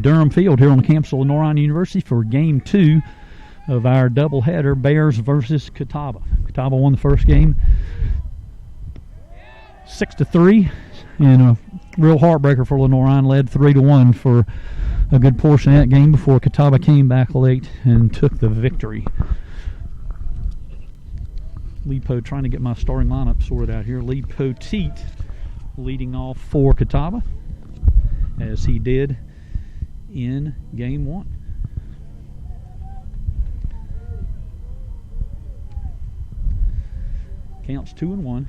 Durham Field here on the campus of Lenoir-Rhyne University for Game 2 of our doubleheader, Bears versus Catawba. Catawba won the first game 6-3, and a real heartbreaker for Lenoir-Rhyne, led 3-1 for a good portion of that game before Catawba came back late and took the victory. Lee Poteet, trying to get my starting lineup sorted out here. Lee Poteet leading off for Catawba, as he did in Game 1. Counts 2-1.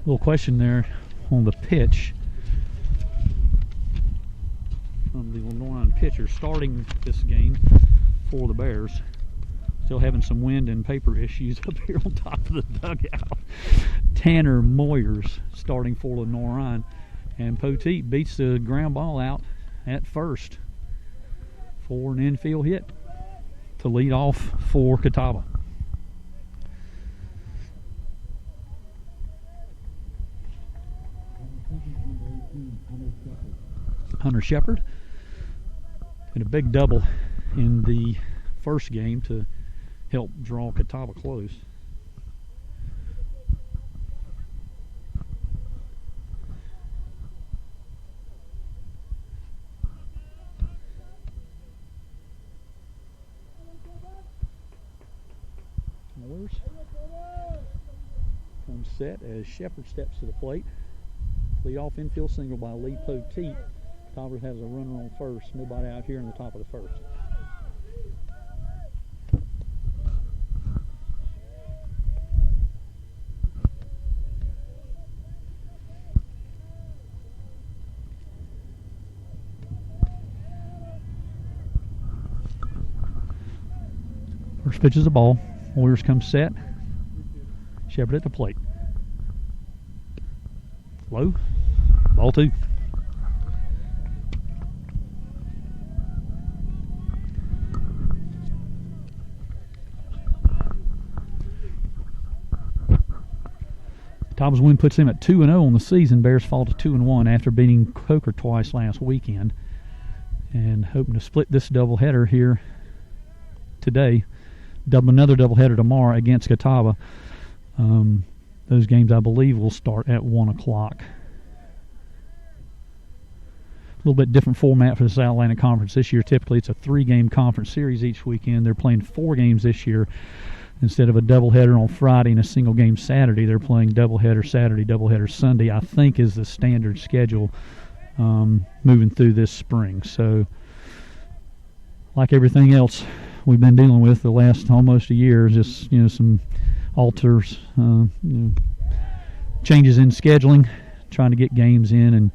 Little question there on the pitch from the Lenoir-Rhyne pitcher starting this game for the Bears. Still having some wind and paper issues up here on top of the dugout. Tanner Moyers starting for Lenoir-Rhyne, and Poteet beats the ground ball out at first for an infield hit to lead off for Catawba. Hunter Shepard and a big double in the first game to help draw Catawba close. Moyers comes set as Shepard steps to the plate. Lead off infield single by Lee Poteet. Catawba has a runner on first. Nobody out here in the top of the first. First pitch is a ball. Moyers comes set. Shepard at the plate. Low. Ball 2. Catawba's win puts him at 2-0 on the season. Bears fall to 2-1 after beating Coker twice last weekend, and hoping to split this doubleheader here today. Another doubleheader tomorrow against Catawba. Those games, I believe, will start at 1 o'clock. A little bit different format for the South Atlantic Conference this year. Typically, it's a 3-game conference series each weekend. They're playing 4 games this year. Instead of a doubleheader on Friday and a single game Saturday, they're playing doubleheader Saturday, doubleheader Sunday, I think is the standard schedule moving through this spring. So, like everything else we've been dealing with the last almost a year, just some alters, changes in scheduling, trying to get games in and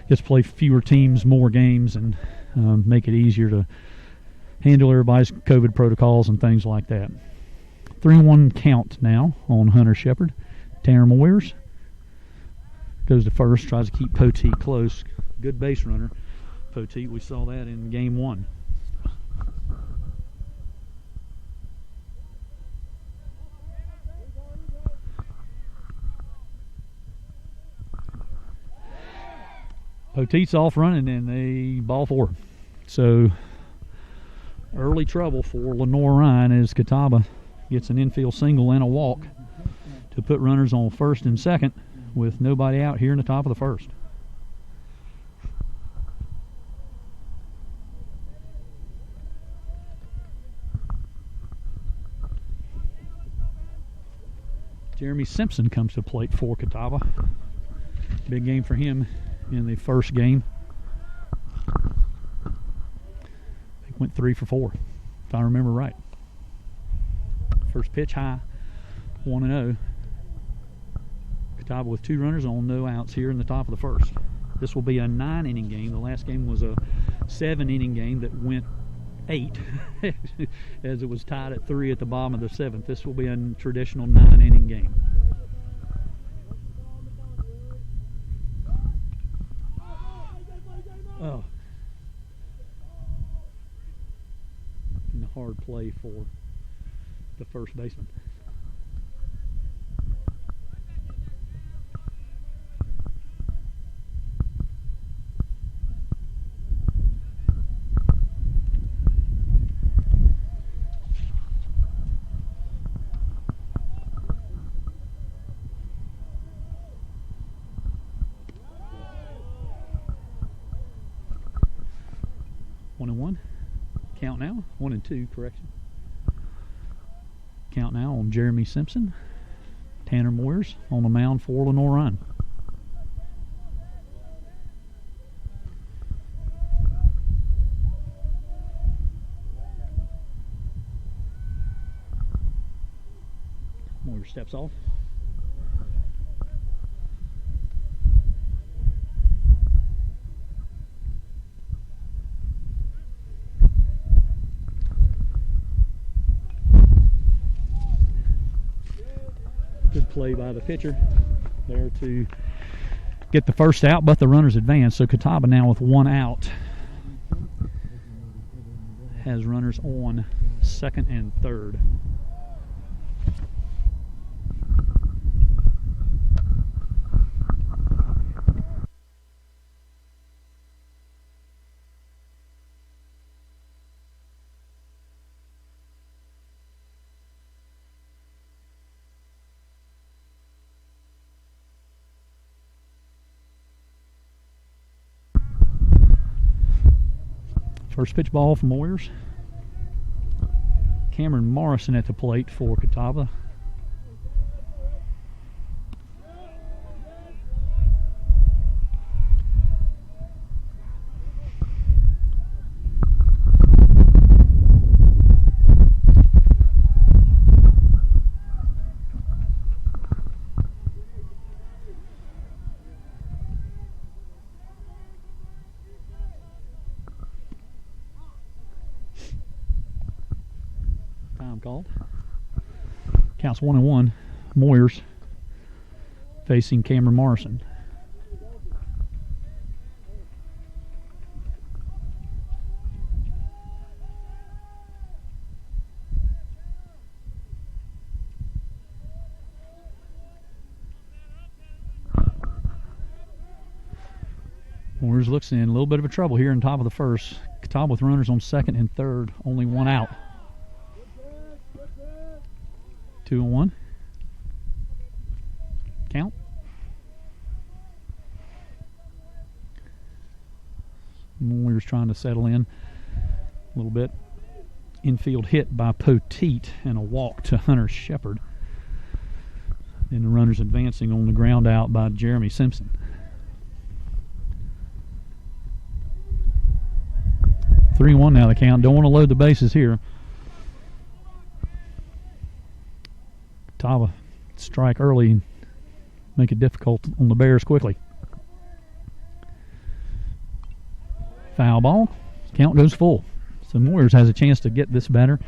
just play fewer teams, more games, and make it easier to handle everybody's COVID protocols and things like that. 3-1 count now on Hunter Shepard. Tanner Moyers goes to first, tries to keep Poteet close. Good base runner, Poteet. We saw that in Game 1. Poteet's off running, and they ball 4. So early trouble for Lenoir-Rhyne as Catawba gets an infield single and a walk to put runners on first and second with nobody out here in the top of the first. Jeremy Simpson comes to plate for Catawba. Big game for him in the first game. He went 3 for 4, if I remember right. First pitch high, 1-0. Catawba with 2 runners on, no outs here in the top of the first. This will be a 9-inning game. The last game was a 7-inning game that went 8 as it was tied at 3 at the bottom of the 7th. This will be a traditional 9-inning game. Oh, hard play for the first baseman. One and one. Count now. 1-2, correction. Count now on Jeremy Simpson. Tanner Moyers on the mound for Lenoir-Rhyne. Moyers steps off. Good play by the pitcher there to get the first out, but the runners advance. So Catawba now with one out has runners on second and third. First pitch ball from Moyers. Cameron Morrison at the plate for Catawba. Time called. Counts 1-1. Moyers facing Cameron Morrison. Moyers looks in a little bit of a trouble here in top of the first. Catawba with runners on second and third, only one out. 2-1. Count. Moyers trying to settle in a little bit. Infield hit by Poteet and a walk to Hunter Shepard. Then the runners advancing on the ground out by Jeremy Simpson. Three and 1 now the count. Don't want to load the bases here. Catawba strike early and make it difficult on the Bears quickly. Foul ball. Count goes full. So Moyers has a chance to get this batter,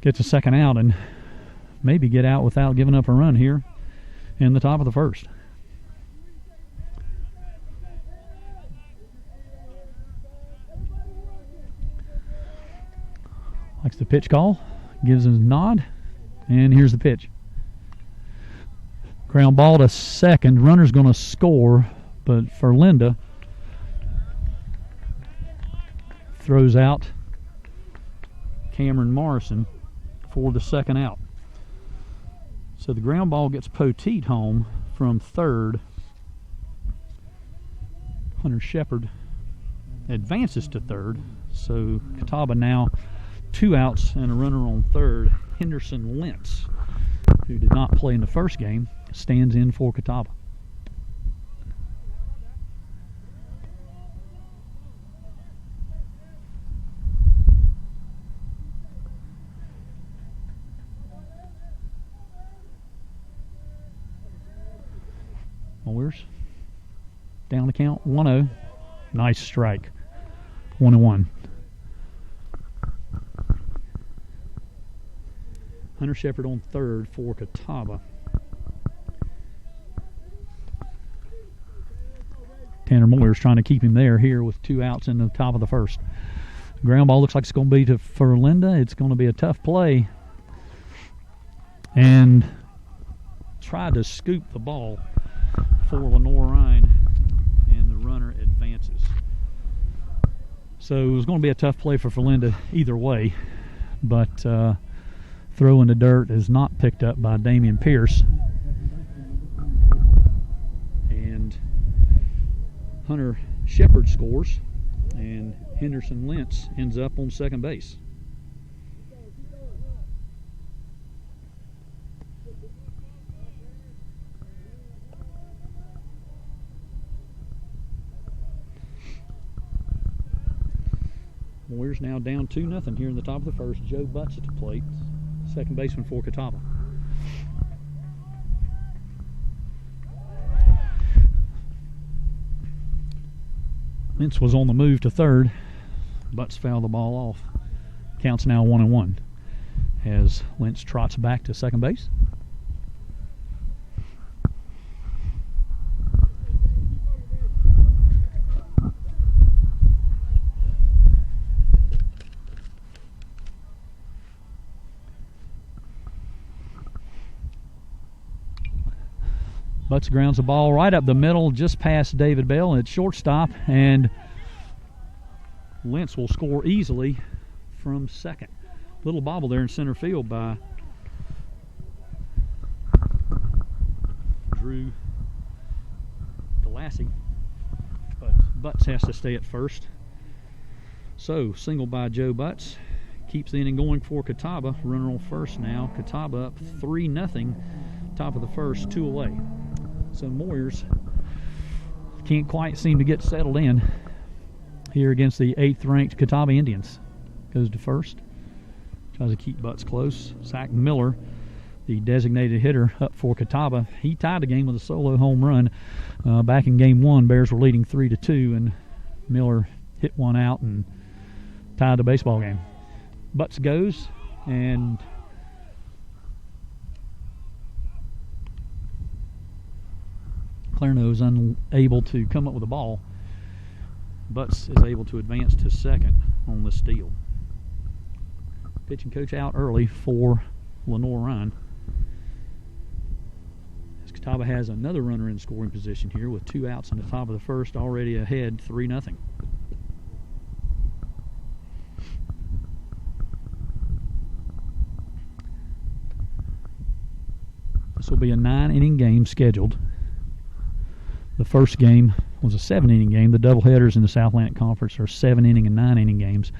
get the second out, and maybe get out without giving up a run here in the top of the first. Likes the pitch call, gives him a nod, and here's the pitch. Ground ball to second. Runner's going to score, but for Linda, throws out Cameron Morrison for the second out. So the ground ball gets Poteet home from third. Hunter Shepard advances to third. So Catawba now 2 outs and a runner on third. Henderson Lentz, who did not play in the first game, stands in for Catawba. Moyers down the count, 1-0. Nice strike. 1-1. Hunter Shepard on third for Catawba. Tanner Moyers trying to keep him there here with 2 outs in the top of the first. Ground ball looks like it's going to be for Linda. It's going to be a tough play. And tried to scoop the ball for Lenoir-Rhyne, and the runner advances. So it was going to be a tough play for Linda either way, but throw in the dirt is not picked up by Damian Pierce. And Hunter Shepard scores, and Henderson Lentz ends up on second base. Warriors now down 2-0 here in the top of the first. Joe Butts at the plate, second baseman for Catawba. Lentz was on the move to third. Butts fouled the ball off. Counts now 1-1 as Lentz trots back to second base. Butts grounds the ball right up the middle, just past David Bell at shortstop, and Lentz will score easily from second. Little bobble there in center field by Drew Galassi, but Butts has to stay at first. So, single by Joe Butts keeps the inning going for Catawba. Runner on first now. Catawba up 3-0, top of the first, 2 away. So Moyers can't quite seem to get settled in here against the 8th-ranked Catawba Indians. Goes to first. Tries to keep Butts close. Zach Miller, the designated hitter, up for Catawba. He tied the game with a solo home run. Back in Game 1, Bears were leading 3-2, and Miller hit one out and tied the baseball game. Butts goes, and Clarno is unable to come up with a ball. Butts is able to advance to second on the steal. Pitching coach out early for Lenoir-Rhyne. As Catawba has another runner in scoring position here with 2 outs in the top of the first, already ahead 3-0. This will be a 9-inning game scheduled. The first game was a 7-inning game. The doubleheaders in the South Atlantic Conference are 7-inning and 9-inning games.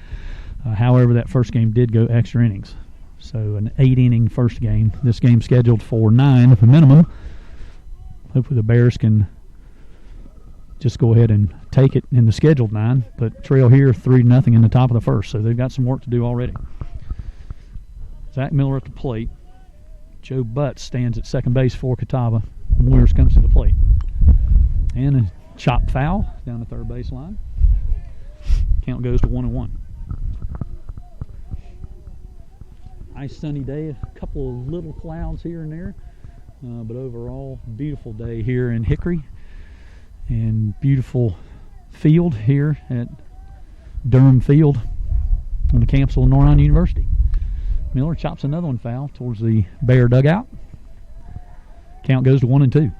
However, that first game did go extra innings. So an 8-inning first game. This game scheduled for 9 minimum. Hopefully the Bears can just go ahead and take it in the scheduled 9, but trail here 3-0 in the top of the first. So they've got some work to do already. Zach Miller at the plate. Joe Butts stands at second base for Catawba. Moyers comes to the plate. And a chop foul down the third baseline. Count goes to 1-1. Nice sunny day, a couple of little clouds here and there, but overall beautiful day here in Hickory, and beautiful field here at Durham Field on the campus of Lenoir-Rhyne University. Miller chops another one foul towards the Bear dugout. Count goes to 1-2.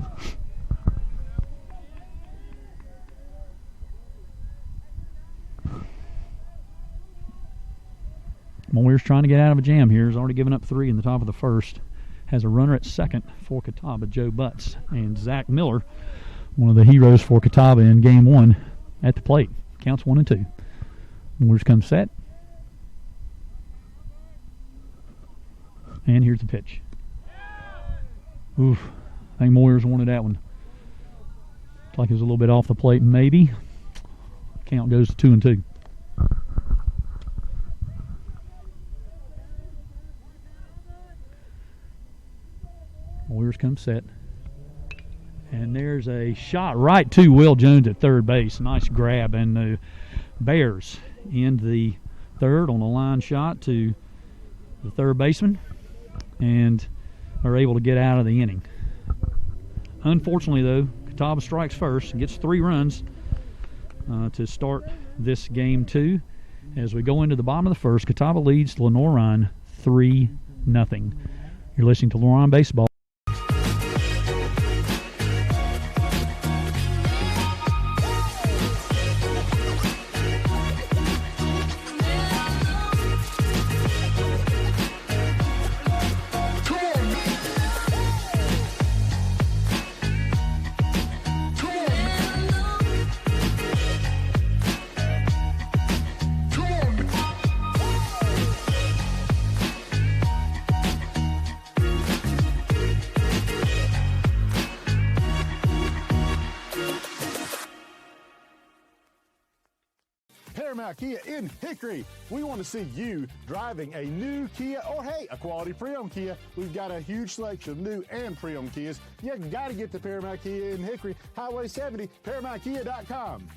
Moyers trying to get out of a jam here. Has already given up 3 in the top of the first. Has a runner at second for Catawba, Joe Butts. And Zach Miller, one of the heroes for Catawba in Game 1, at the plate. Counts 1-2. Moyers comes set. And here's the pitch. Oof. I think Moyers wanted that one. Looks like it was a little bit off the plate, maybe. Count goes to 2-2. Moyers come set. And there's a shot right to Will Jones at third base. Nice grab. And the Bears end the third on a line shot to the third baseman and are able to get out of the inning. Unfortunately, though, Catawba strikes first and gets 3 runs to start this Game 2. As we go into the bottom of the first, Catawba leads Lenoir-Rhyne 3-0. You're listening to Lenoir-Rhyne Baseball. Kia in Hickory. We want to see you driving a new Kia or, hey, a quality pre-owned Kia. We've got a huge selection of new and pre-owned Kias. You got to get to Paramount Kia in Hickory, Highway 70, ParamountKia.com.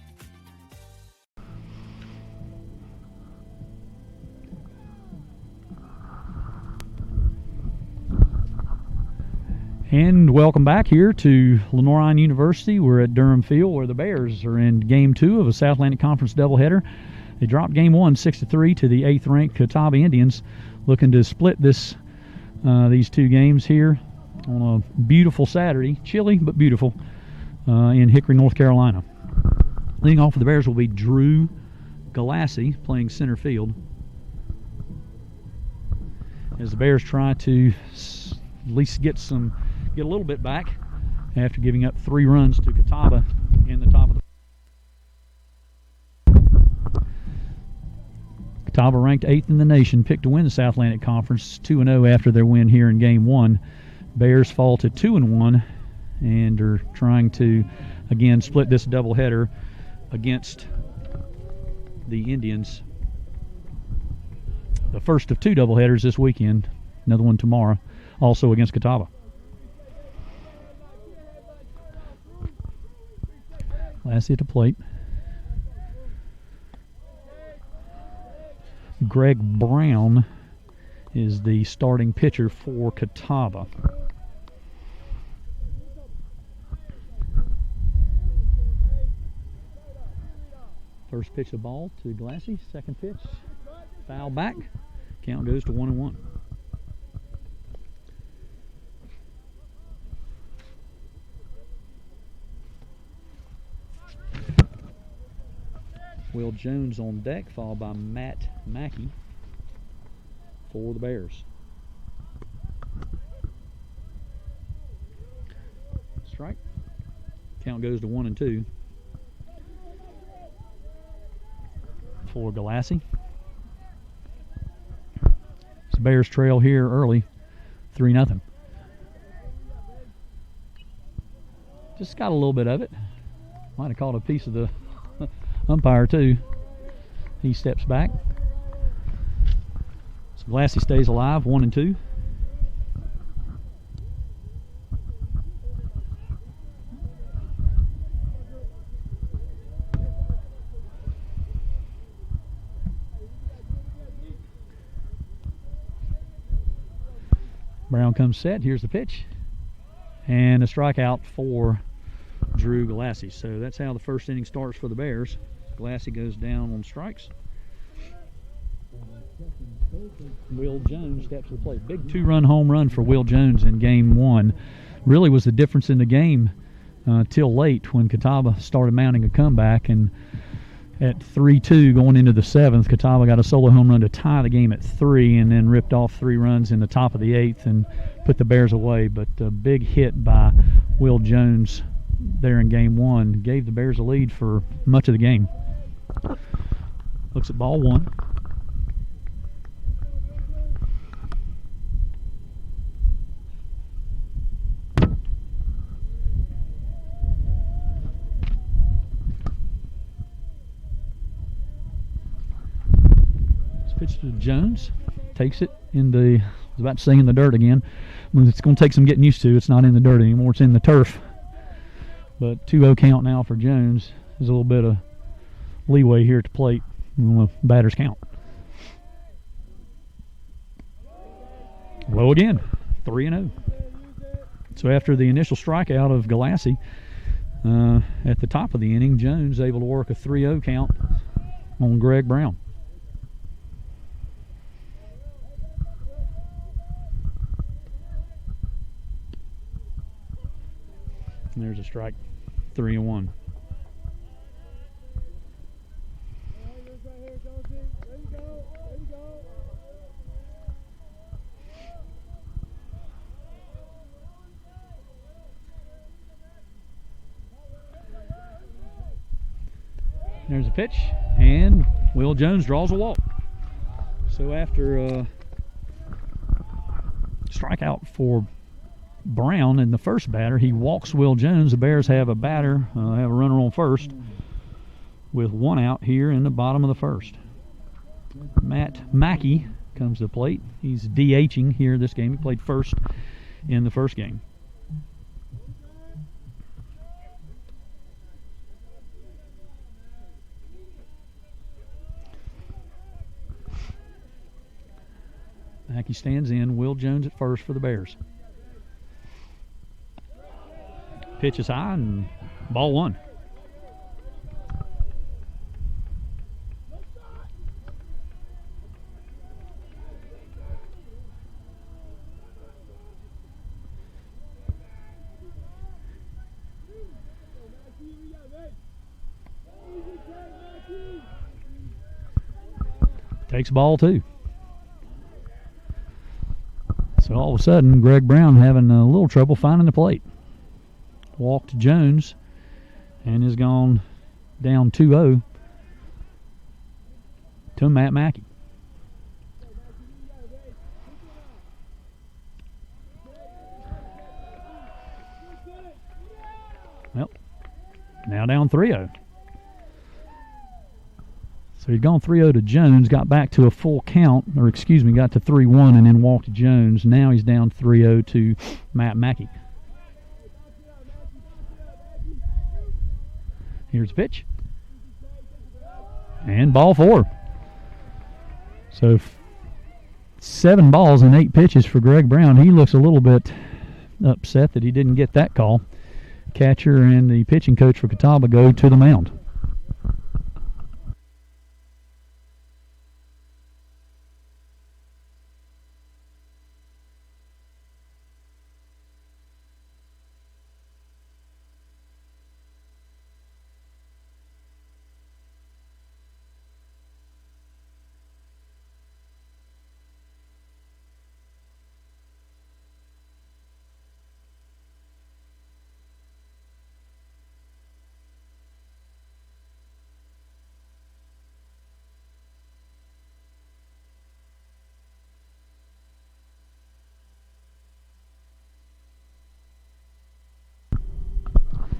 And welcome back here to Lenoir-Rhyne University. We're at Durham Field where the Bears are in Game 2 of a South Atlantic Conference doubleheader. They dropped Game 1 6-3 to the 8th-ranked Catawba Indians, looking to split these two games here on a beautiful Saturday, chilly but beautiful, in Hickory, North Carolina. Leading off for the Bears will be Drew Galassi playing center field, as the Bears try to at least get a little bit back after giving up 3 runs to Catawba in the top of the Catawba, ranked 8th in the nation, picked to win the South Atlantic Conference 2-0 after their win here in Game 1. Bears fall to 2-1 and are trying to again split this doubleheader against the Indians. The first of 2 doubleheaders this weekend, another one tomorrow, also against Catawba. Lassie at the plate. Greg Brown is the starting pitcher for Catawba. First pitch of ball to Galassi. Second pitch, foul back. Count goes to 1-1. Will Jones on deck, followed by Matt Mackey for the Bears. Strike. Count goes to 1-2 for Galassi. The Bears trail here early, 3-0. Just got a little bit of it. Might have caught a piece of the umpire too. He steps back. So Galassi stays alive, 1-2. Brown comes set. Here's the pitch. And a strikeout for Drew Galassi. So that's how the first inning starts for the Bears. Galassi goes down on strikes. Will Jones steps to the plate. Big 2-run home run for Will Jones in Game 1. Really was the difference in the game till late when Catawba started mounting a comeback. And at 3-2 going into the 7th, Catawba got a solo home run to tie the game at 3 and then ripped off 3 runs in the top of the 8th and put the Bears away. But a big hit by Will Jones there in Game 1 gave the Bears a lead for much of the game. Looks at ball 1. Pitch to Jones, takes it in the, I was about to say in the dirt again. It's going to take some getting used to. It's not in the dirt anymore, it's in the turf. But 2-0 count now for Jones. There's a little bit of leeway here at the plate on the batter's count. Low again, 3-0. So after the initial strikeout of Galassi at the top of the inning, Jones able to work a 3-0 count on Greg Brown. a strike. 3-1. There's a pitch, and Will Jones draws a walk. So after a strikeout for Brown in the first batter, he walks Will Jones. The Bears have a batter, have a runner on first with one out here in the bottom of the first. Matt Mackey comes to the plate. He's DHing here this game. He played first in the first game. Mackey stands in. Will Jones at first for the Bears. Pitch is high and ball one. Takes ball two. So all of a sudden, Greg Brown having a little trouble finding the plate. Walked Jones and is gone down 2-0 to Matt Mackey. Well, now down 3-0. So he'd gone 3-0 to Jones, got back to a full count, or excuse me, got to 3-1 and then walked Jones. Now he's down 3-0 to Matt Mackey. Here's the pitch. And ball four. So 7 balls and 8 pitches for Greg Brown. He looks a little bit upset that he didn't get that call. Catcher and the pitching coach for Catawba go to the mound.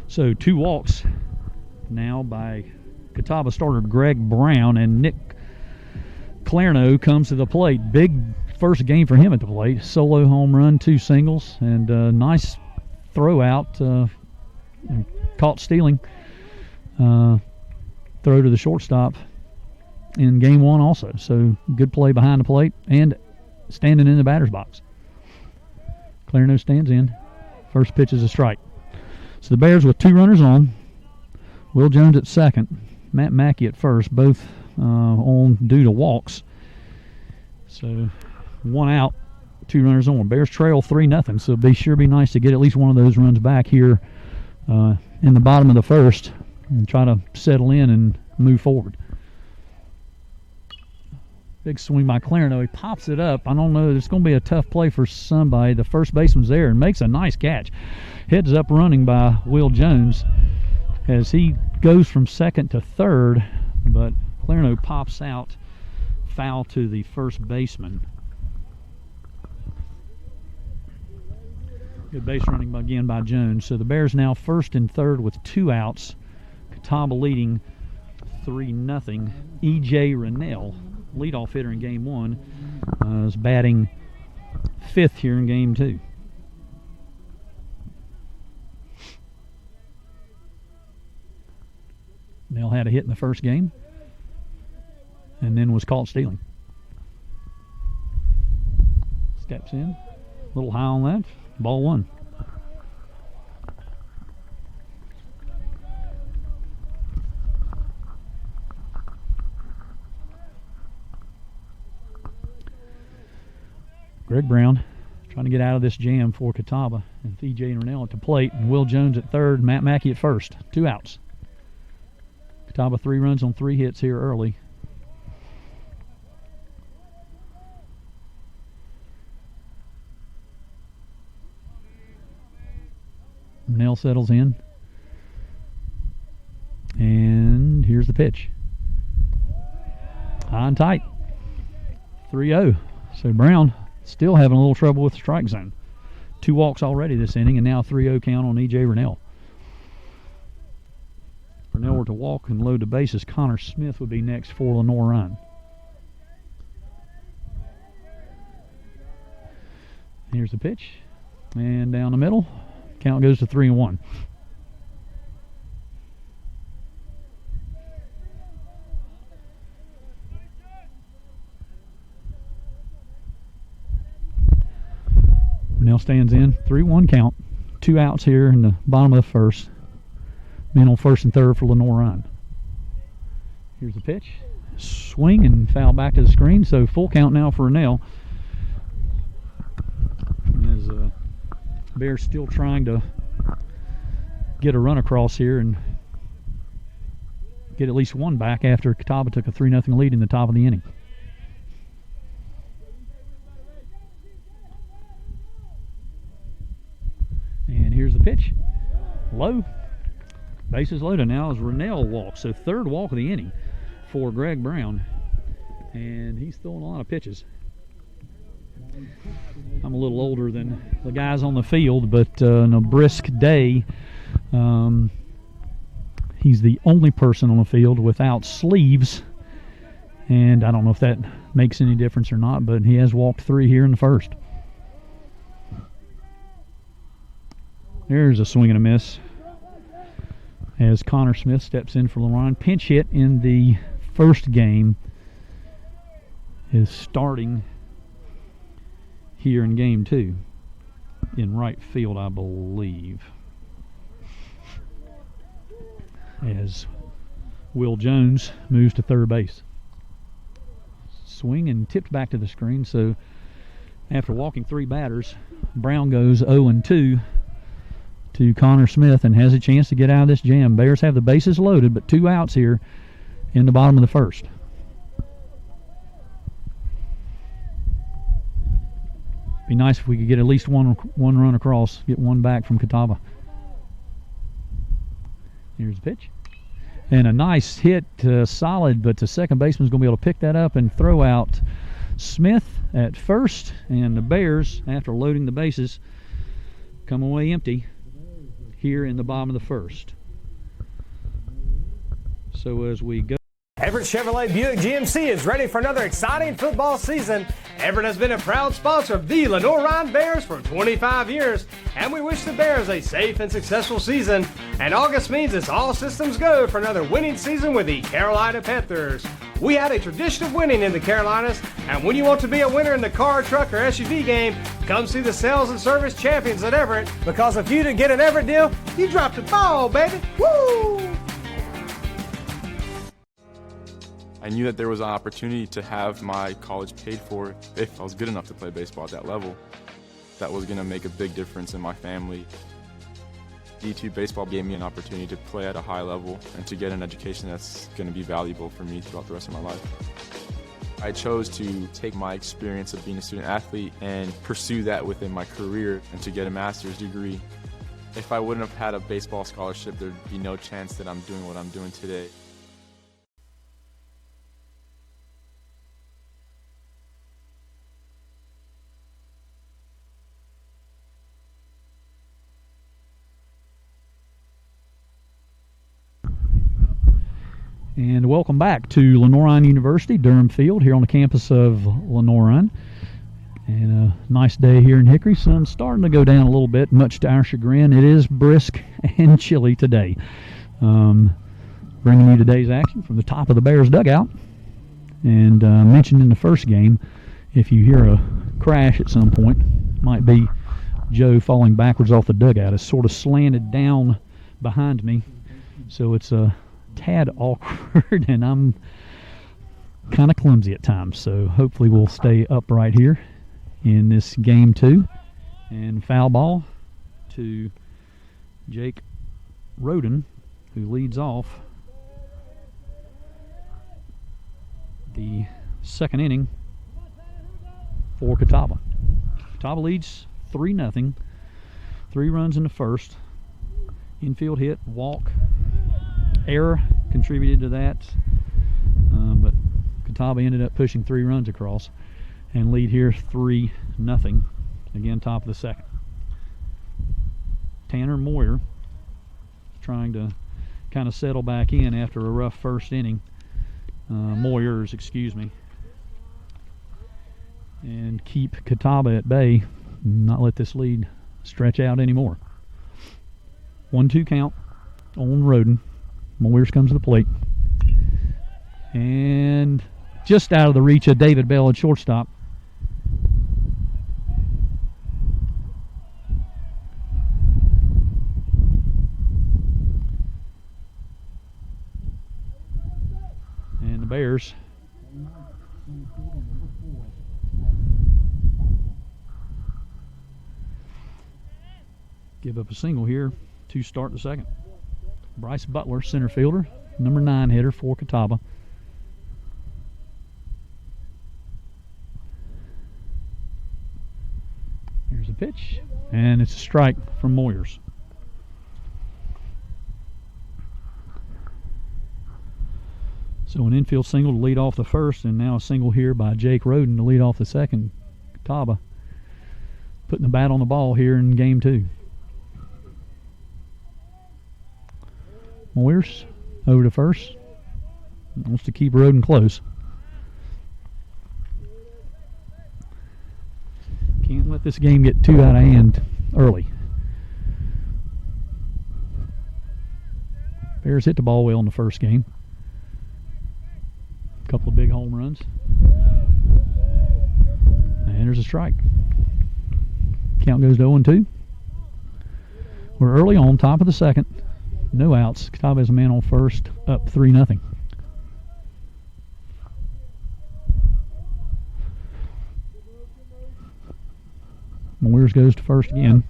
So 2 walks now by Catawba starter Greg Brown, and Nick Clarno comes to the plate. Big first game for him at the plate. Solo home run, 2 singles, and a nice throw out, and caught stealing throw to the shortstop in game 1 also. So good play behind the plate and standing in the batter's box. Clarno stands in. First pitch is a strike. So the Bears with 2 runners on. Will Jones at second. Matt Mackey at first. Both on due to walks. So 1 out, 2 runners on. Bears trail 3-0. So be nice to get at least one of those runs back here in the bottom of the first and try to settle in and move forward. Big swing by Clarno. He pops it up. I don't know. It's going to be a tough play for somebody. The first baseman's there and makes a nice catch. Heads up running by Will Jones as he goes from second to third, but Clarno pops out foul to the first baseman. Good base running again by Jones. So the Bears now first and third with 2 outs. Catawba leading 3-0. E.J. Rennell, leadoff hitter in game 1, is batting 5th here in game 2. Nell had a hit in the first game and then was caught stealing. Steps in, a little high on that, ball 1. Greg Brown trying to get out of this jam for Catawba. And TJ and Rennell at the plate, and Will Jones at third, Matt Mackey at first. 2 outs. Catawba 3 runs on 3 hits here early. Rennell settles in. And here's the pitch. High and tight. 3-0. So Brown still having a little trouble with the strike zone. 2 walks already this inning, and now 3-0 count on E.J. Rennell. If Rennell were to walk and load the bases, Connor Smith would be next for Lenoir-Rhyne. Here's the pitch. And down the middle. Count goes to 3-1. Rennell stands in. 3-1 count. 2 outs here in the bottom of the first. Men on first and third for Lenoir-Rhyne. Here's the pitch. Swing and foul back to the screen. So full count now for Rennell. As Bears still trying to get a run across here and get at least one back after Catawba took a 3-0 lead in the top of the inning. And here's the pitch. Low. Bases loaded now as Rennell walks. So 3rd walk of the inning for Greg Brown. And he's throwing a lot of pitches. I'm a little older than the guys on the field, but in a brisk day, he's the only person on the field without sleeves. And I don't know if that makes any difference or not, but he has walked 3 here in the first. There's a swing and a miss as Connor Smith steps in for Lenoir-Rhyne. Pinch hit in the first game is starting here in game 2 in right field, I believe, as Will Jones moves to third base. Swing and tipped back to the screen. So after walking 3 batters, Brown goes 0-2 to Connor Smith and has a chance to get out of this jam. Bears have the bases loaded, but 2 outs here in the bottom of the first. Be nice if we could get at least one run across, get one back from Catawba. Here's the pitch. And a nice hit, solid, but the second baseman's going to be able to pick that up and throw out Smith at first. And the Bears, after loading the bases, come away empty here in the bottom of the first. So as we go. Everett Chevrolet Buick GMC is ready for another exciting football season. Everett has been a proud sponsor of the Lenoir-Rhyne Bears for 25 years, and we wish the Bears a safe and successful season. And August means it's all systems go for another winning season with the Carolina Panthers. We had a tradition of winning in the Carolinas, and when you want to be a winner in the car, truck, or SUV game, come see the sales and service champions at Everett, because if you didn't get an Everett deal, you dropped the ball, baby. Woo! I knew that there was an opportunity to have my college paid for if I was good enough to play baseball at that level. That was going to make a big difference in my family. D2 baseball gave me an opportunity to play at a high level and to get an education that's going to be valuable for me throughout the rest of my life. I chose to take my experience of being a student athlete and pursue that within my career and to get a master's degree. If I wouldn't have had a baseball scholarship, there'd be no chance that I'm doing what I'm doing today. And welcome back to Lenoir-Rhyne University, Durham Field, here on the campus of Lenoir-Rhyne. And a nice day here in Hickory. Sun's starting to go down a little bit, much to our chagrin. It is brisk and chilly today. Bringing you today's action from the top of the Bears dugout. And mentioned in the first game, if you hear a crash at some point, might be Joe falling backwards off the dugout. It's sort of slanted down behind me, so it's a tad awkward, and I'm kind of clumsy at times, so hopefully we'll stay upright here in this game 2. And foul ball to Jake Roden, who leads off the second inning for Catawba. Catawba leads 3-0. 3 runs in the first. Infield hit, walk, error contributed to that. But Catawba ended up pushing 3 runs across and lead here 3-0. Again, top of the second. Tanner Moyer trying to kind of settle back in after a rough first inning. Moyers, excuse me. And keep Catawba at bay, not let this lead stretch out anymore. 1-2 count on Roden. Moyers comes to the plate. And just out of the reach of David Bell at shortstop. And the Bears give up a single here to start the second. Bryce Butler, center fielder, number 9 hitter for Catawba. Here's a pitch, and it's a strike from Moyers. So an infield single to lead off the first, and now a single here by Jake Roden to lead off the second. Catawba putting the bat on the ball here in game 2. Moyers over to first. Wants to keep Roden close. Can't let this game get too out of hand early. Bears hit the ball well in the first game. A couple of big home runs. And there's a strike. Count goes to 0-2. We're early on, top of the second. No outs. Catawba has a man on first, up 3-0. Moyers goes to first again.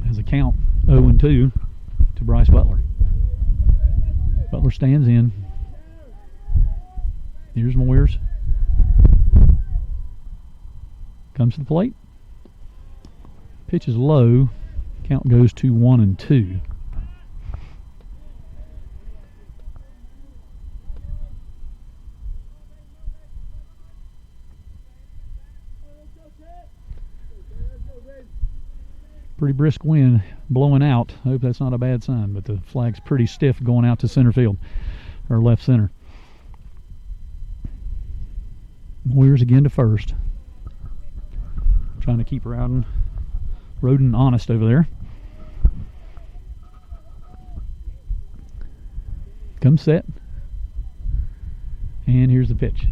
Has a count 0-2 to Bryce Butler. Butler stands in. Here's Moyers. Comes to the plate. Pitch is low. Count goes to 1-2. Pretty brisk wind blowing out. I hope that's not a bad sign, but the flag's pretty stiff going out to center field, or left center. Moyers again to first. Trying to keep Roden honest over there. Comes set. And here's the pitch.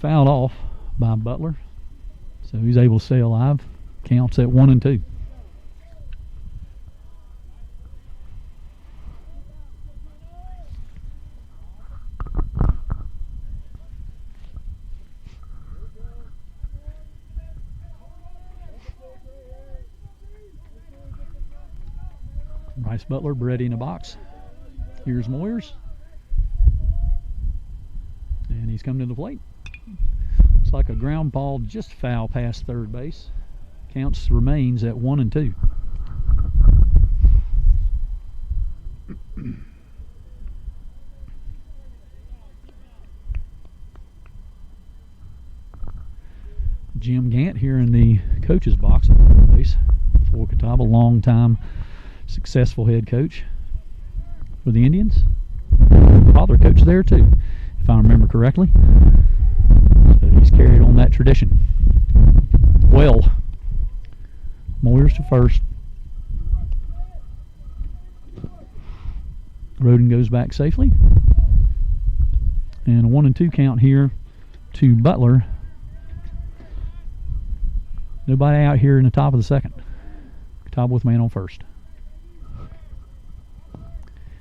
Fouled off by Butler. So he's able to stay alive. Counts at 1-2. Bryce Butler, Brady in a box. Here's Moyers. And he's coming to the plate. Looks like a ground ball just foul past third base. Counts remains at 1-2. Jim Gant here in the coach's box at third base for Catawba, long-time successful head coach for the Indians. Father coach there too, if I remember correctly. So he's carried on that tradition. Well, Moyers to first. Roden goes back safely. And a 1-2 count here to Butler. Nobody out here in the top of the second. Catawba with man on first.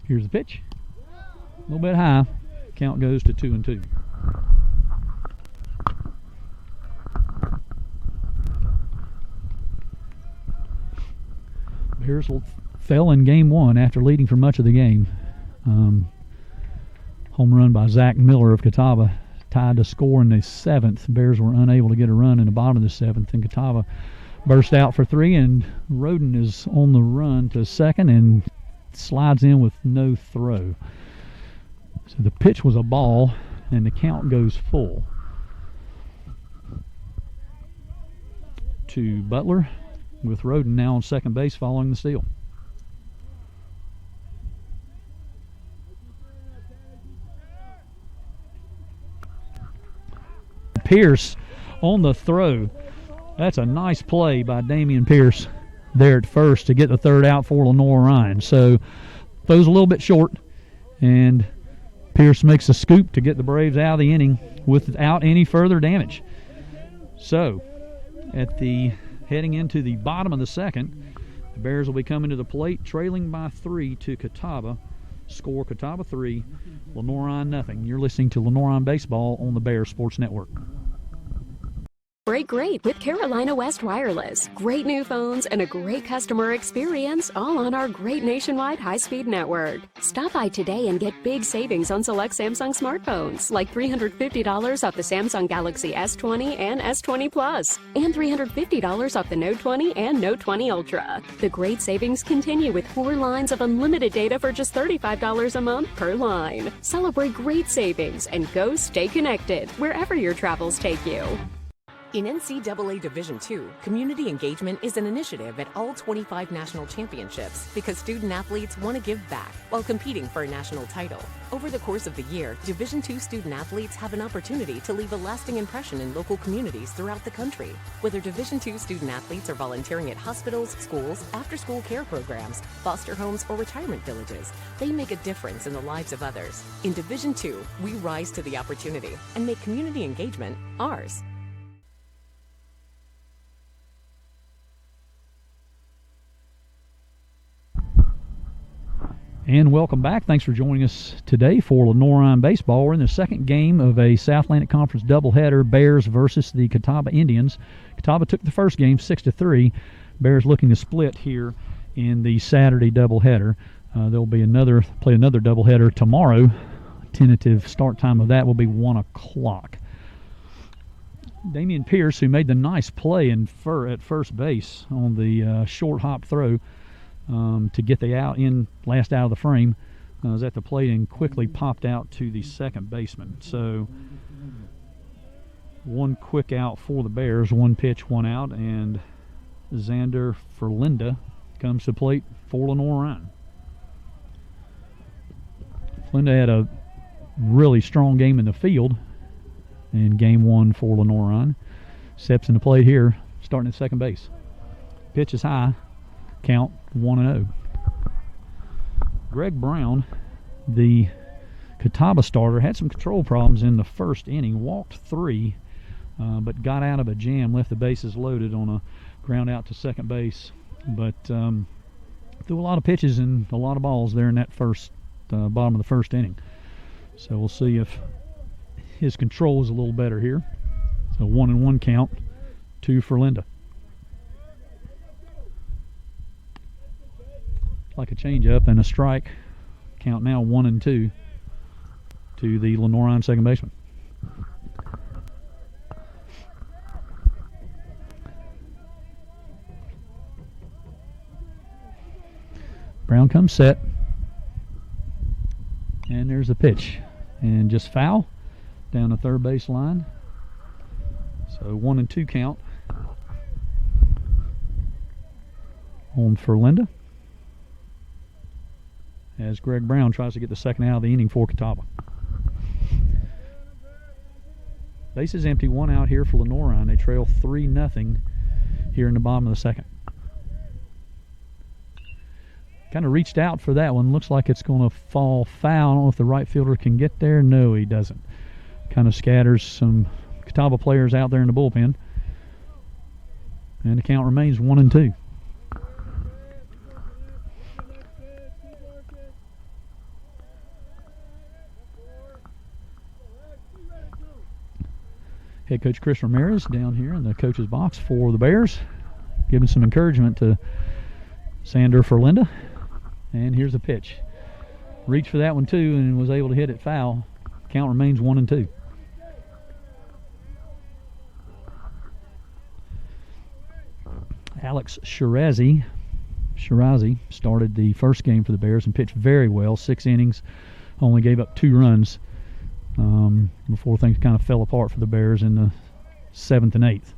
Here's the pitch. A little bit high. Count goes to 2-2. Bears fell in game one after leading for much of the game. Home run by Zach Miller of Catawba tied the score in the seventh. Bears were unable to get a run in the bottom of the seventh, and Catawba burst out for three, and Roden is on the run to second and slides in with no throw. So the pitch was a ball, and the count goes full to Butler, with Roden now on second base following the steal. Pierce on the throw. That's a nice play by Damian Pierce there at first to get the third out for Lenoir-Rhyne. So throws a little bit short, and Pierce makes a scoop to get the Braves out of the inning without any further damage. So heading into the bottom of the second, the Bears will be coming to the plate trailing by 3 to Catawba. Score Catawba 3, Lenoir-Rhyne nothing. You're listening to Lenoir-Rhyne Baseball on the Bears Sports Network. Break great with Carolina West Wireless. Great new phones and a great customer experience, all on our great nationwide high-speed network. Stop by today and get big savings on select Samsung smartphones, like $350 off the Samsung Galaxy S20 and S20 Plus, and $350 off the Note 20 and Note 20 Ultra. The great savings continue with 4 lines of unlimited data for just $35 a month per line. Celebrate great savings and go stay connected wherever your travels take you. In NCAA Division II, community engagement is an initiative at all 25 national championships because student athletes want to give back while competing for a national title. Over the course of the year, Division II student athletes have an opportunity to leave a lasting impression in local communities throughout the country. Whether Division II student athletes are volunteering at hospitals, schools, after-school care programs, foster homes, or retirement villages, they make a difference in the lives of others. In Division II, we rise to the opportunity and make community engagement ours. And welcome back. Thanks for joining us today for Lenoir-Rhyne Baseball. We're in the second game of a South Atlantic Conference doubleheader, Bears versus the Catawba Indians. Catawba took the first game 6-3. Bears looking to split here in the Saturday doubleheader. There'll be play another doubleheader tomorrow. Tentative start time of that will be 1 o'clock. Damian Pierce, who made the nice play at first base on the short hop throw, to get the last out of the frame, was at the plate and quickly popped out to the second baseman. So one quick out for the Bears, 1 pitch, 1 out, and Xander Ferlinda comes to plate for Lenoir-Rhyne. Ferlinda had a really strong game in the field in game 1 for Lenoir-Rhyne. Steps in the plate here, starting at second base. Pitch is high. Count 1-0. Greg Brown, the Catawba starter, had some control problems in the first inning. Walked 3, but got out of a jam, left the bases loaded on a ground out to second base. But threw a lot of pitches and a lot of balls there in that bottom of the first inning. So we'll see if his control is a little better here. So 1-1 count, 2 for Linda. Like a changeup and a strike. Count now 1-2 to the Lenoir-Rhyne second baseman. Brown comes set, and there's the pitch, and just foul down the third base line. So 1-2 count on Ferlinda, as Greg Brown tries to get the second out of the inning for Catawba. Bases empty, 1 out here for Lenoir-Rhyne. They trail 3-0 here in the bottom of the second. Kind of reached out for that one. Looks like it's going to fall foul. I don't know if the right fielder can get there. No, he doesn't. Kind of scatters some Catawba players out there in the bullpen. And the count remains 1-2. Head coach Chris Ramirez down here in the coach's box for the Bears, giving some encouragement to Sander for Linda. And here's a pitch. Reached for that one too and was able to hit it foul. Count remains 1-2. Alex Shirazi started the first game for the Bears and pitched very well. 6 innings, only gave up 2 runs before things kind of fell apart for the Bears in the 7th and 8th.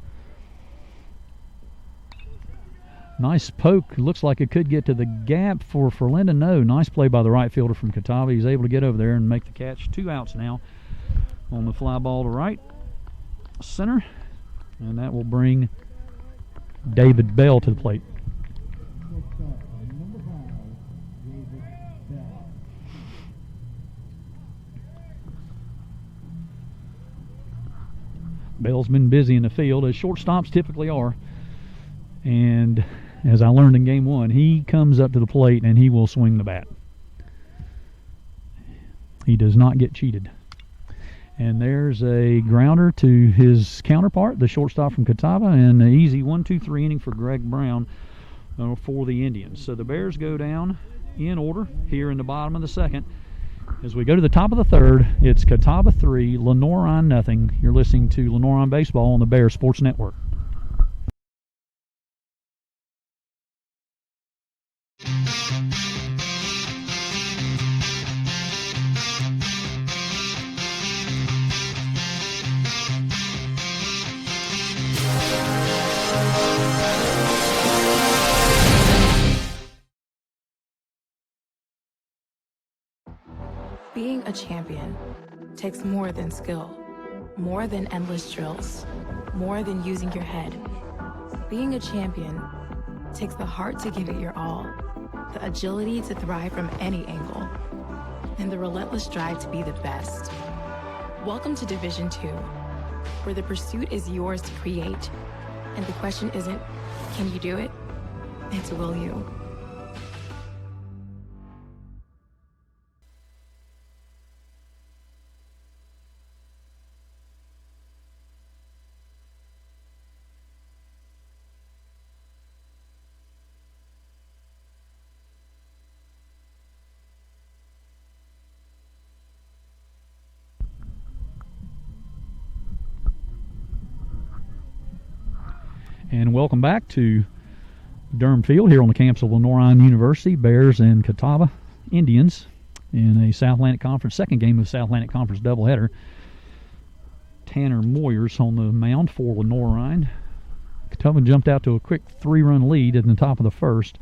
Nice poke. Looks like it could get to the gap for Linda. No, nice play by the right fielder from Catawba. He's able to get over there and make the catch. 2 outs now on the fly ball to right center, and that will bring David Bell to the plate. Bell's been busy in the field, as shortstops typically are. And as I learned in game 1, he comes up to the plate and he will swing the bat. He does not get cheated. And there's a grounder to his counterpart, the shortstop from Catawba, and an easy 1-2-3 inning for Greg Brown for the Indians. So the Bears go down in order here in the bottom of the 2nd. As we go to the top of the 3rd, it's Catawba 3, Lenoir-Rhyne nothing. You're listening to Lenoir-Rhyne Baseball on the Bears Sports Network. Being a champion takes more than skill, more than endless drills, more than using your head. Being a champion takes the heart to give it your all, the agility to thrive from any angle, and the relentless drive to be the best. Welcome to Division 2, where the pursuit is yours to create, and the question isn't, can you do it? It's, will you? And welcome back to Durham Field here on the campus of Lenoir-Rhyne University. Bears and Catawba Indians in a South Atlantic Conference, second game of South Atlantic Conference doubleheader. Tanner Moyers on the mound for Lenoir-Rhyne. Catawba jumped out to a quick 3-run lead in the top of the 1st.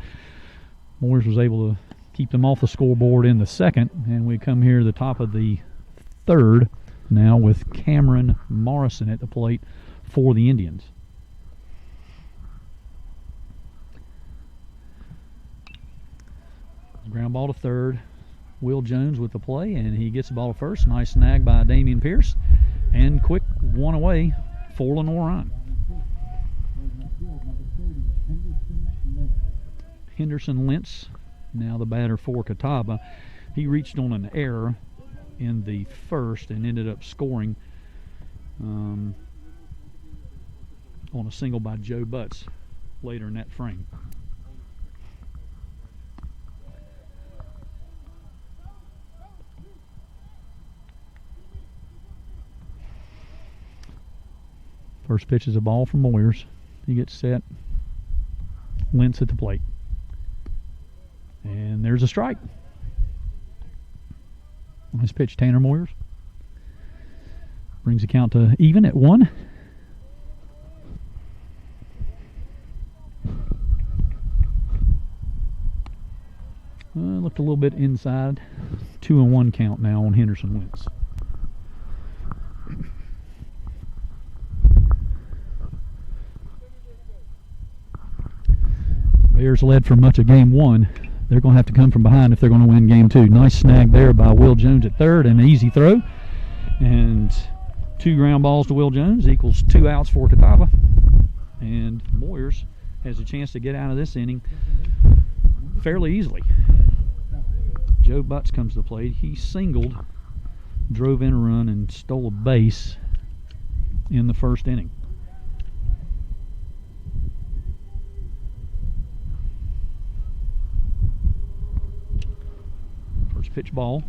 Moyers was able to keep them off the scoreboard in the 2nd, and we come here to the top of the 3rd now with Cameron Morrison at the plate for the Indians. Ground ball to 3rd. Will Jones with the play, and he gets the ball to 1st. Nice snag by Damian Pierce. And quick one away for Lenoir-Rhyne. Henderson Lentz, now the batter for Catawba. He reached on an error in the 1st and ended up scoring on a single by Joe Butts later in that frame. First pitch is a ball from Moyers. He gets set. Lentz at the plate. And there's a strike. Nice pitch, Tanner Moyers. Brings the count to even at 1. Looked a little bit inside. 2-1 count now on Henderson Lentz. Bears led for much of game 1. They're going to have to come from behind if they're going to win game 2. Nice snag there by Will Jones at 3rd, and an easy throw. And 2 ground balls to Will Jones equals 2 outs for Catawba. And Moyers has a chance to get out of this inning fairly easily. Joe Butts comes to the plate. He singled, drove in a run, and stole a base in the 1st inning. pitch ball.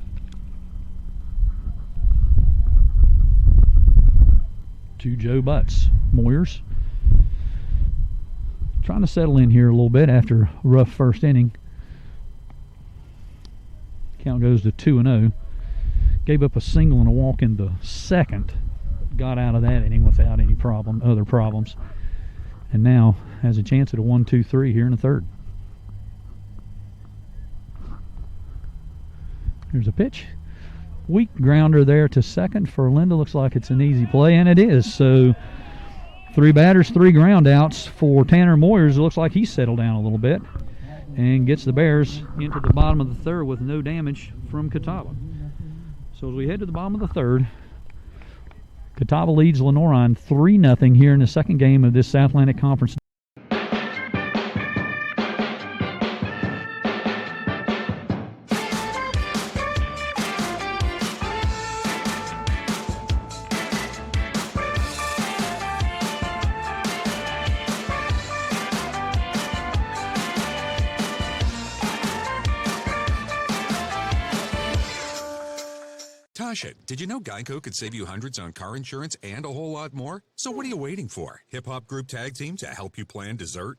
To Joe Butts. Moyers trying to settle in here a little bit after a rough first inning. Count goes to 2-0. Gave up a single and a walk in the second. Got out of that inning without any other problems. And now has a chance at a 1-2-3 here in the third. Here's a pitch. Weak grounder there to second for Linda. Looks like it's an easy play, and it is. So 3 batters, 3 ground outs for Tanner Moyers. It looks like he's settled down a little bit and gets the Bears into the bottom of the third with no damage from Catawba. So as we head to the bottom of the third, Catawba leads Lenoir-Rhyne 3-0 here in the second game of this South Atlantic Conference. Tasha, did you know Geico could save you hundreds on car insurance and a whole lot more? So what are you waiting for? Hip-hop group tag team to help you plan dessert?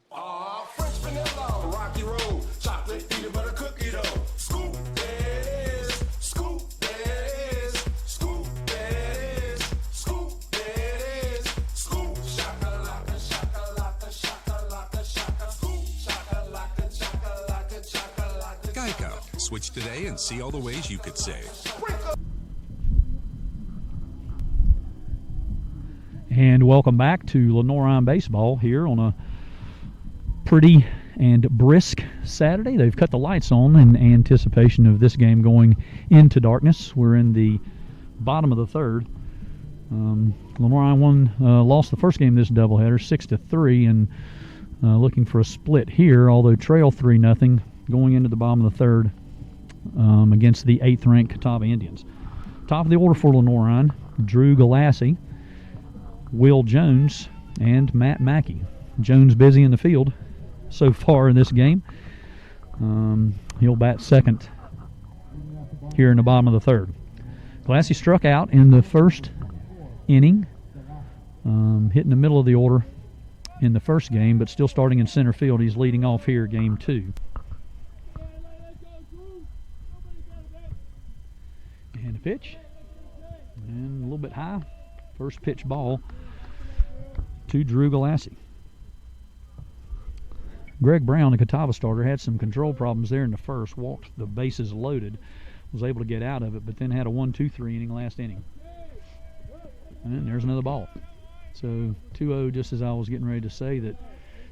French vanilla, rocky road, chocolate peanut butter cookie dough. Scoop that is, scoop that is, scoop that is, scoop that is, scoop shakalaka, shakalaka, shakalaka, shaka, scoop shakalaka, shakalaka, shakalaka. Geico. Switch today and see all the ways you could save. And welcome back to Lenoir-Rhyne baseball here on a pretty and brisk Saturday. They've cut the lights on in anticipation of this game going into darkness. We're in the bottom of the third. Lenoir-Rhyne lost the first game of this doubleheader 6-3, and looking for a split here, although trail 3-0 going into the bottom of the third against the 8th-ranked Catawba Indians. Top of the order for Lenoir-Rhyne, Drew Galassi, Will Jones, and Matt Mackey. Jones busy in the field so far in this game. He'll bat second here in the bottom of the third. Galassi struck out in the first inning, hitting the middle of the order in the first game, but still starting in center field. He's leading off here, game 2. And a pitch, and a little bit high. First pitch ball to Drew Galassi. Greg Brown, the Catawba starter, had some control problems there in the first. Walked the bases loaded, was able to get out of it, but then had a 1-2-3 inning last inning. And there's another ball. So 2-0, just as I was getting ready to say that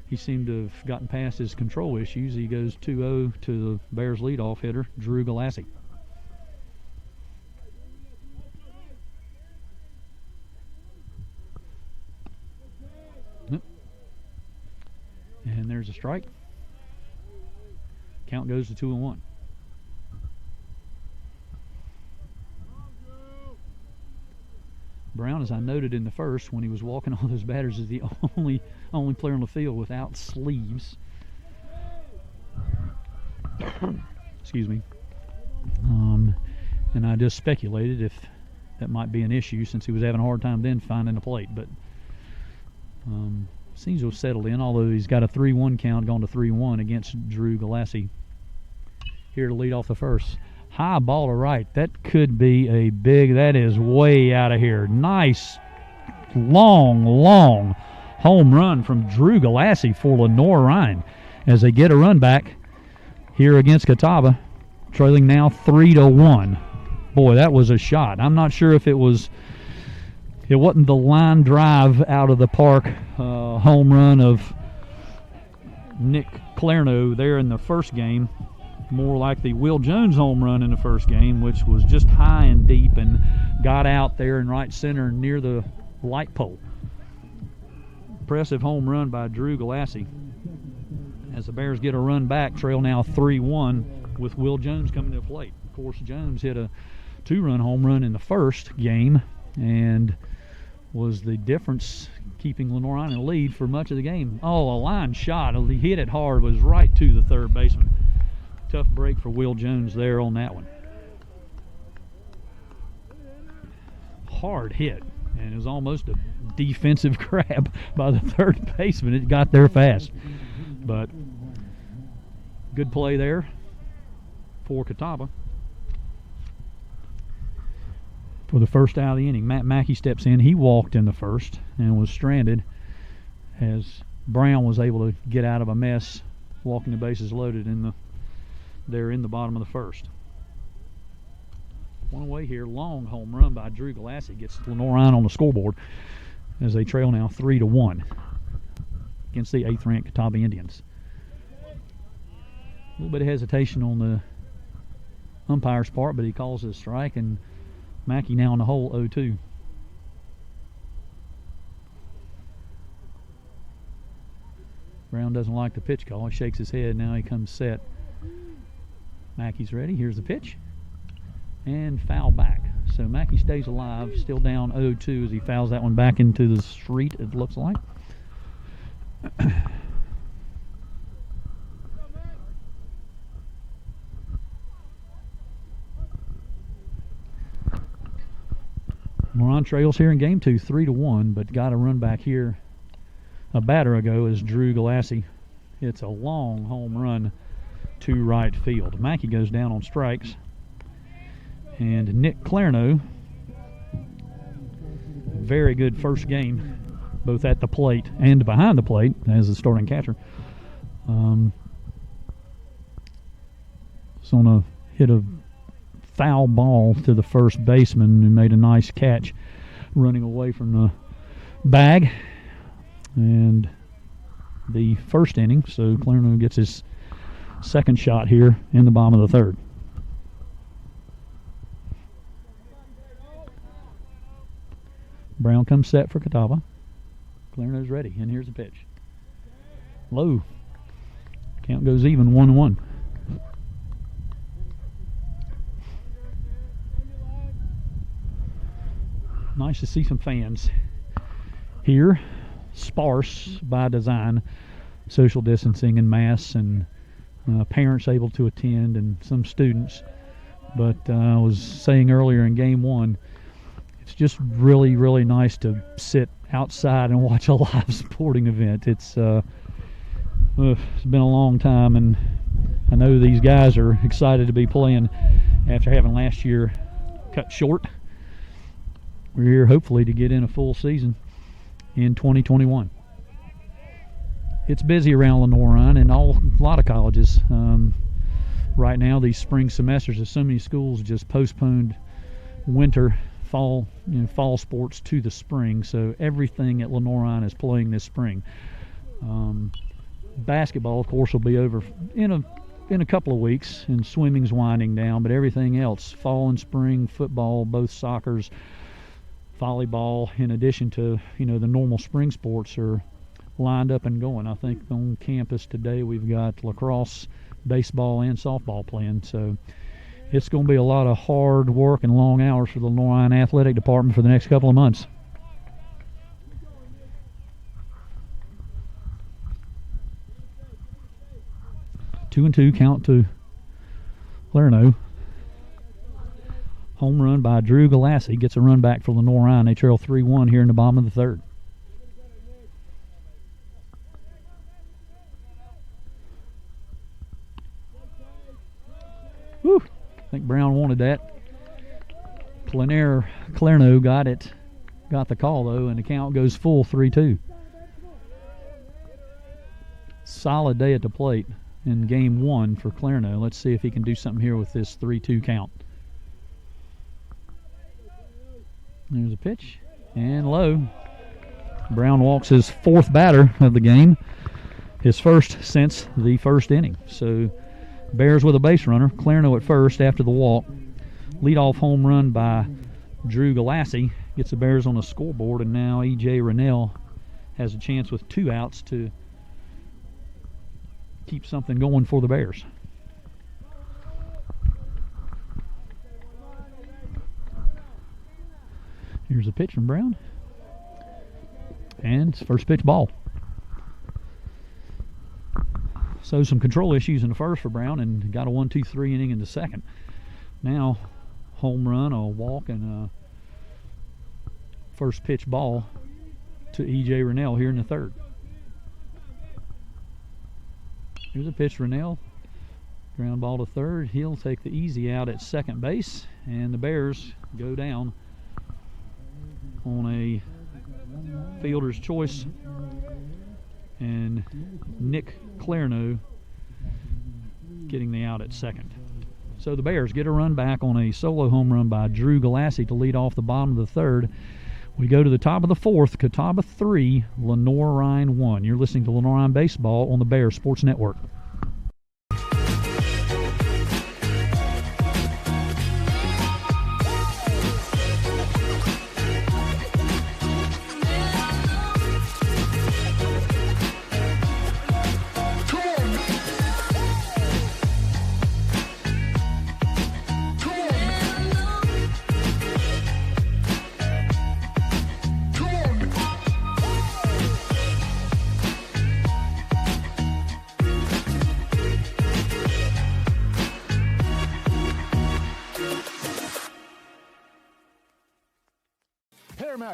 he seemed to have gotten past his control issues. He goes 2-0 to the Bears leadoff hitter, Drew Galassi. And there's a strike. Count goes to 2-1. Brown, as I noted in the first, when he was walking all those batters, is the only player on the field without sleeves. Excuse me. And I just speculated if that might be an issue, since he was having a hard time then finding a plate. But seems to have settled in, although he's got a 3-1 count, gone to 3-1 against Drew Galassi here to lead off the first. High ball to right. That could be a big, that is way out of here. Nice, long home run from Drew Galassi for Lenoir-Rhyne as they get a run back here against Catawba, trailing now 3-1. Boy, that was a shot. I'm not sure if it wasn't the line drive out of the park home run of Nick Clarno there in the first game. More like the Will Jones home run in the first game, which was just high and deep and got out there in right center near the light pole. Impressive home run by Drew Galassi as the Bears get a run back, trail now 3-1 with Will Jones coming to the plate. Of course, Jones hit a 2-run home run in the first game and was the difference keeping Lenoir-Rhyne in the lead for much of the game. Oh, a line shot. He hit it hard, was right to the third baseman. Tough break for Will Jones there on that one. hard hit, and it was almost a defensive grab by the third baseman. It got there fast. But good play there for Catawba. For the first out of the inning, Matt Mackey steps in. He walked in the first and was stranded as Brown was able to get out of a mess, walking the bases loaded there in the bottom of the first. One away here, long home run by Drew Galassi gets Lenoir-Rhyne on the scoreboard as they trail now 3-1 against the 8th ranked Catawba Indians. A little bit of hesitation on the umpire's part, but he calls it a strike, and Mackey now in the hole 0-2. Brown doesn't like the pitch call. He shakes his head. Now he comes set. Mackey's ready. Here's the pitch. And foul back. So Mackey stays alive, still down 0-2 as he fouls that one back into the street, it looks like. We're on trails here in game 2, 3-1, but got a run back here a batter ago as Drew Galassi hits a long home run to right field. Mackey goes down on strikes. And Nick Clarno, very good first game, both at the plate and behind the plate as the starting catcher. Hit a foul ball to the first baseman who made a nice catch running away from the bag. And the first inning, so Clarno gets his second shot here in the bottom of the third. Brown comes set for Catawba. Clarno's ready, and here's the pitch. Low. Count goes even, 1-1. Nice to see some fans here. Sparse by design. Social distancing en masse, and parents able to attend, and some students. But I was saying earlier in game 1, it's just really, really nice to sit outside and watch a live sporting event. It's been a long time, and I know these guys are excited to be playing after having last year cut short. We're here hopefully to get in a full season in 2021. It's busy around Lenoir-Rhyne and a lot of colleges. Right now, these spring semesters, as so many schools just postponed fall sports to the spring, so everything at Lenoir-Rhyne is playing this spring. Basketball, of course, will be over in a couple of weeks, and swimming's winding down, but everything else, fall and spring, football, both soccers, volleyball, in addition to the normal spring sports, are lined up and going. I think on campus today we've got lacrosse, baseball, and softball playing, so it's going to be a lot of hard work and long hours for the Lenoir-Rhyne athletic department for the next couple of months. Two and two count to Clarno. Home run by Drew Galassi gets a run back for Lenoir-Rhyne. They trail 3-1 here in the bottom of the third. Whew. I think Brown wanted that. Clarno got the call though, and the count goes full 3-2. Solid day at the plate in game 1 for Clarno. Let's see if he can do something here with this 3-2 count. There's a pitch, and low. Brown walks his 4th batter of the game, his first since the first inning. So Bears with a base runner. Clarno at first after the walk. Leadoff home run by Drew Galassi gets the Bears on the scoreboard, and now E.J. Rennell has a chance with 2 outs to keep something going for the Bears. Here's a pitch from Brown. And first pitch ball. So some control issues in the first for Brown, and got a 1-2-3 inning in the second. Now home run, a walk, and a first pitch ball to E.J. Rennell here in the third. Here's a pitch, Rennell. Ground ball to third. He'll take the easy out at second base, and the Bears go down on a fielder's choice, and Nick Clarno getting the out at second. So the Bears get a run back on a solo home run by Drew Galassi to lead off the bottom of the third. We go to the top of the fourth. Catawba 3, Lenoir-Rhyne 1. You're listening to Lenoir-Rhyne Baseball on the Bears Sports Network.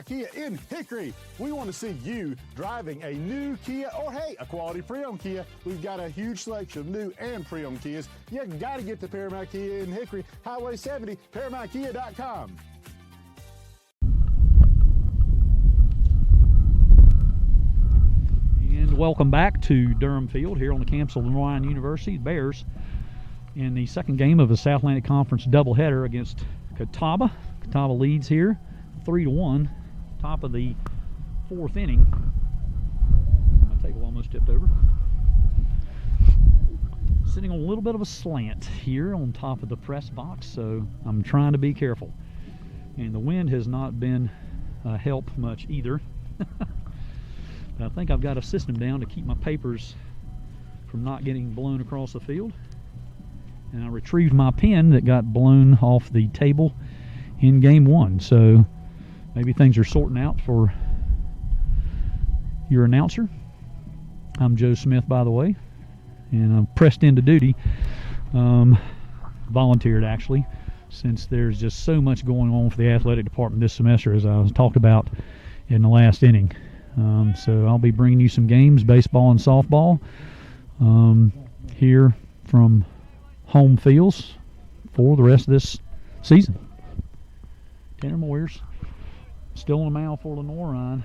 Kia in Hickory. We want to see you driving a new Kia or, hey, a quality pre-owned Kia. We've got a huge selection of new and pre-owned Kias. You got to get to Paramount Kia in Hickory, Highway 70, ParamountKia.com. And welcome back to Durham Field here on the campus of Lenoir-Rhyne University. The Bears in the second game of the South Atlantic Conference doubleheader against Catawba. Catawba leads here 3-1. Top of the fourth inning. My table almost tipped over. Sitting on a little bit of a slant here on top of the press box, so I'm trying to be careful. And the wind has not been a help much either. But I think I've got a system down to keep my papers from not getting blown across the field. And I retrieved my pen that got blown off the table in game one, so maybe things are sorting out for your announcer. I'm Joe Smith, by the way, and I'm pressed into duty. Volunteered, actually, since there's just so much going on for the athletic department this semester, as I was talked about in the last inning. So I'll be bringing you some games, baseball and softball, here from home fields for the rest of this season. Tanner Moyers still on the mound for Lenoir-Rhyne.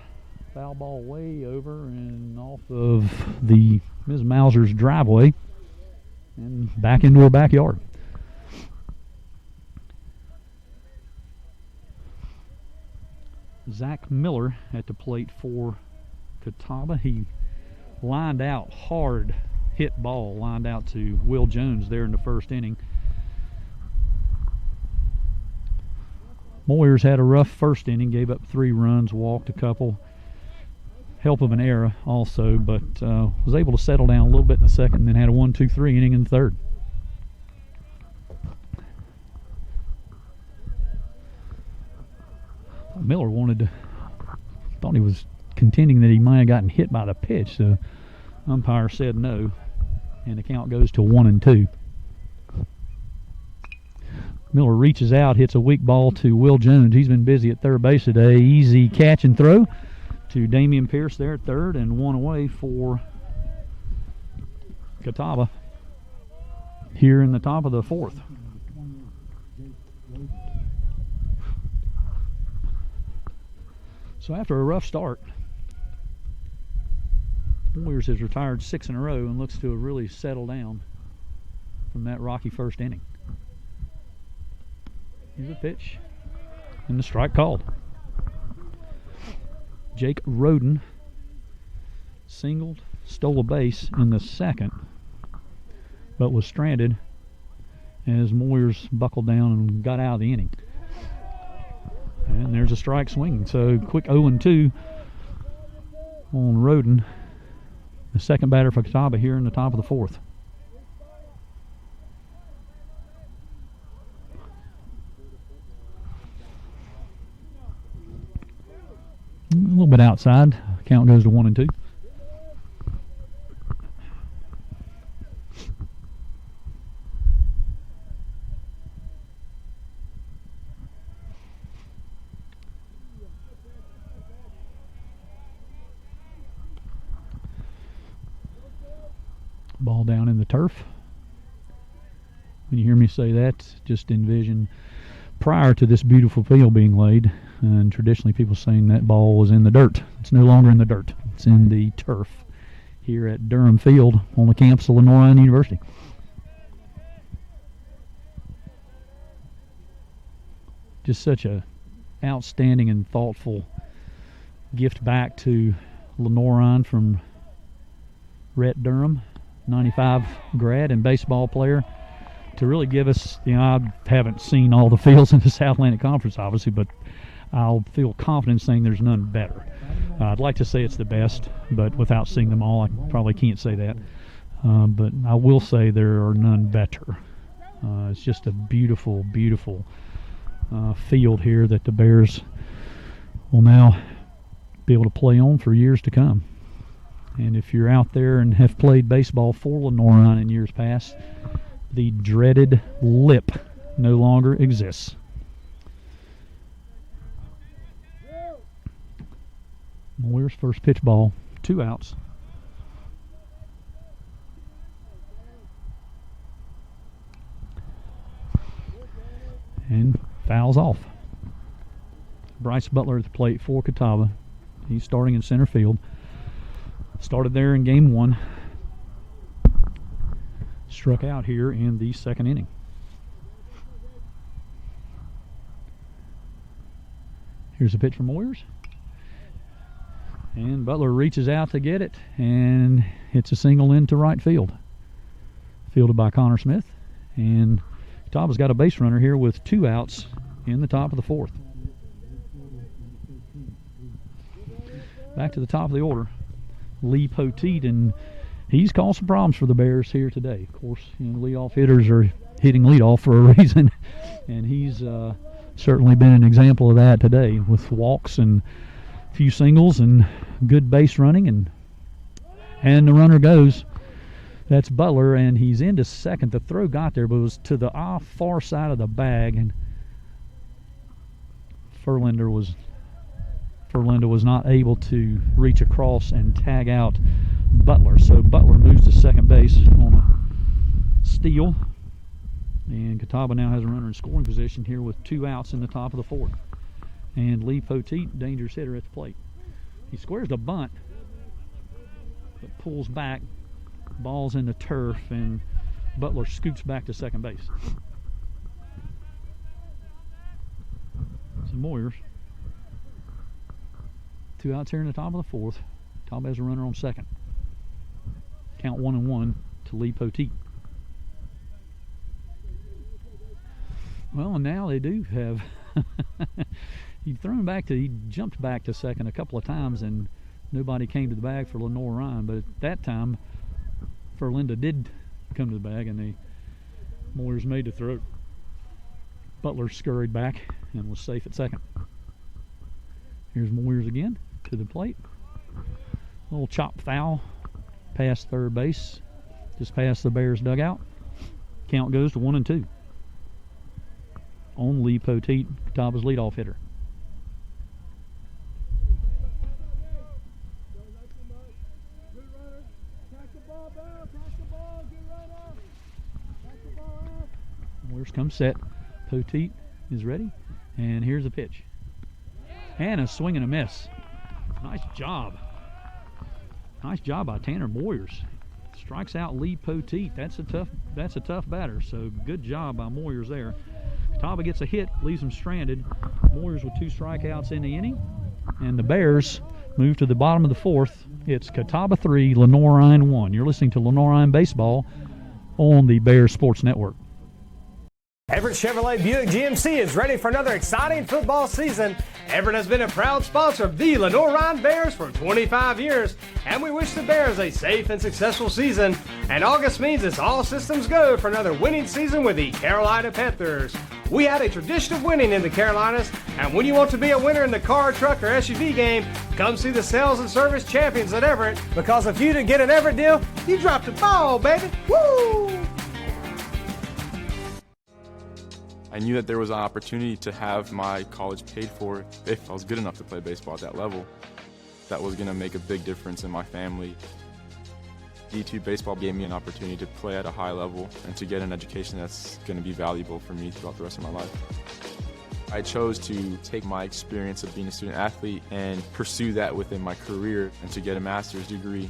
Foul ball way over and off of the Ms. Mauser's driveway and back into her backyard. Zach Miller at the plate for Catawba. He lined out hard, hit ball, lined out to Will Jones there in the first inning. Moyers had a rough first inning, gave up 3 runs, walked a couple. Help of an error also, but was able to settle down a little bit in the second and then had a 1-2-3 inning in the third. Miller thought he was contending that he might have gotten hit by the pitch, so umpire said no, and the count goes to 1-2. Miller reaches out, hits a weak ball to Will Jones. He's been busy at third base today. Easy catch and throw to Damian Pierce there at third, and 1 away for Catawba here in the top of the fourth. So after a rough start, Moyers has retired 6 in a row and looks to have really settled down from that rocky first inning. Here's a pitch, and the strike called. Jake Roden singled, stole a base in the second, but was stranded as Moyers buckled down and got out of the inning. And there's a strike swing. So quick 0-2 on Roden, the second batter for Catawba here in the top of the fourth. A little bit outside. Count goes to 1-2. Ball down in the turf. When you hear me say that, just envision prior to this beautiful field being laid, and traditionally people saying that ball was in the dirt. It's no longer in the dirt. It's in the turf here at Durham Field on the campus of Lenoir-Rhyne University. Just such a outstanding and thoughtful gift back to Lenoir-Rhyne from Rhett Durham, 95 grad and baseball player, to really give us, I haven't seen all the fields in the South Atlantic Conference, obviously, but I'll feel confident saying there's none better. I'd like to say it's the best, but without seeing them all, I probably can't say that. But I will say there are none better. It's just a beautiful, beautiful field here that the Bears will now be able to play on for years to come. And if you're out there and have played baseball for Lenoir-Rhyne in years past, the dreaded lip no longer exists. Moyer's first pitch ball, 2 outs. And fouls off. Bryce Butler at the plate for Catawba. He's starting in center field. Started there in game 1. Struck out here in the second inning. Here's a pitch from Moyers. And Butler reaches out to get it and hits a single into right field. Fielded by Connor Smith. And Catawba's got a base runner here with 2 outs in the top of the 4th. Back to the top of the order, Lee Poteet, and he's caused some problems for the Bears here today. Of course, leadoff hitters are hitting leadoff for a reason, and he's certainly been an example of that today with walks and a few singles and good base running, and the runner goes. That's Butler, and he's into second. The throw got there, but it was to the far side of the bag, and Furlander was not able to reach across and tag out Butler. So Butler moves to second base on a steal. And Catawba now has a runner in scoring position here with 2 outs in the top of the 4th. And Lee Poteet, dangerous hitter at the plate. He squares the bunt, but pulls back. Ball's in the turf, and Butler scoots back to second base. So Moyers. 2 outs here in the top of the 4th. Catawba has a runner on second. Count 1-1 to Lee Poteet. Well, and now they do have. He jumped back to second a couple of times, and nobody came to the bag for Lenoir-Rhyne. But at that time, Furlander did come to the bag, and the Moyers made the throw. Butler scurried back and was safe at second. Here's Moyers again to the plate. Little chop foul past third base, just past the Bears dugout. Count goes to 1-2. On Lee Poteet, Catawba's leadoff hitter. Moyers comes set. Poteet is ready, and here's the pitch. And a swing and a miss. Nice job. Nice job by Tanner Moyers. Strikes out Lee Poteet. That's a tough batter. So good job by Moyers there. Catawba gets a hit, leaves him stranded. Moyers with 2 strikeouts in the inning. And the Bears move to the bottom of the 4th. It's Catawba 3, Lenoir-Rhyne 1. You're listening to Lenoir-Rhyne Baseball on the Bears Sports Network. Everett Chevrolet Buick GMC is ready for another exciting football season. Everett has been a proud sponsor of the Lenoir-Rhyne Bears for 25 years, and we wish the Bears a safe and successful season. And August means it's all systems go for another winning season with the Carolina Panthers. We had a tradition of winning in the Carolinas, and when you want to be a winner in the car, truck, or SUV game, come see the sales and service champions at Everett, because if you didn't get an Everett deal, you dropped the ball, baby. Woo! I knew that there was an opportunity to have my college paid for if I was good enough to play baseball at that level. That was going to make a big difference in my family, D2 baseball gave me an opportunity to play at a high level and to get an education that's going to be valuable for me throughout the rest of my life. I chose to take my experience of being a student athlete and pursue that within my career and to get a master's degree.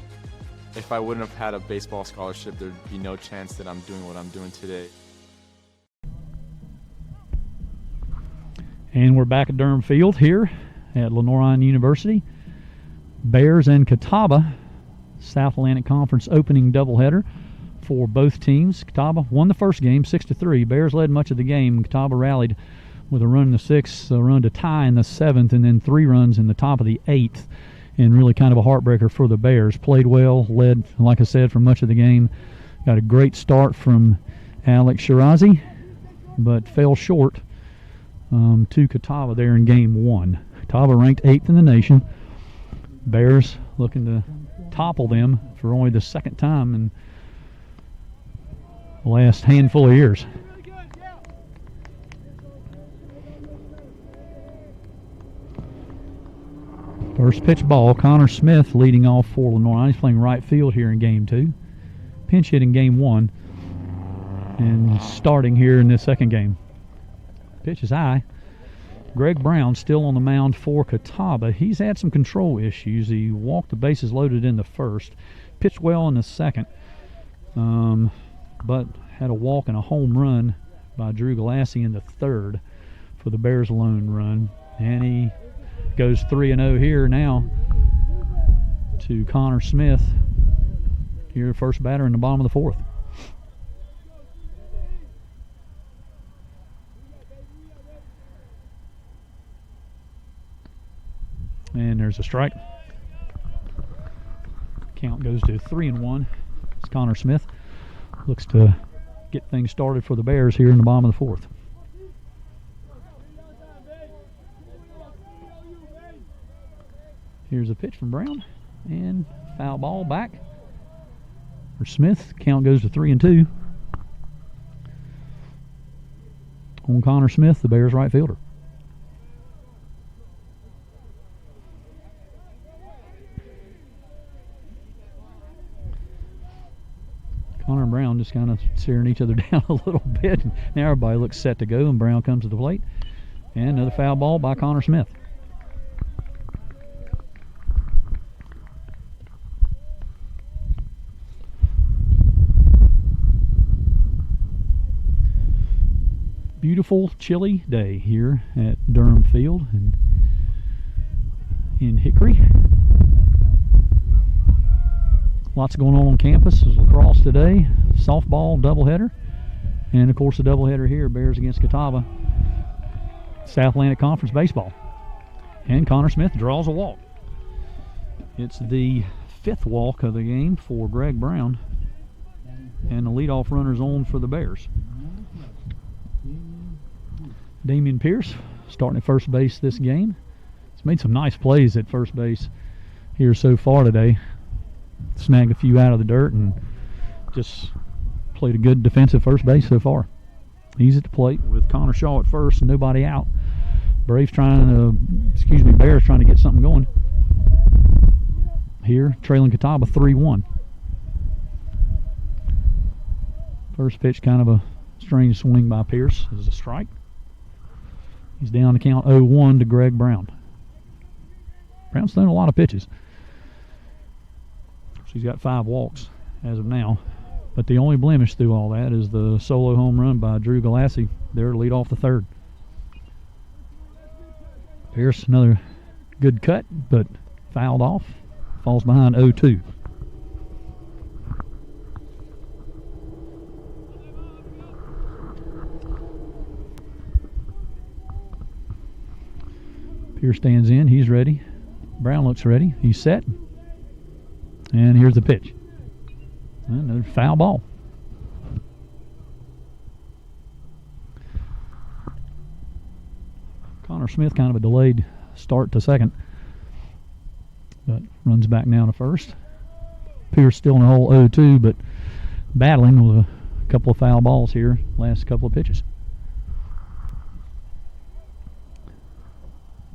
If I wouldn't have had a baseball scholarship, there'd be no chance that I'm doing what I'm doing today. And we're back at Durham Field here at Lenoir-Rhyne University. Bears and Catawba, South Atlantic Conference opening doubleheader for both teams. Catawba won the first game 6-3. Bears led much of the game. Catawba rallied with a run in the 6th, a run to tie in the 7th, and then 3 runs in the top of the 8th. And really kind of a heartbreaker for the Bears. Played well, led, like I said, for much of the game. Got a great start from Alex Shirazi, but fell short to Catawba there in game 1. Catawba ranked 8th in the nation. Bears looking to topple them for only the second time in the last handful of years. First pitch ball, Connor Smith leading off for Lenoir. He's playing right field here in game 2. Pinch hit in game 1 and starting here in this second game. Pitch is high. Greg Brown still on the mound for Catawba. He's had some control issues. He walked the bases loaded in the first, pitched well in the second, but had a walk and a home run by Drew Galassi in the third for the Bears' lone run. And he goes 3-0 here now to Connor Smith, here first batter in the bottom of the 4th. And there's a strike. Count goes to 3-1. It's Connor Smith. Looks to get things started for the Bears here in the bottom of the 4th. Here's a pitch from Brown. And foul ball back for Smith. Count goes to 3-2. On Connor Smith, the Bears right fielder. Connor and Brown just kind of staring each other down a little bit. Now everybody looks set to go, and Brown comes to the plate. And another foul ball by Connor Smith. Beautiful, chilly day here at Durham Field and in Hickory. Lots going on campus. There's lacrosse today, softball doubleheader, and of course the doubleheader here, Bears against Catawba, South Atlantic Conference baseball. And Connor Smith draws a walk. It's the 5th walk of the game for Greg Brown, and the leadoff runner's on for the Bears. Damian Pierce starting at first base this game. He's made some nice plays at first base here so far today. Snagged a few out of the dirt and just played a good defensive first base so far. He's at the plate with Connor Shaw at first, nobody out. Bears trying to get something going. Here, trailing Catawba 3-1. First pitch, kind of a strange swing by Pierce. This is a strike. He's down to count 0-1 to Greg Brown. Brown's thrown a lot of pitches. She's got 5 walks as of now. But the only blemish through all that is the solo home run by Drew Galassi there to lead off the 3rd. Pierce, another good cut, but fouled off. Falls behind 0-2. Pierce stands in. He's ready. Brown looks ready. He's set. And here's the pitch. Another foul ball. Connor Smith, kind of a delayed start to second, but runs back now to first. Pierce still in the hole 0-2, but battling with a couple of foul balls here last couple of pitches.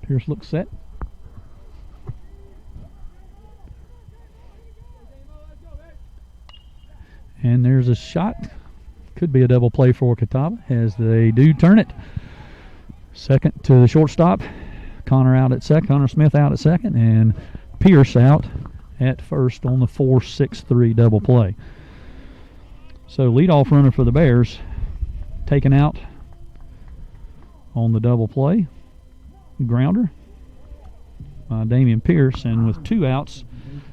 Pierce looks set. his shot. Could be a double play for Catawba as they do turn it. Second to the shortstop. Connor Smith out at second, and Pierce out at first on the 4-6-3 double play. So leadoff runner for the Bears taken out on the double play. Grounder by Damian Pierce, and with 2 outs,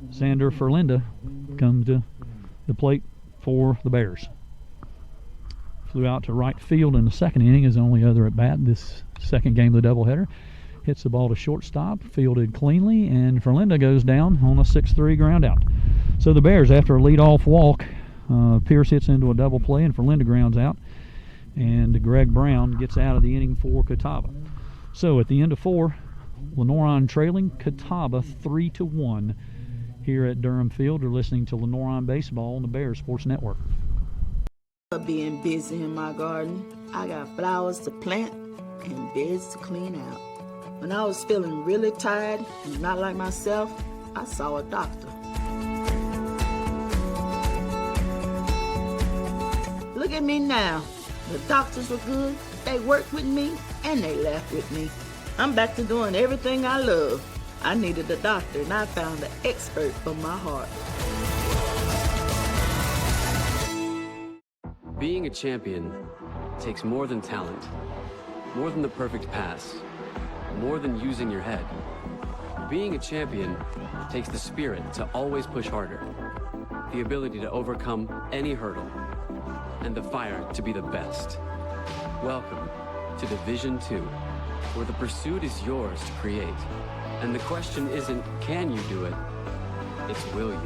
Xander Ferlinda comes to the plate for the Bears. Flew out to right field in the second inning, his only other at bat this second game of the doubleheader. Hits the ball to shortstop, fielded cleanly, and Ferlinda goes down on a 6-3 ground out. So the Bears, after a leadoff walk, Pierce hits into a double play and Ferlinda grounds out, and Greg Brown gets out of the inning for Catawba. So at the end of 4, Lenoir-Rhyne trailing Catawba 3-1 here at Durham Field. You're listening to Lenoir-Rhyne Baseball on the Bears Sports Network. Being busy in my garden, I got flowers to plant and beds to clean out. When I was feeling really tired and not like myself, I saw a doctor. Look at me now. The doctors were good, they worked with me, and they laughed with me. I'm back to doing everything I love. I needed a doctor, and I found an expert for my heart. Being a champion takes more than talent, more than the perfect pass, more than using your head. Being a champion takes the spirit to always push harder, the ability to overcome any hurdle, and the fire to be the best. Welcome to Division 2, where the pursuit is yours to create. And the question isn't, can you do it? It's, will you?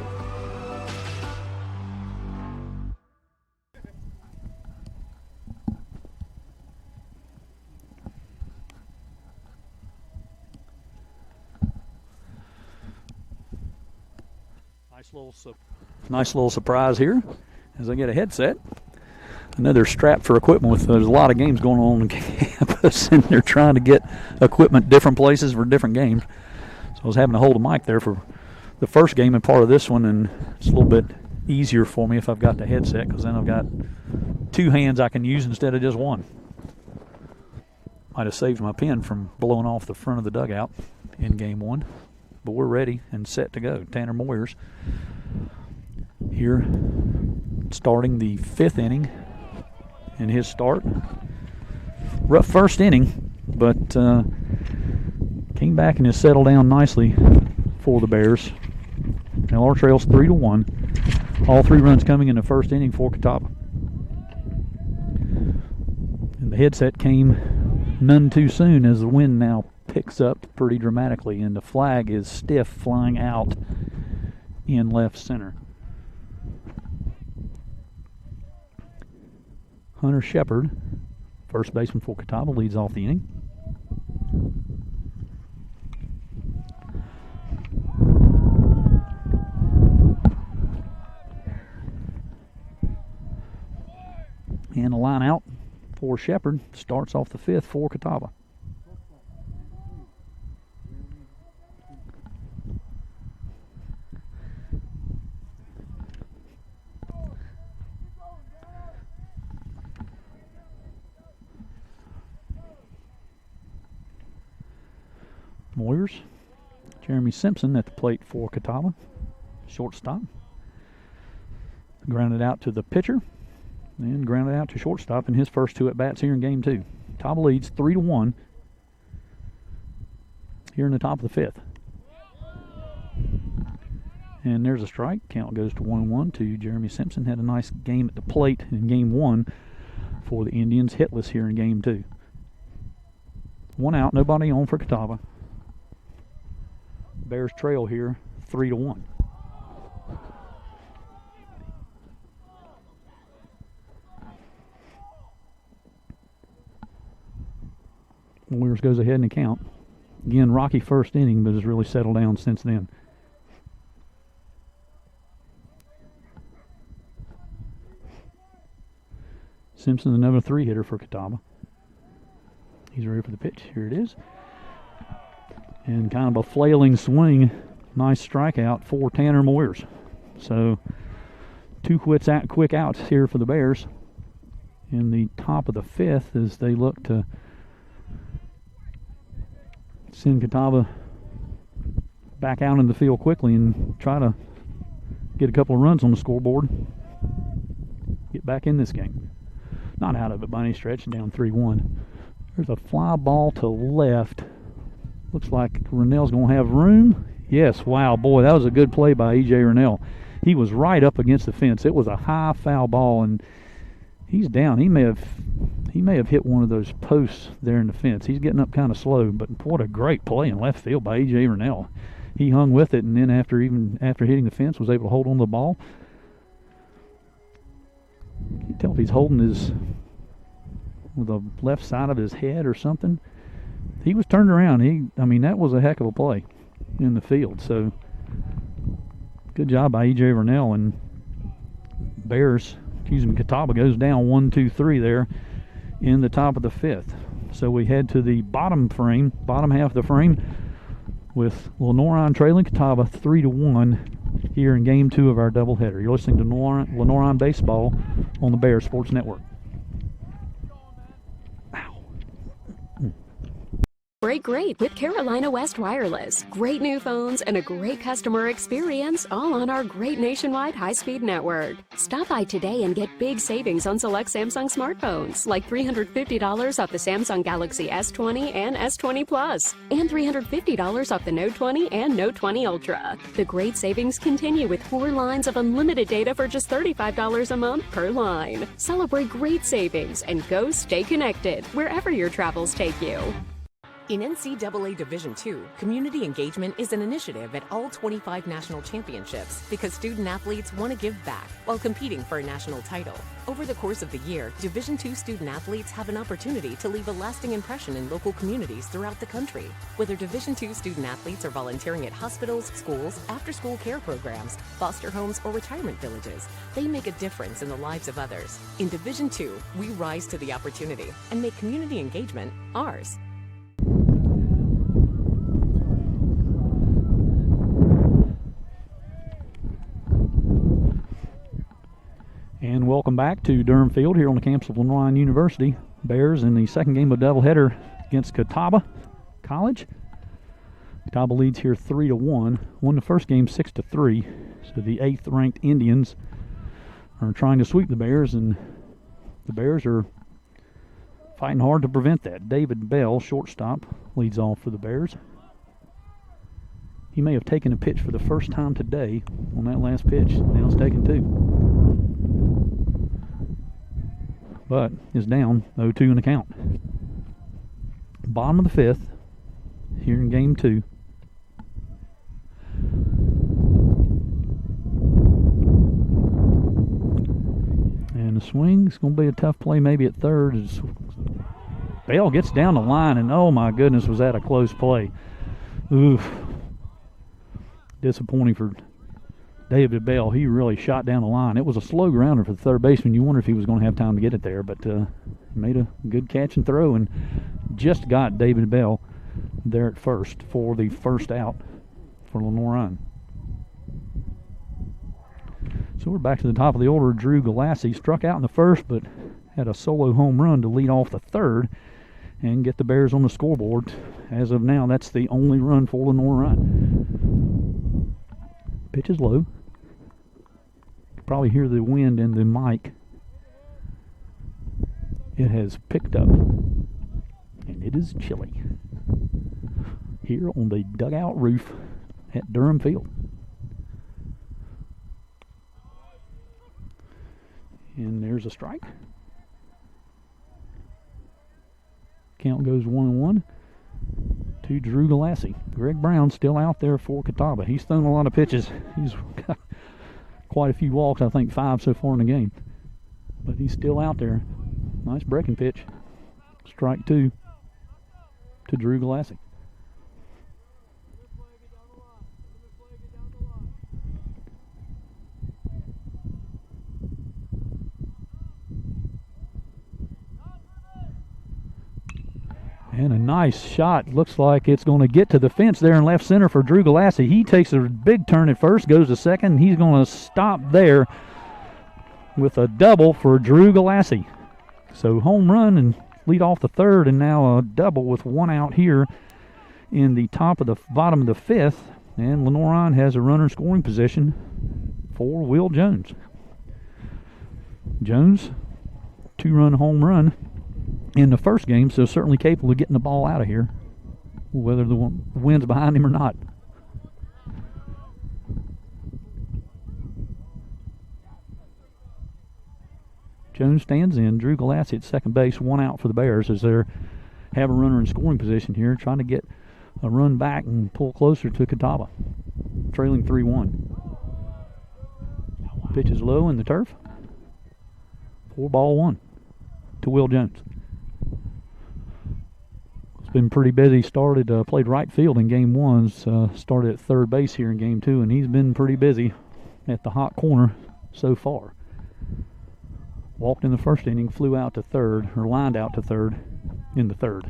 Nice little surprise here as I get a headset. Another strap for equipment. There's a lot of games going on campus, and they're trying to get equipment different places for different games. So I was having to hold a mic there for the first game and part of this one, and it's a little bit easier for me if I've got the headset, because then I've got 2 hands I can use instead of just one. Might have saved my pen from blowing off the front of the dugout in game 1. But we're ready and set to go. Tanner Moyers here starting the 5th inning in his start. Rough first inning, but came back and has settled down nicely for the Bears. Now our trail's 3-1. All 3 runs coming in the first inning for Catawba. And the headset came none too soon as the wind now picks up pretty dramatically, and the flag is stiff, flying out in left center. Hunter Shepard, first baseman for Catawba, leads off the inning. And a line out for Shepard starts off the 5th for Catawba. Moyers, Jeremy Simpson at the plate for Catawba, shortstop. Grounded out to the pitcher, and grounded out to shortstop in his first 2 at-bats here in game 2. Catawba leads 3-1 here in the top of the 5th. And there's a strike. Count goes to 1-1 to Jeremy Simpson. Had a nice game at the plate in game 1 for the Indians. Hitless here in game 2. 1 out, nobody on for Catawba. Bears trail here 3-1. Moyers goes ahead in the count. Again, rocky first inning, but has really settled down since then. Simpson, the number 3 hitter for Catawba. He's ready for the pitch. Here it is. And kind of a flailing swing. Nice strikeout for Tanner Moyers. So Two quick outs here for the Bears in the top of the 5th as they look to send Catawba back out in the field quickly and try to get a couple of runs on the scoreboard. Get back in this game. Not out of it by any stretch, down 3-1. There's a fly ball to left. Looks like Rennell's going to have room. Yes, wow, boy, that was a good play by E.J. Rennell. He was right up against the fence. It was a high foul ball, and he's down. He may have hit one of those posts there in the fence. He's getting up kind of slow, but what a great play in left field by E.J. Rennell. He hung with it, and then after hitting the fence, was able to hold on to the ball. You can tell if he's holding with the left side of his head or something. He was turned around. That was a heck of a play in the field. So good job by E.J. Rennell, and Catawba goes down 1-2-3 there in the top of the 5th. So we head to the bottom half of the frame, with Lenoir-Rhyne trailing Catawba 3-1 here in Game 2 of our doubleheader. You're listening to Lenoir-Rhyne Baseball on the Bears Sports Network. Break great with Carolina West Wireless. Great new phones and a great customer experience, all on our great nationwide high-speed network. Stop by today and get big savings on select Samsung smartphones, like $350 off the Samsung Galaxy S20 and S20 Plus, and $350 off the Note 20 and Note 20 Ultra. The great savings continue with 4 lines of unlimited data for just $35 a month per line. Celebrate great savings and go stay connected wherever your travels take you. In NCAA Division II, community engagement is an initiative at all 25 national championships because student athletes want to give back while competing for a national title. Over the course of the year, Division II student athletes have an opportunity to leave a lasting impression in local communities throughout the country. Whether Division II student athletes are volunteering at hospitals, schools, after-school care programs, foster homes, or retirement villages, they make a difference in the lives of others. In Division II, we rise to the opportunity and make community engagement ours. And welcome back to Durham Field here on the campus of Lenoir-Rhyne University. Bears in the second game of doubleheader against Catawba College. Catawba leads here 3-1. Won the first game 6-3. So the 8th-ranked Indians are trying to sweep the Bears, and the Bears are fighting hard to prevent that. David Bell, shortstop, leads off for the Bears. He may have taken a pitch for the first time today on that last pitch. Now he's taking 2. But is down 0-2 in the count. Bottom of the 5th here in Game 2. And the swing is going to be a tough play maybe at third. As Bell gets down the line, and oh my goodness, was that a close play. Oof. Disappointing for David Bell. He really shot down the line. It was a slow grounder for the third baseman. You wonder if he was going to have time to get it there, but he made a good catch and throw and just got David Bell there at first for the first out for Lenoir-Rhyne. So we're back to the top of the order. Drew Galassi struck out in the first, but had a solo home run to lead off the third and get the Bears on the scoreboard. As of now, that's the only run for Lenoir-Rhyne. Pitch is low. You can probably hear the wind in the mic. It has picked up, and it is chilly here on the dugout roof at Durham Field. And there's a strike. Count goes 1-1 to Drew Galassi. Greg Brown still out there for Catawba. He's thrown a lot of pitches. He's got quite a few walks, I think 5 so far in the game. But he's still out there. Nice breaking pitch. Strike 2 to Drew Galassi. And a nice shot. Looks like it's going to get to the fence there in left center for Drew Galassi. He takes a big turn at first, goes to second. He's going to stop there with a double for Drew Galassi. So home run and lead off the third, and now a double with one out here in the bottom of the fifth. And Lenoir-Rhyne has a runner in scoring position for Will Jones. Jones, 2-run home run in the first game, so certainly capable of getting the ball out of here, whether the wind's behind him or not. Jones stands in. Drew Galassi at second base, one out for the Bears as they have a runner in scoring position here, trying to get a run back and pull closer to Catawba, trailing 3-1. Pitch is low in the turf. 4-1 to Will Jones. It's been pretty busy. Played right field in game one. Started at third base here in game two, and he's been pretty busy at the hot corner so far. Walked in the first inning, flew out to third, or lined out to third in the third.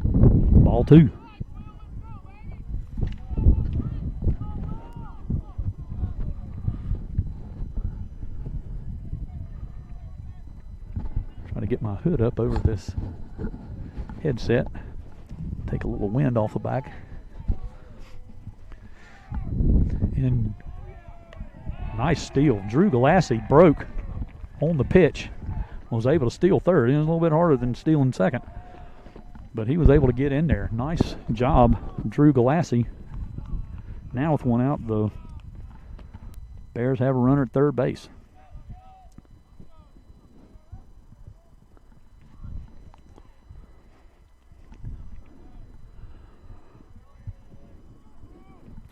Ball 2. Try to get my hood up over this headset. Take a little wind off the back. And nice steal. Drew Galassi broke on the pitch. Was able to steal third. It was a little bit harder than stealing second, but he was able to get in there. Nice job, Drew Galassi. Now with one out, the Bears have a runner at third base.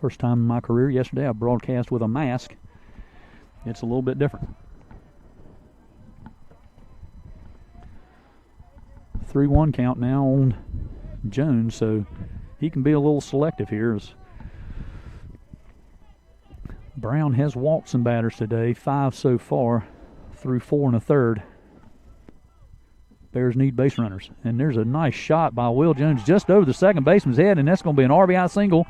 First time in my career yesterday I broadcast with a mask. It's a little bit different. 3-1 count now on Jones, so he can be a little selective here. As Brown has walked some batters today, 5 so far, through 4 1/3. Bears need base runners. And there's a nice shot by Will Jones just over the second baseman's head, and that's going to be an RBI single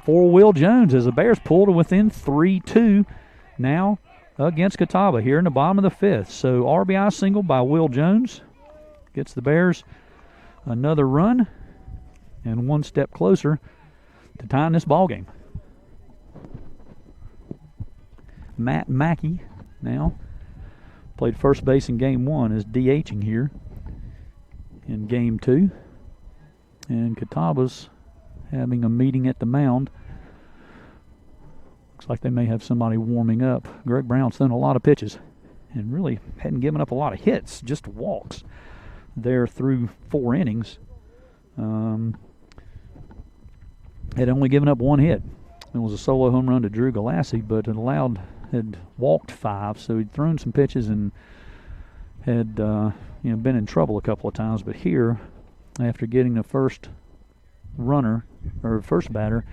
for Will Jones as the Bears pull to within 3-2 now against Catawba here in the bottom of the fifth. So RBI single by Will Jones gets the Bears another run and one step closer to tying this ball game. Matt Mackey now played first base in game one, is DHing here in game two. And Catawba's having a meeting at the mound. Looks like they may have somebody warming up. Greg Brown's thrown a lot of pitches and really hadn't given up a lot of hits, just walks there through 4 innings. Had only given up 1 hit. It was a solo home run to Drew Galassi, but had walked 5, so he'd thrown some pitches and had been in trouble a couple of times. But here, after getting the first batter,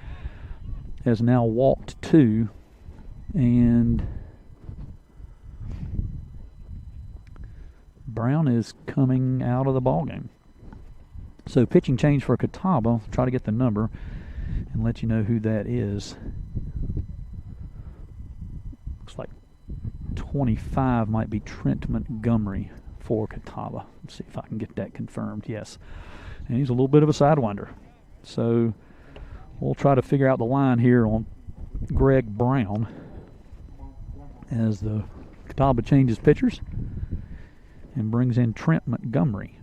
has now walked 2, and Brown is coming out of the ballgame. So pitching change for Catawba. I'll try to get the number and let you know who that is. Looks like 25 might be Trent Montgomery for Catawba. Let's see if I can get that confirmed. Yes. And he's a little bit of a sidewinder. So we'll try to figure out the line here on Greg Brown as the Catawba changes pitchers and brings in Trent Montgomery.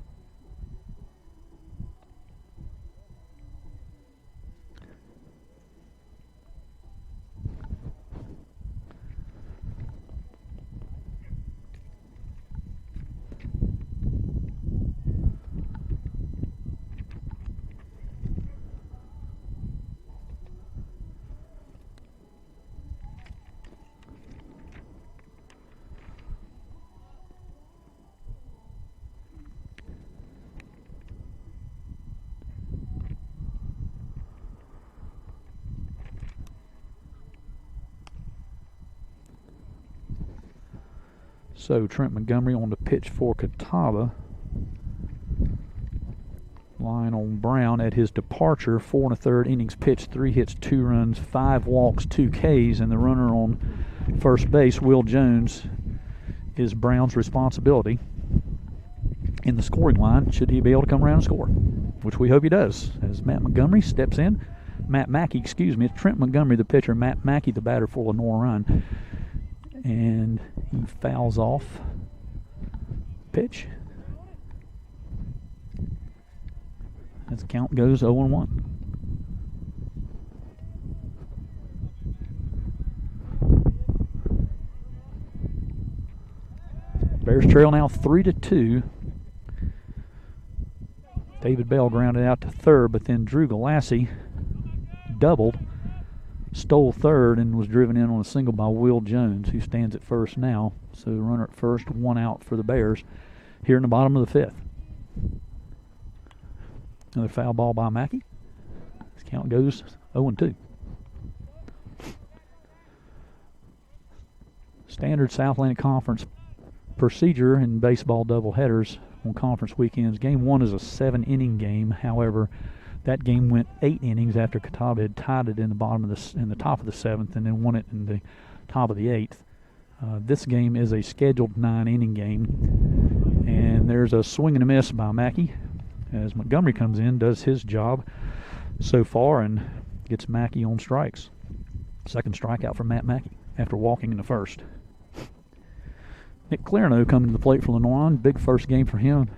So Trent Montgomery on the pitch for Catawba. Line on Brown at his departure. 4 1/3 innings pitched, 3 hits, 2 runs, 5 walks, 2 Ks, and the runner on First base, Will Jones, is Brown's responsibility in the scoring line should he be able to come around and score, which we hope he does, as Matt Montgomery steps in. It's Trent Montgomery, the pitcher, Matt Mackey, the batter for Lenoir-Rhyne. And he fouls off pitch. As the count goes 0-1. Bears trail now 3-2. David Bell grounded out to third, but then Drew Galassi doubled, stole third, and was driven in on a single by Will Jones, who stands at first now. So the runner at first, one out for the Bears here in the bottom of the fifth. Another foul ball by Mackey. This count goes 0-2. Standard South Atlantic Conference procedure in baseball doubleheaders on conference weekends. Game 1 is a 7-inning game. However, that game went 8 innings after Catawba had tied it in the top of the 7th and then won it in the top of the 8th. This game is a scheduled 9-inning game, and there's a swing and a miss by Mackey as Montgomery comes in, does his job so far, and gets Mackey on strikes. Second strikeout for Matt Mackey after walking in the first. Nick Clarino coming to the plate for Lenoir. Big first game for him.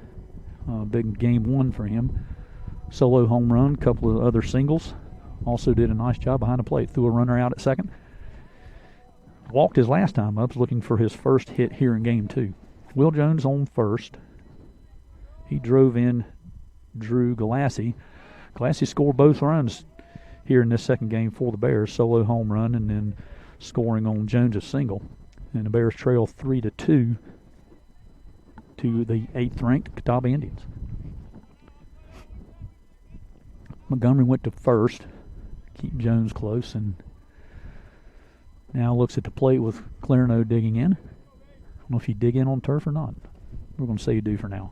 Big game 1 for him. Solo home run, couple of other singles. Also did a nice job behind the plate. Threw a runner out at second. Walked his last time up, looking for his first hit here in game 2. Will Jones on first. He drove in Drew Galassi. Galassi scored both runs here in this second game for the Bears. Solo home run and then scoring on Jones' single. And the Bears trail 3-2 to the 8th-ranked Catawba Indians. Montgomery went to first, keep Jones close, and now looks at the plate with Clarino digging in. I don't know if you dig in on turf or not. We're going to say you do for now.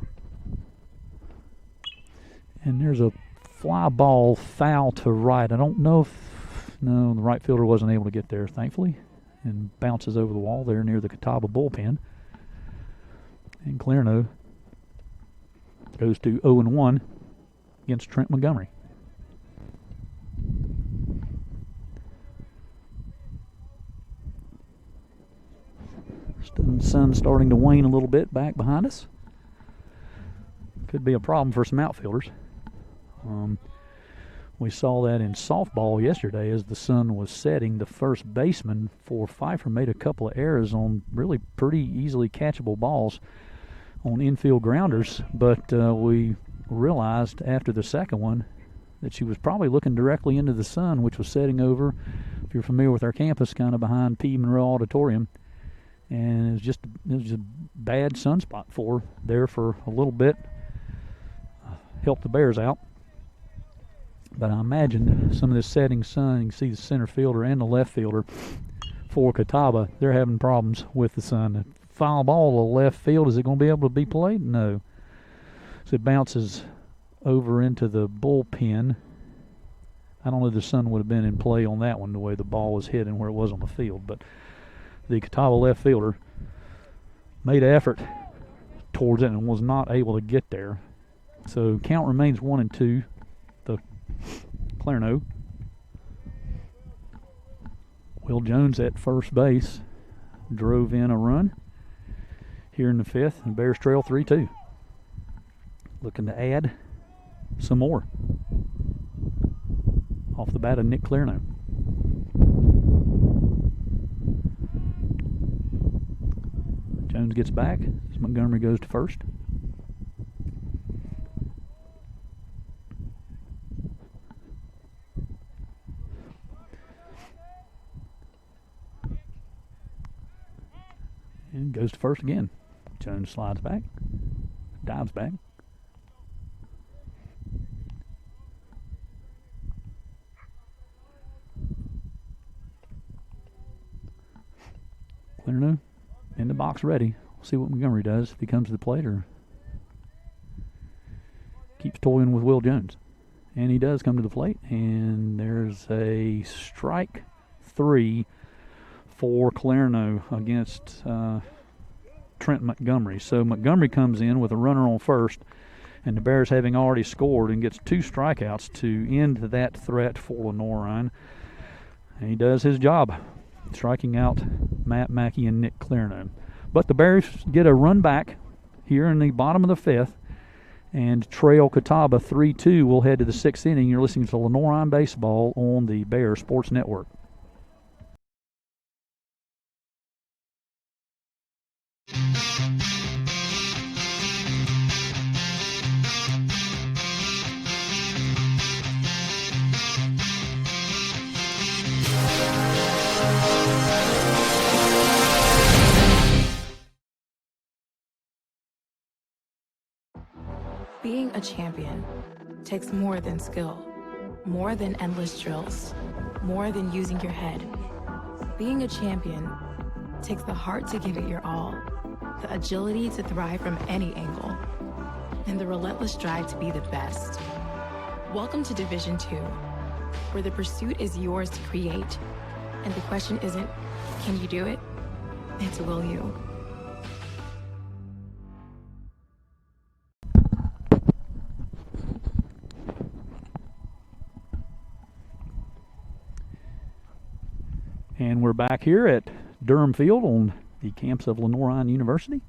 And there's a fly ball foul to right. I don't know if, no, the right fielder wasn't able to get there, thankfully, and bounces over the wall there near the Catawba bullpen. And Clarino goes to 0-1 against Trent Montgomery. The sun's starting to wane a little bit back behind us. Could be a problem for some outfielders. We saw that in softball yesterday as the sun was setting. The first baseman for Pfeiffer made a couple of errors on really pretty easily catchable balls on infield grounders, but we realized after the second one that she was probably looking directly into the sun, which was setting over, if you're familiar with our campus, kind of behind P. Monroe Auditorium. And it was just a bad sunspot for her there for a little bit. Helped the Bears out. But I imagine some of this setting sun, you can see the center fielder and the left fielder for Catawba, they're having problems with the sun. The foul ball to left field, is it going to be able to be played? No. So it bounces over into the bullpen. I don't know if the sun would have been in play on that one, the way the ball was hit and where it was on the field, but the Catawba left fielder made an effort towards it and was not able to get there. So count remains 1-2. The Clarino. Will Jones at first base drove in a run here in the fifth, and Bears trail 3-2. Looking to add some more off the bat of Nick Clarino. Jones gets back as Montgomery goes to first. And goes to first again. Jones slides back, dives back. Clarino in the box ready. We'll see what Montgomery does, if he comes to the plate or keeps toying with Will Jones. And he does come to the plate, and there's a strike 3 for Clarno against Trent Montgomery. So Montgomery comes in with a runner on first, and the Bears having already scored, and gets 2 strikeouts to end that threat for Lenoir-Rhyne. And he does his job, striking out Matt Mackey and Nick Clarno. But the Bears get a run back here in the bottom of the 5th and trail Catawba 3-2. We'll head to the 6th inning. You're listening to Lenoir-Rhyne Baseball on the Bears Sports Network. Being a champion takes more than skill, more than endless drills, more than using your head. Being a champion takes the heart to give it your all, the agility to thrive from any angle, and the relentless drive to be the best. Welcome to Division 2, where the pursuit is yours to create, and the question isn't, can you do it? It's, will you? And we're back here at Durham Field on the campus of Lenoir-Rhyne University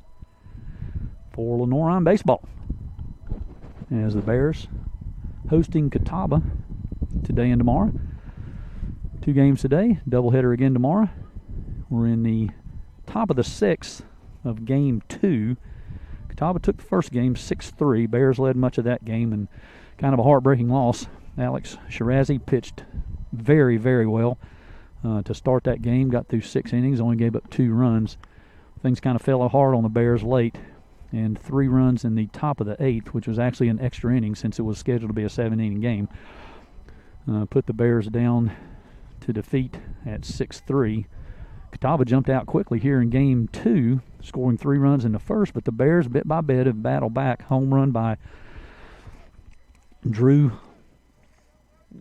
for Lenoir-Rhyne Baseball, as the Bears hosting Catawba today and tomorrow. 2 games today, doubleheader again tomorrow. We're in the top of the 6th of Game 2. Catawba took the first game 6-3. Bears led much of that game, and kind of a heartbreaking loss. Alex Shirazi pitched very, very well to start that game. Got through 6 innings, only gave up 2 runs. Things kind of fell hard on the Bears late, and 3 runs in the top of the 8th, which was actually an extra inning since it was scheduled to be a 7-inning game. Put the Bears down to defeat at 6-3. Catawba jumped out quickly here in Game 2, scoring 3 runs in the first, but the Bears bit by bit have battled back. Home run by Drew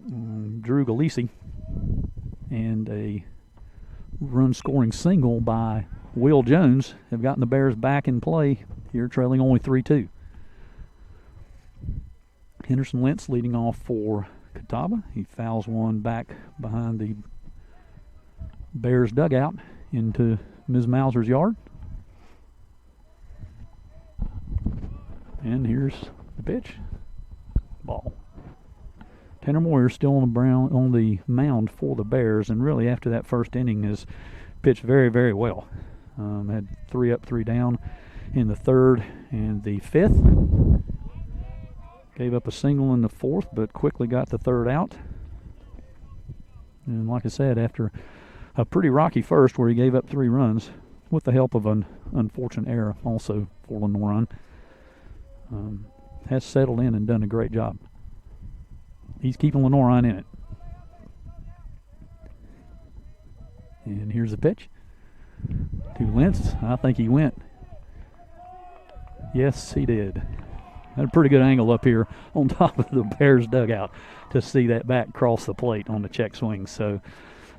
Galisi, and a run-scoring single by Will Jones have gotten the Bears back in play here, trailing only 3-2. Henderson Lentz leading off for Catawba. He fouls one back behind the Bears dugout into Ms. Mauser's yard. And here's the pitch. Ball. Tanner Moyer still on the mound for the Bears, and really after that first inning has pitched very, very well. Had 3 up, 3 down in the 3rd and the 5th. Gave up a single in the 4th, but quickly got the 3rd out. And like I said, after a pretty rocky first where he gave up 3 runs, with the help of an unfortunate error also for Lenoir-Rhyne, has settled in and done a great job. He's keeping Lenoir-Rhyne in it. And here's the pitch to Lentz. I think he went. Yes, he did. Had a pretty good angle up here on top of the Bears dugout to see that bat cross the plate on the check swing. So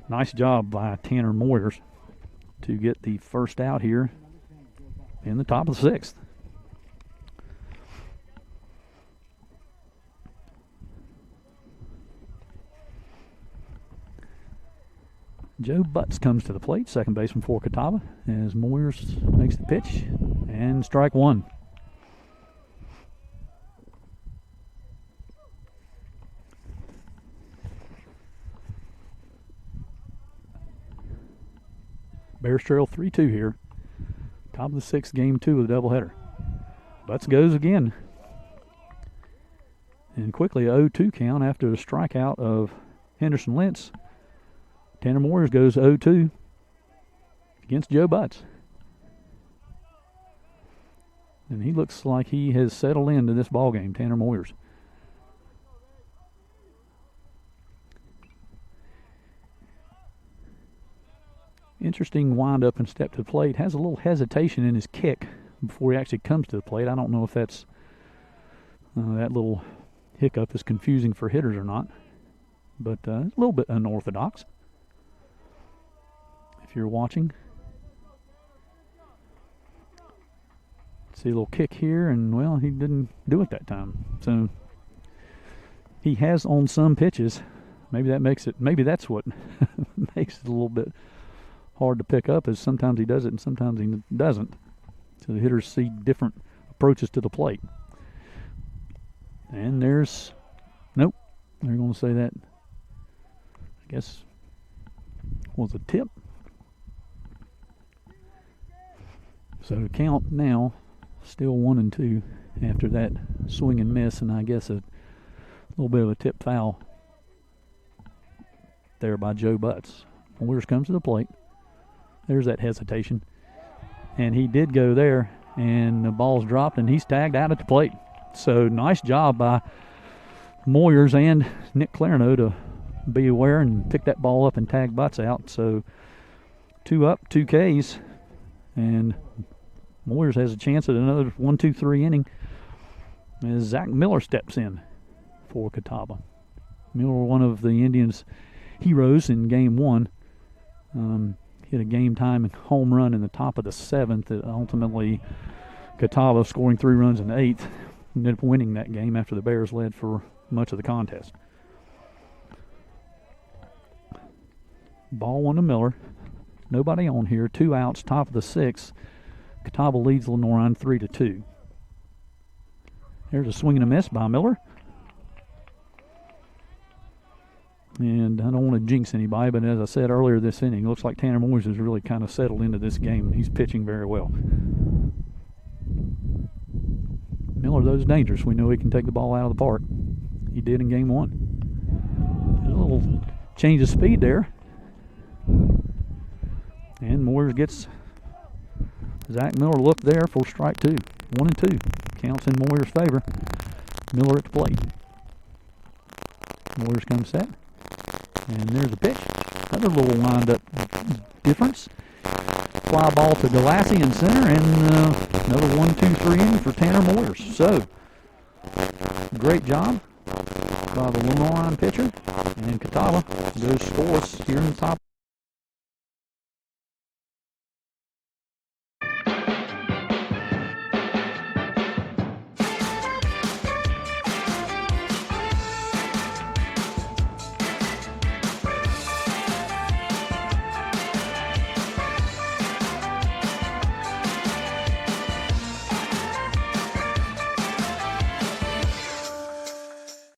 nice job by Tanner Moyers to get the first out here in the top of the 6th. Joe Butts comes to the plate, second baseman for Catawba, as Moyers makes the pitch, and strike 1. Bears trail 3-2 here. Top of the 6th, Game 2 of the doubleheader. Butts goes again. And quickly a 0-2 count after the strikeout of Henderson Lentz. Tanner Moyers goes 0-2 against Joe Butts. And he looks like he has settled into this ballgame, Tanner Moyers. Interesting wind-up and step to the plate. Has a little hesitation in his kick before he actually comes to the plate. I don't know if that's that little hiccup is confusing for hitters or not, but a little bit unorthodox. If if you're watching. See a little kick here, and well, he didn't do it that time. So he has on some pitches. Maybe that's what makes it a little bit hard to pick up, is sometimes he does it and sometimes he doesn't. So the hitters see different approaches to the plate. And nope, they're going to say that, I guess, was a tip. So the count now, still 1-2 after that swing and miss, and I guess a little bit of a tip foul there by Joe Butts. Moyers comes to the plate. There's that hesitation. And he did go there, and the ball's dropped, and he's tagged out at the plate. So nice job by Moyers and Nick Clarino to be aware and pick that ball up and tag Butts out. So 2 up, 2 Ks, and Moyers has a chance at another 1-2-3 inning as Zach Miller steps in for Catawba. Miller, one of the Indians' heroes in Game 1, hit a game-time home run in the top of the 7th that ultimately Catawba, scoring 3 runs in the 8th, ended up winning that game after the Bears led for much of the contest. Ball 1 to Miller. Nobody on here. 2 outs, top of the 6th. Catawba leads Lenoir-Rhyne 3-2. There's a swing and a miss by Miller. And I don't want to jinx anybody, but as I said earlier this inning, it looks like Tanner Moyers has really kind of settled into this game, and he's pitching very well. Miller, though, is dangerous. We know he can take the ball out of the park. He did in Game 1. There's a little change of speed there. And Moyers gets Zach Miller look there for strike 2. 1-2. Counts in Moyers' favor. Miller at the plate. Moyers comes set. And there's a pitch. Another little wind-up difference. Fly ball to Galassi in center, and another 1-2-3 inning for Tanner Moyers. So, great job by the Lenoir-Rhyne pitcher. And Catawba goes scoreless here in the top.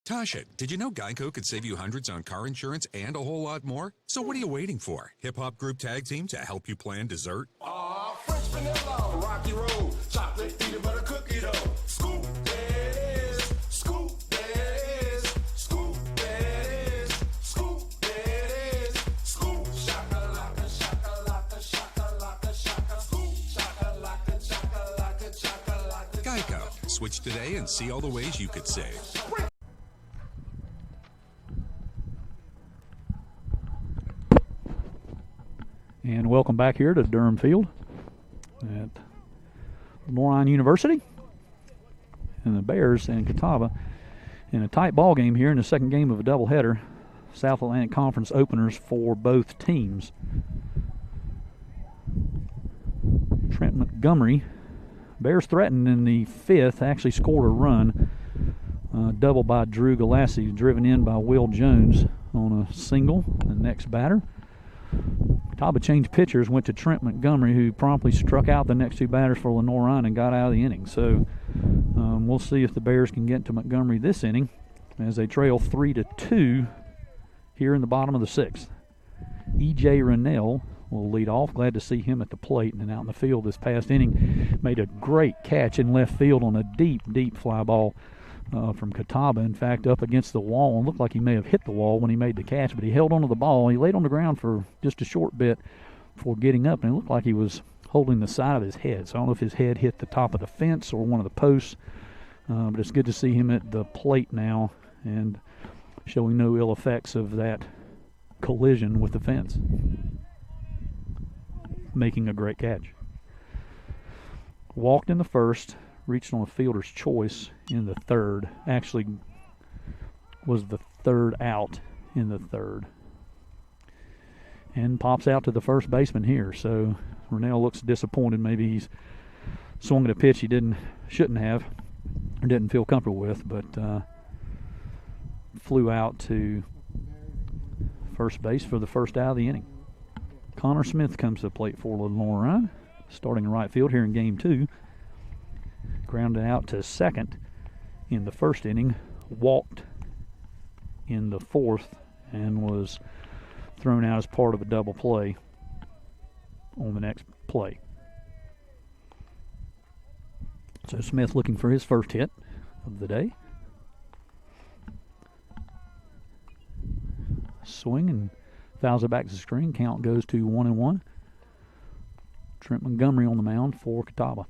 Tasha, did you know Geico could save you hundreds on car insurance and a whole lot more? So what are you waiting for? Hip Hop Group Tag Team to help you plan dessert? French vanilla, rocky road, chocolate peanut butter cookie dough. Scoop that is, scoop that is, scoop that is, scoop that is, scoop shakalaka, shakalaka, shakalaka, shaka, scoop shakalaka, shakalaka, shakalaka. Geico. Switch today and see all the ways you could save. And welcome back here to Durham Field at Lenoir-Rhyne University. And the Bears and Catawba in a tight ball game here in the second game of a doubleheader. South Atlantic Conference openers for both teams. Trent Montgomery, Bears threatened in the 5th, actually scored a run. Double by Drew Galassi, driven in by Will Jones on a single, the next batter. Catawba changed pitchers, went to Trent Montgomery, who promptly struck out the next 2 batters for Lenoir-Rhyne and got out of the inning. So we'll see if the Bears can get to Montgomery this inning as they trail 3-2 here in the bottom of the 6th. E.J. Rennell will lead off. Glad to see him at the plate and out in the field this past inning. Made a great catch in left field on a deep, deep fly ball from Catawba. In fact, up against the wall, and looked like he may have hit the wall when he made the catch, but he held onto the ball. He laid on the ground for just a short bit before getting up, and it looked like he was holding the side of his head. So I don't know if his head hit the top of the fence or one of the posts, but it's good to see him at the plate now and showing no ill effects of that collision with the fence. Making a great catch. Walked in the 1st, reached on a fielder's choice in the 3rd. Actually was the 3rd out in the 3rd. and pops out to the first baseman here. So Rennell looks disappointed. Maybe he's swung at a pitch he shouldn't have or didn't feel comfortable with, but flew out to first base for the first out of the inning. Connor Smith comes to the plate for Lenoir-Rhyne, starting in right field here in game 2. Grounded out to second in the first inning, walked in the fourth, and was thrown out as part of a double play on the next play. So Smith looking for his first hit of the day. Swing and fouls it back to the screen. Count goes to 1-1. Trent Montgomery on the mound for Catawba.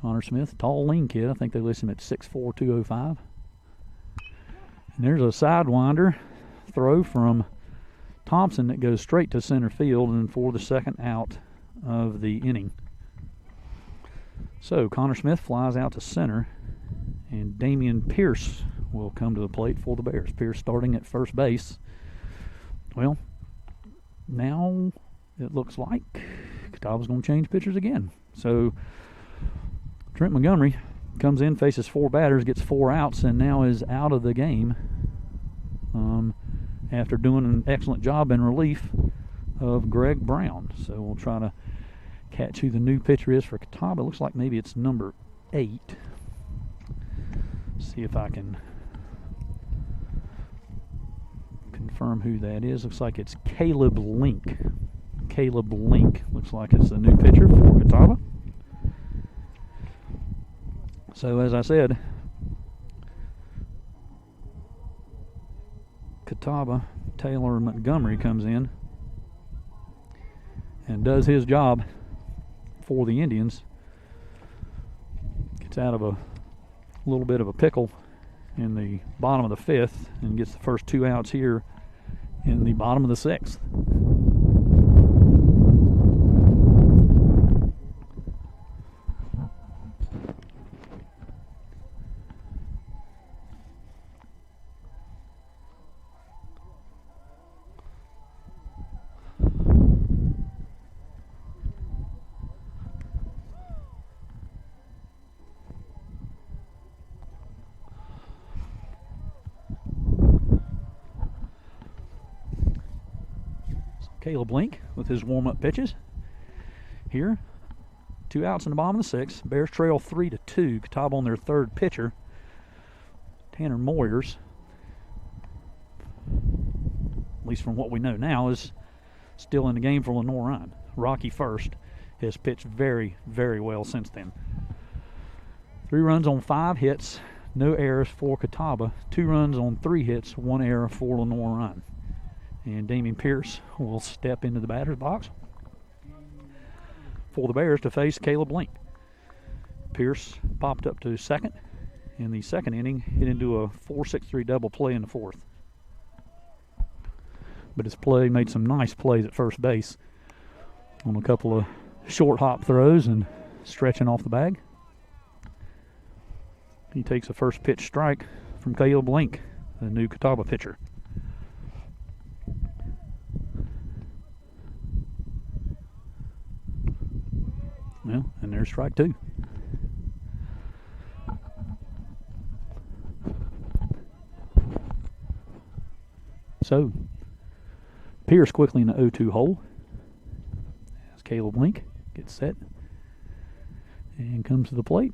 Connor Smith, tall, lean kid. I think they list him at 6'4", 205. And there's a sidewinder throw from Thompson that goes straight to center field and for the second out of the inning. So Connor Smith flies out to center, and Damian Pierce will come to the plate for the Bears. Pierce starting at first base. Well, now it looks like Catawba's going to change pitchers again. So Trent Montgomery comes in, faces 4 batters, gets 4 outs, and now is out of the game after doing an excellent job in relief of Greg Brown. So we'll try to catch who the new pitcher is for Catawba. Looks like maybe it's number 8. See if I can confirm who that is. Looks like it's Caleb Link. Caleb Link looks like it's the new pitcher for Catawba. So as I said, Catawba, Taylor Montgomery comes in and does his job for the Indians. Gets out of a little bit of a pickle in the bottom of the 5th and gets the first 2 outs here in the bottom of the 6th. Caleb Link with his warm-up pitches. Here, 2 outs in the bottom of the 6th. Bears trail 3-2. Catawba on their 3rd pitcher, Tanner Moyers. At least from what we know now, is still in the game for Lenoir-Rhyne. Rocky First has pitched very, very well since then. 3 runs on 5 hits, no errors for Catawba. 2 runs on 3 hits, 1 error for Lenoir-Rhyne. And Damian Pierce will step into the batter's box for the Bears to face Caleb Link. Pierce popped up to second in the 2nd inning, hit into a 4-6-3 double play in the 4th. But his play made some nice plays at first base on a couple of short hop throws and stretching off the bag. He takes a first pitch strike from Caleb Link, the new Catawba pitcher. Well, and there's strike 2. So, Pierce quickly in the 0-2 hole. As Caleb Link gets set and comes to the plate.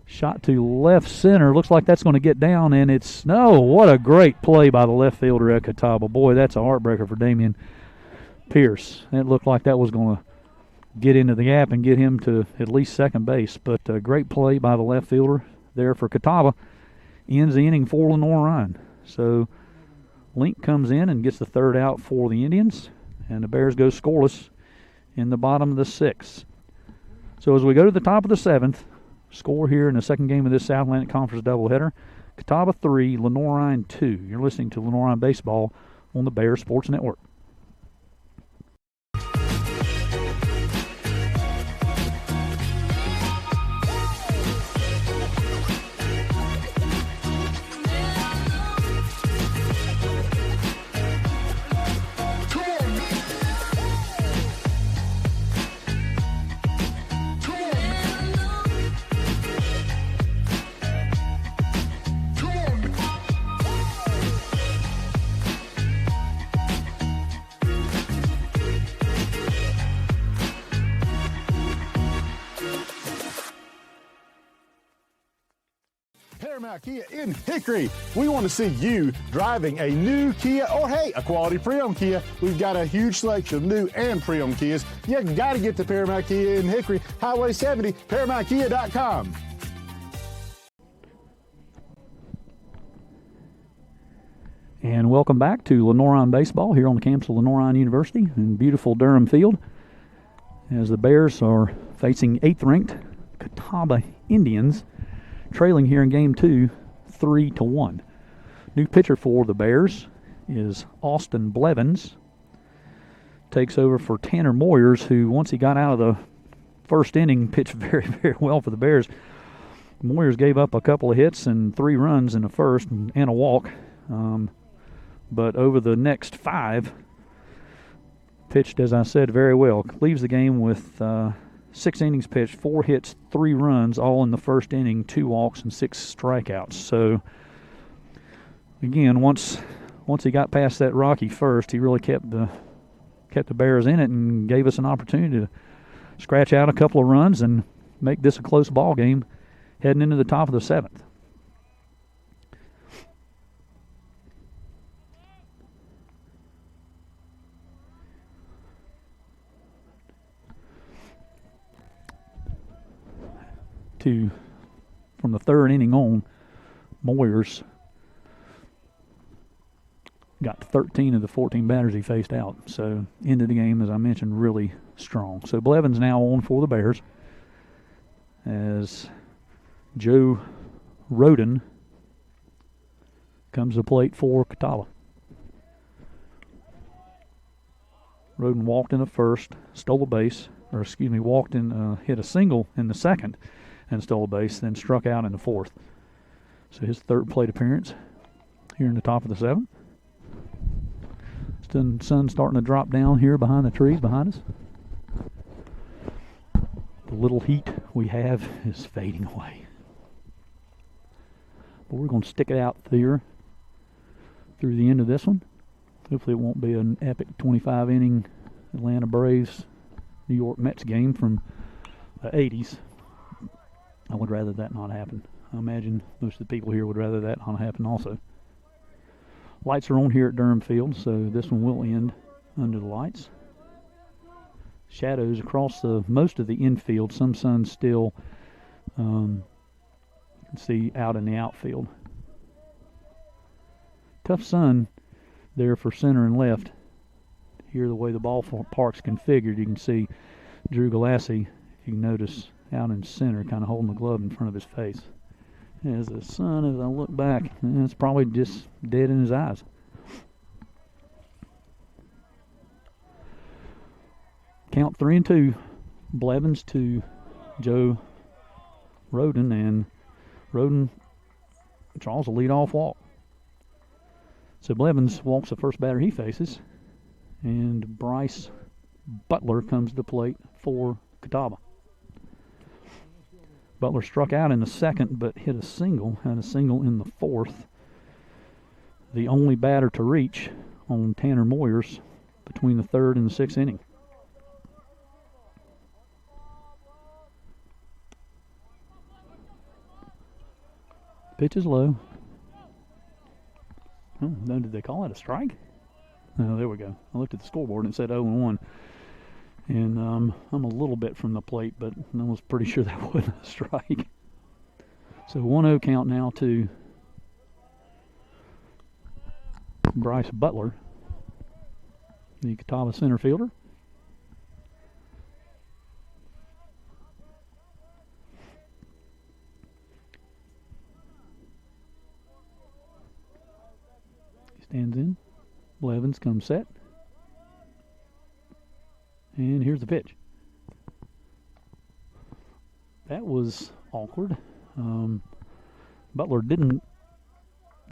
Shot to left center. Looks like that's going to get down, and it's no. What a great play by the left fielder at Catawba. Boy, that's a heartbreaker for Damian Pierce. It looked like that was going to get into the gap and get him to at least second base. But a great play by the left fielder there for Catawba. Ends the inning for Lenoir-Rhyne. So Link comes in and gets the 3rd out for the Indians. And the Bears go scoreless in the bottom of the 6th. So as we go to the top of the 7th, score here in the 2nd game of this South Atlantic Conference doubleheader. Catawba 3, Lenoir-Rhyne 2. You're listening to Lenoir-Rhyne Baseball on the Bears Sports Network. Paramount Kia in Hickory. We want to see you driving a new Kia or, hey, a quality pre-owned Kia. We've got a huge selection of new and pre-owned Kias. You got to get to Paramount Kia in Hickory, Highway 70, ParamountKia.com. And welcome back to Lenoir-Rhyne Baseball here on the campus of Lenoir-Rhyne University in beautiful Durham Field, as the Bears are facing 8th-ranked Catawba Indians, trailing here in Game 2, 3-1. New pitcher for the Bears is Austin Blevins. Takes over for Tanner Moyers, who, once he got out of the first inning, pitched very, very well for the Bears. Moyers gave up a couple of hits and 3 runs in the first and a walk. But over the next 5, pitched, as I said, very well. Leaves the game with 6 innings pitched, 4 hits, 3 runs, all in the first inning, 2 walks and 6 strikeouts. So, again, once he got past that rocky first, he really kept the Bears in it and gave us an opportunity to scratch out a couple of runs and make this a close ball game heading into the top of the 7th. From the 3rd inning on, Moyers got 13 of the 14 batters he faced out. So, ended the game, as I mentioned, really strong. So, Blevins now on for the Bears as Joe Roden comes to plate for Catawba. Roden walked in the first, stole a base, walked in, hit a single in the second and stole a base, then struck out in the 4th. So his 3rd plate appearance here in the top of the 7th. Sun starting to drop down here behind the trees behind us. The little heat we have is fading away. But we're going to stick it out here through the end of this one. Hopefully it won't be an epic 25-inning Atlanta Braves New York Mets game from the 80s. I would rather that not happen. I imagine most of the people here would rather that not happen also. Lights are on here at Durham Field, so this one will end under the lights. Shadows across most of the infield. Some sun still you can see out in the outfield. Tough sun there for center and left. Here, the way the ballpark's configured, you can see Drew Galassi, if you can notice, out in center, kind of holding the glove in front of his face. As the sun, as I look back, it's probably just dead in his eyes. Count 3-2. Blevins to Joe Roden, and Roden draws a leadoff walk. So Blevins walks the first batter he faces, and Bryce Butler comes to the plate for Catawba. Butler struck out in the 2nd, but had a single in the 4th. The only batter to reach on Tanner Moyers between the 3rd and the 6th inning. Pitch is low. Oh, no, did they call it a strike? Oh, there we go. I looked at the scoreboard and it said 0-1. And I'm a little bit from the plate, but I was pretty sure that wasn't a strike. So 1-0 count now to Bryce Butler, the Catawba center fielder. He stands in. Blevins comes set. And here's the pitch. That was awkward. Butler didn't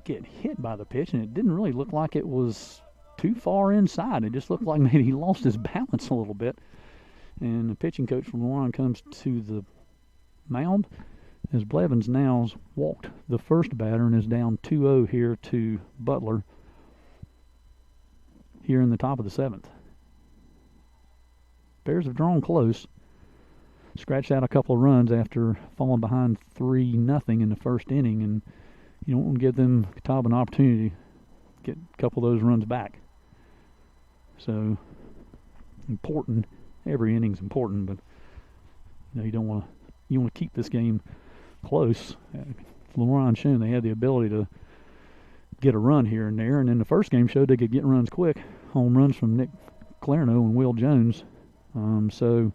get hit by the pitch, and it didn't really look like it was too far inside. It just looked like maybe he lost his balance a little bit. And the pitching coach from Lenoir comes to the mound as Blevins now has walked the first batter and is down 2-0 here to Butler here in the top of the 7th. Bears have drawn close. Scratched out a couple of runs after falling behind 3-0 in the first inning, and you don't want to give them Catawba an opportunity to get a couple of those runs back. So important. Every inning's important, but you don't want to. You want to keep this game close. Lenoir-Rhyne shown they had the ability to get a run here and there, and then the first game showed they could get runs quick. Home runs from Nick Clarno and Will Jones. So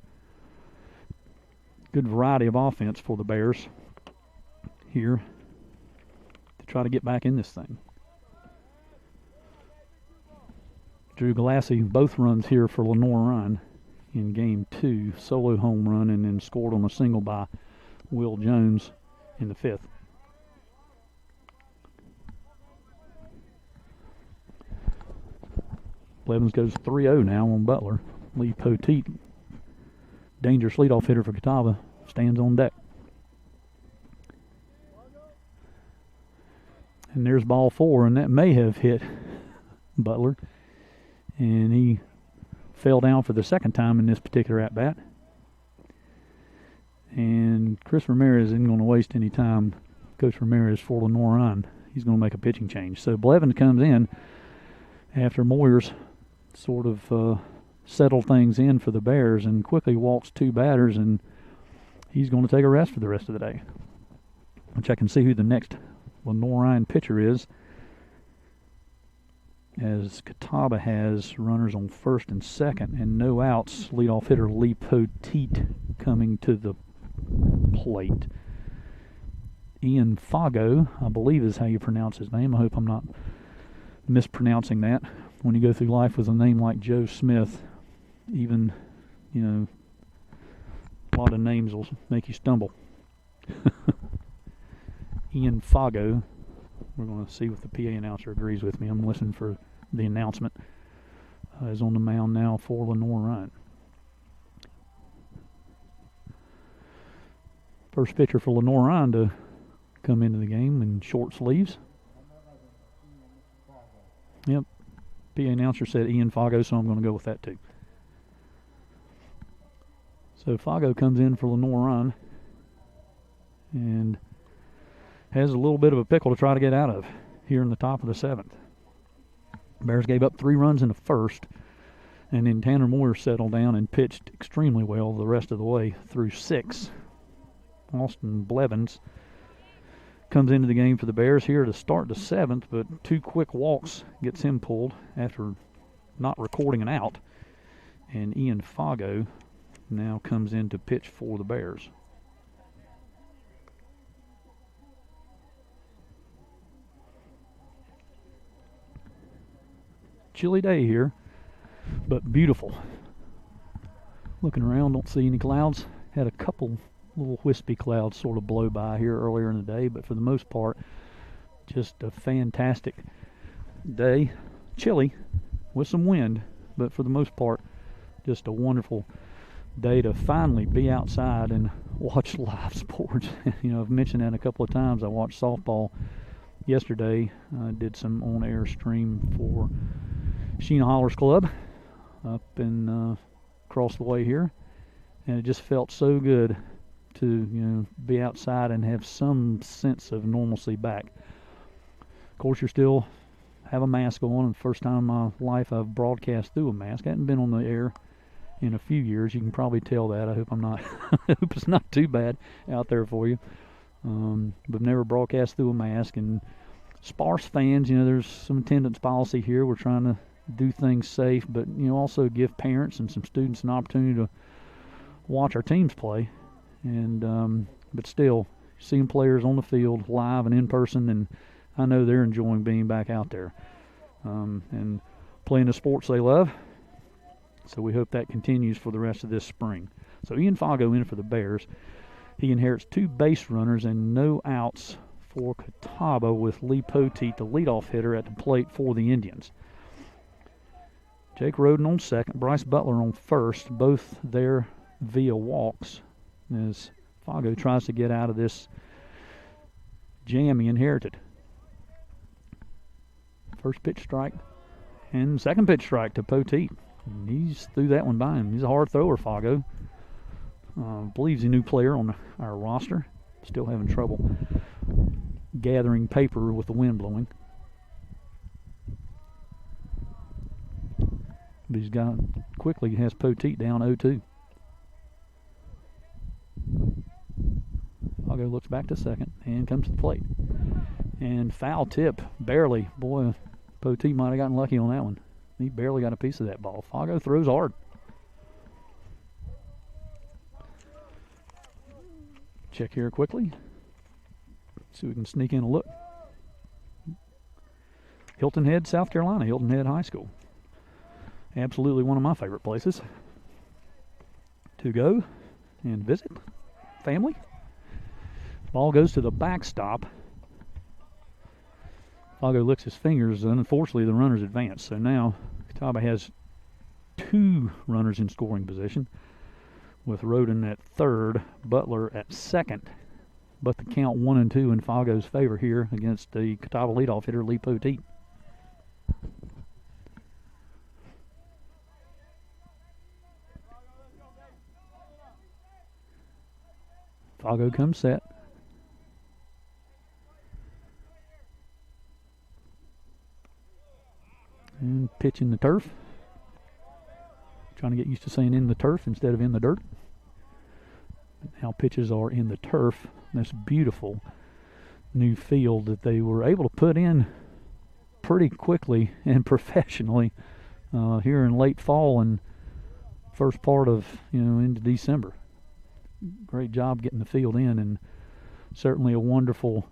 good variety of offense for the Bears here to try to get back in this thing. Drew Galassi both runs here for Lenoir-Rhyne in game 2, solo home run, and then scored on a single by Will Jones in the 5th. Blevins goes 3-0 now on Butler. Lee Poteet, dangerous leadoff hitter for Catawba, stands on deck. And there's ball 4, and that may have hit Butler. And he fell down for the second time in this particular at-bat. And Chris Ramirez isn't going to waste any time. Coach Ramirez for Lenoir-Rhyne. He's going to make a pitching change. So Blevins comes in after Moyers sort of settled things in for the Bears and quickly walks 2 batters, and he's going to take a rest for the rest of the day. I'll check and see who the next Lenoir-Rhyne pitcher is, as Catawba has runners on first and second and no outs. Leadoff hitter Lee Poteet coming to the plate. Ian Fago, I believe is how you pronounce his name. I hope I'm not mispronouncing that. When you go through life with a name like Joe Smith, even, a lot of names will make you stumble. Ian Fago. We're going to see if the PA announcer agrees with me. I'm listening for the announcement. Is on the mound now for Lenoir-Rhyne. First pitcher for Lenoir-Rhyne to come into the game in short sleeves. Yep. PA announcer said Ian Fago, so I'm going to go with that too. So Fago comes in for Lenoir-Rhyne and has a little bit of a pickle to try to get out of here in the top of the 7th. Bears gave up 3 runs in the first, and then Tanner Moyer settled down and pitched extremely well the rest of the way through 6. Austin Blevins comes into the game for the Bears here to start the 7th, but 2 quick walks gets him pulled after not recording an out, and Ian Fago now comes in to pitch for the Bears. Chilly day here, but beautiful. Looking around, don't see any clouds. Had a couple little wispy clouds sort of blow by here earlier in the day, but for the most part, just a fantastic day. Chilly with some wind, but for the most part, just a wonderful day to finally be outside and watch live sports. I've mentioned that a couple of times. I watched softball yesterday. I did some on-air stream for Sheena Hollers Club up in across the way here, and it just felt so good to be outside and have some sense of normalcy back. Of course, you're still have a mask on, and the first time in my life I've broadcast through a mask. I hadn't been on the air in a few years. You can probably tell that. I hope I'm not. I hope it's not too bad out there for you. But never broadcast through a mask, and sparse fans. There's some attendance policy here. We're trying to do things safe, but also give parents and some students an opportunity to watch our teams play. And but still, seeing players on the field live and in person, and I know they're enjoying being back out there and playing the sports they love. So we hope that continues for the rest of this spring. So Ian Fago in for the Bears. He inherits 2 base runners and no outs for Catawba, with Lee Poteet, the leadoff hitter, at the plate for the Indians. Jake Roden on second, Bryce Butler on first, both there via walks, as Fago tries to get out of this jam he inherited. First pitch strike and second pitch strike to Poteet. He's threw that one by him. He's a hard thrower, Fago. Believes a new player on our roster. Still having trouble gathering paper with the wind blowing. But he's got quickly has Poteet down 0-2. Fargo looks back to second and comes to the plate. And foul tip, barely. Boy, Poteet might have gotten lucky on that one. He barely got a piece of that ball. Fargo throws hard. Check here quickly. See if we can sneak in a look. Hilton Head, South Carolina, Hilton Head High School. Absolutely one of my favorite places to go and visit family. Ball goes to the backstop. Fargo licks his fingers, and unfortunately the runners advance. So now Catawba has 2 runners in scoring position, with Roden at third, Butler at second. But the count 1-2 in Fargo's favor here against the Catawba leadoff hitter Lee Poteet. Fargo comes set. And pitch in the turf. Trying to get used to saying in the turf instead of in the dirt. Now pitches are in the turf. This beautiful new field that they were able to put in pretty quickly and professionally here in late fall and first part of into December. Great job getting the field in, and certainly a wonderful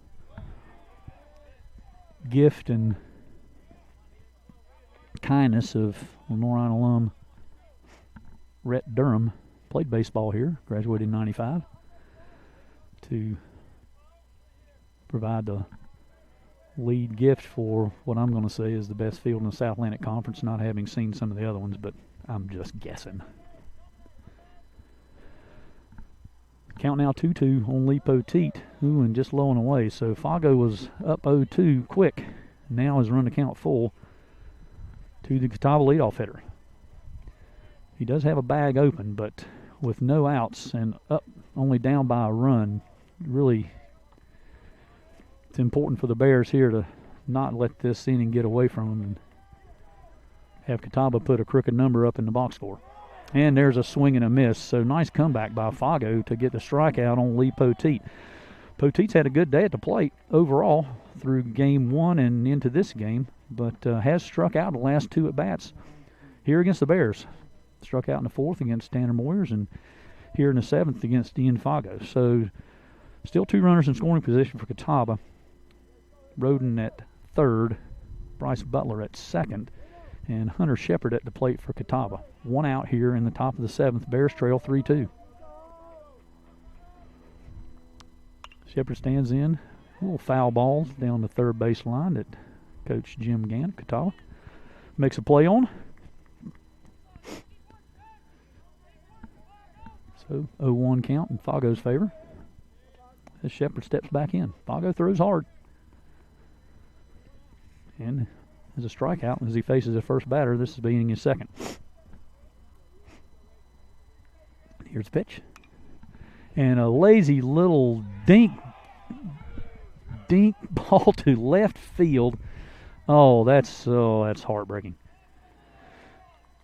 gift and kindness of Lenoir-Rhyne alum Rhett Durham. Played baseball here, graduated in 95, to provide the lead gift for what I'm going to say is the best field in the South Atlantic Conference, not having seen some of the other ones, but I'm just guessing. Count now 2-2 on Lee Poteet. Ooh, and just low and away. So Fargo was up 0-2 quick. Now has run the count full to the Catawba leadoff hitter. He does have a bag open, but with no outs and up only down by a run, really it's important for the Bears here to not let this inning get away from them and have Catawba put a crooked number up in the box score. And there's a swing and a miss. So nice comeback by Fargo to get the strikeout on Lee Poteet. Poteet's had a good day at the plate overall through game 1 and into this game, but has struck out the last 2 at-bats here against the Bears. Struck out in the 4th against Tanner Moyers and here in the 7th against Ian Fargo. So still 2 runners in scoring position for Catawba. Roden at third, Bryce Butler at second, and Hunter Shepard at the plate for Catawba. 1 out here in the top of the 7th. Bears trail 3-2. Shepard stands in. A little foul balls down the third base line that Coach Jim Gann of Catawba makes a play on. So 0-1 count in Fargo's favor as Shepard steps back in. Fargo throws hard. And as a strikeout as he faces the first batter. This is being his second. Here's the pitch. And a lazy little dink ball to left field. Oh, that's heartbreaking.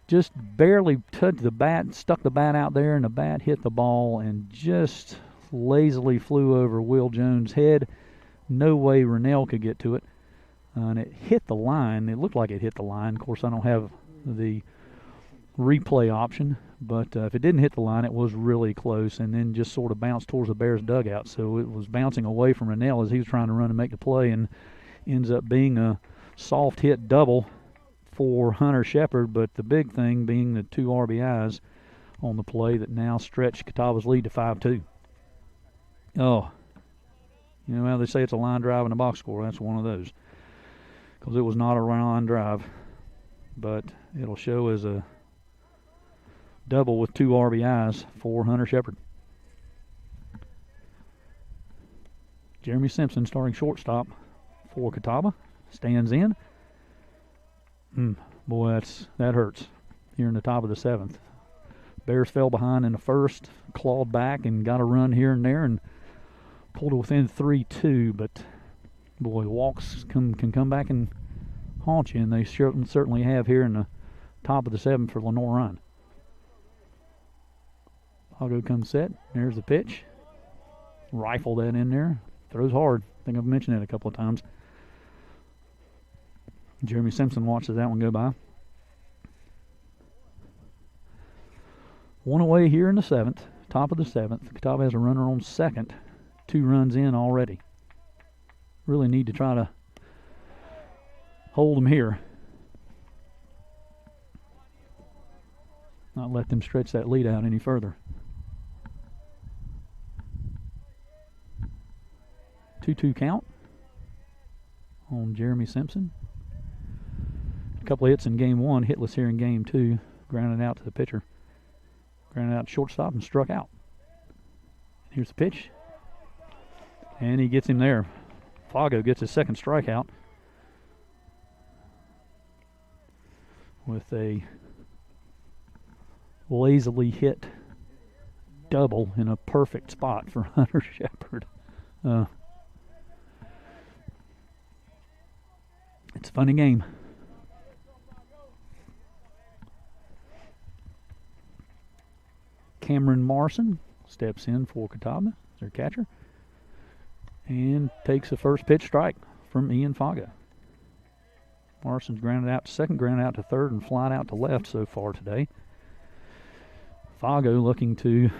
Just barely touched the bat, stuck the bat out there, and the bat hit the ball and just lazily flew over Will Jones' head. No way Rennell could get to it. And it hit the line. It looked like it hit the line. Of course, I don't have the replay option, but if it didn't hit the line, it was really close, and then just sort of bounced towards the Bears' dugout. So it was bouncing away from Rennell as he was trying to run and make the play, and ends up being a soft hit double for Hunter Shepard, but the big thing being the 2 RBIs on the play that now stretch Catawba's lead to 5-2. Oh, you know how they say it's a line drive and a box score? That's one of those, because it was not a line drive, but it'll show as a double with 2 RBIs for Hunter Shepard. Jeremy Simpson, starting shortstop for Catawba, stands in. Boy, that hurts here in the top of the 7th. Bears fell behind in the first, clawed back and got a run here and there and pulled it within 3-2, but Boy, walks can come back and haunt you, and they certainly have here in the top of the 7th for Lenoir-Rhyne. Fago comes set. There's the pitch. Rifle that in there. Throws hard. I think I've mentioned that a couple of times. Jeremy Simpson watches that one go by. One away here in the 7th. Top of the 7th. Catawba has a runner on second. 2 runs in already. Really need to try to hold them here. Not let them stretch that lead out any further. 2-2 count on Jeremy Simpson. A couple of hits in game 1, hitless here in game 2. Grounded out to the pitcher. Grounded out to shortstop and struck out. Here's the pitch. And he gets him there. Fago gets his second strikeout with a lazily hit double in a perfect spot for Hunter Shepard. It's a funny game. Cameron Morrison steps in for Catawba, their catcher, and takes the first pitch strike from Ian Fago. Morrison's grounded out to second, grounded out to third, and flied out to left so far today. Fago looking to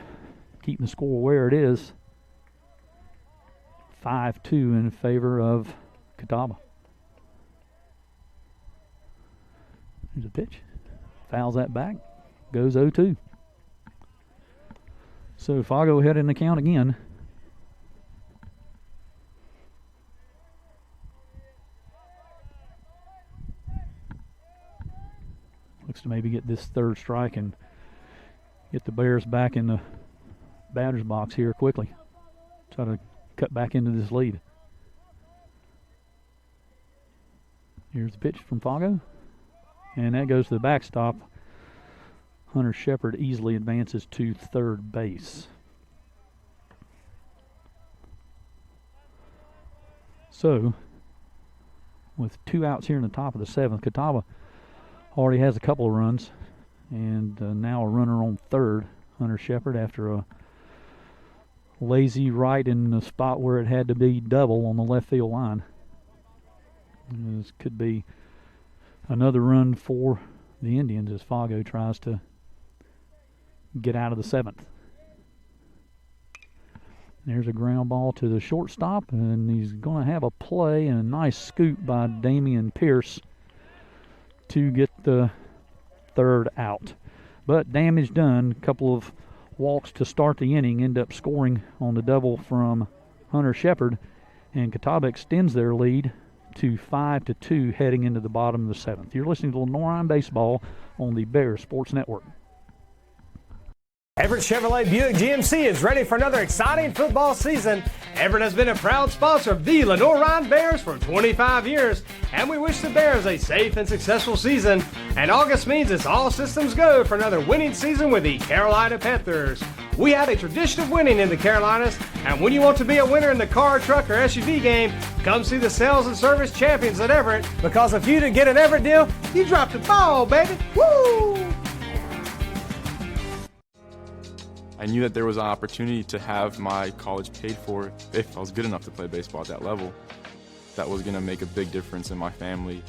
keep the score where it is. 5-2 in favor of Catawba. Here's a pitch. Fouls that back. Goes 0-2. So Fago ahead in the count again. Looks to maybe get this third strike and get the Bears back in the batter's box here quickly. Try to cut back into this lead. Here's the pitch from Fago. And that goes to the backstop. Hunter Shepard easily advances to third base. So, with 2 outs here in the top of the 7th, Catawba already has a couple of runs. And now a runner on third. Hunter Shepard after a lazy right in the spot where it had to be double on the left field line. This could be another run for the Indians as Fago tries to get out of the 7th. There's a ground ball to the shortstop, and he's going to have a play and a nice scoop by Damian Pierce to get the third out. But damage done. A couple of walks to start the inning, end up scoring on the double from Hunter Shepard, and Catawba extends their lead to 5-2 heading into the bottom of the 7th. You're listening to Lenoir-Rhyne Baseball on the Bears Sports Network. Everett Chevrolet Buick GMC is ready for another exciting football season. Everett has been a proud sponsor of the Lenoir-Rhyne Bears for 25 years, and we wish the Bears a safe and successful season. And August means it's all systems go for another winning season with the Carolina Panthers. We have a tradition of winning in the Carolinas, and when you want to be a winner in the car, truck, or SUV game, come see the sales and service champions at Everett, because if you didn't get an Everett deal, you dropped the ball, baby. Woo! I knew that there was an opportunity to have my college paid for if I was good enough to play baseball at that level. That was going to make a big difference in my family.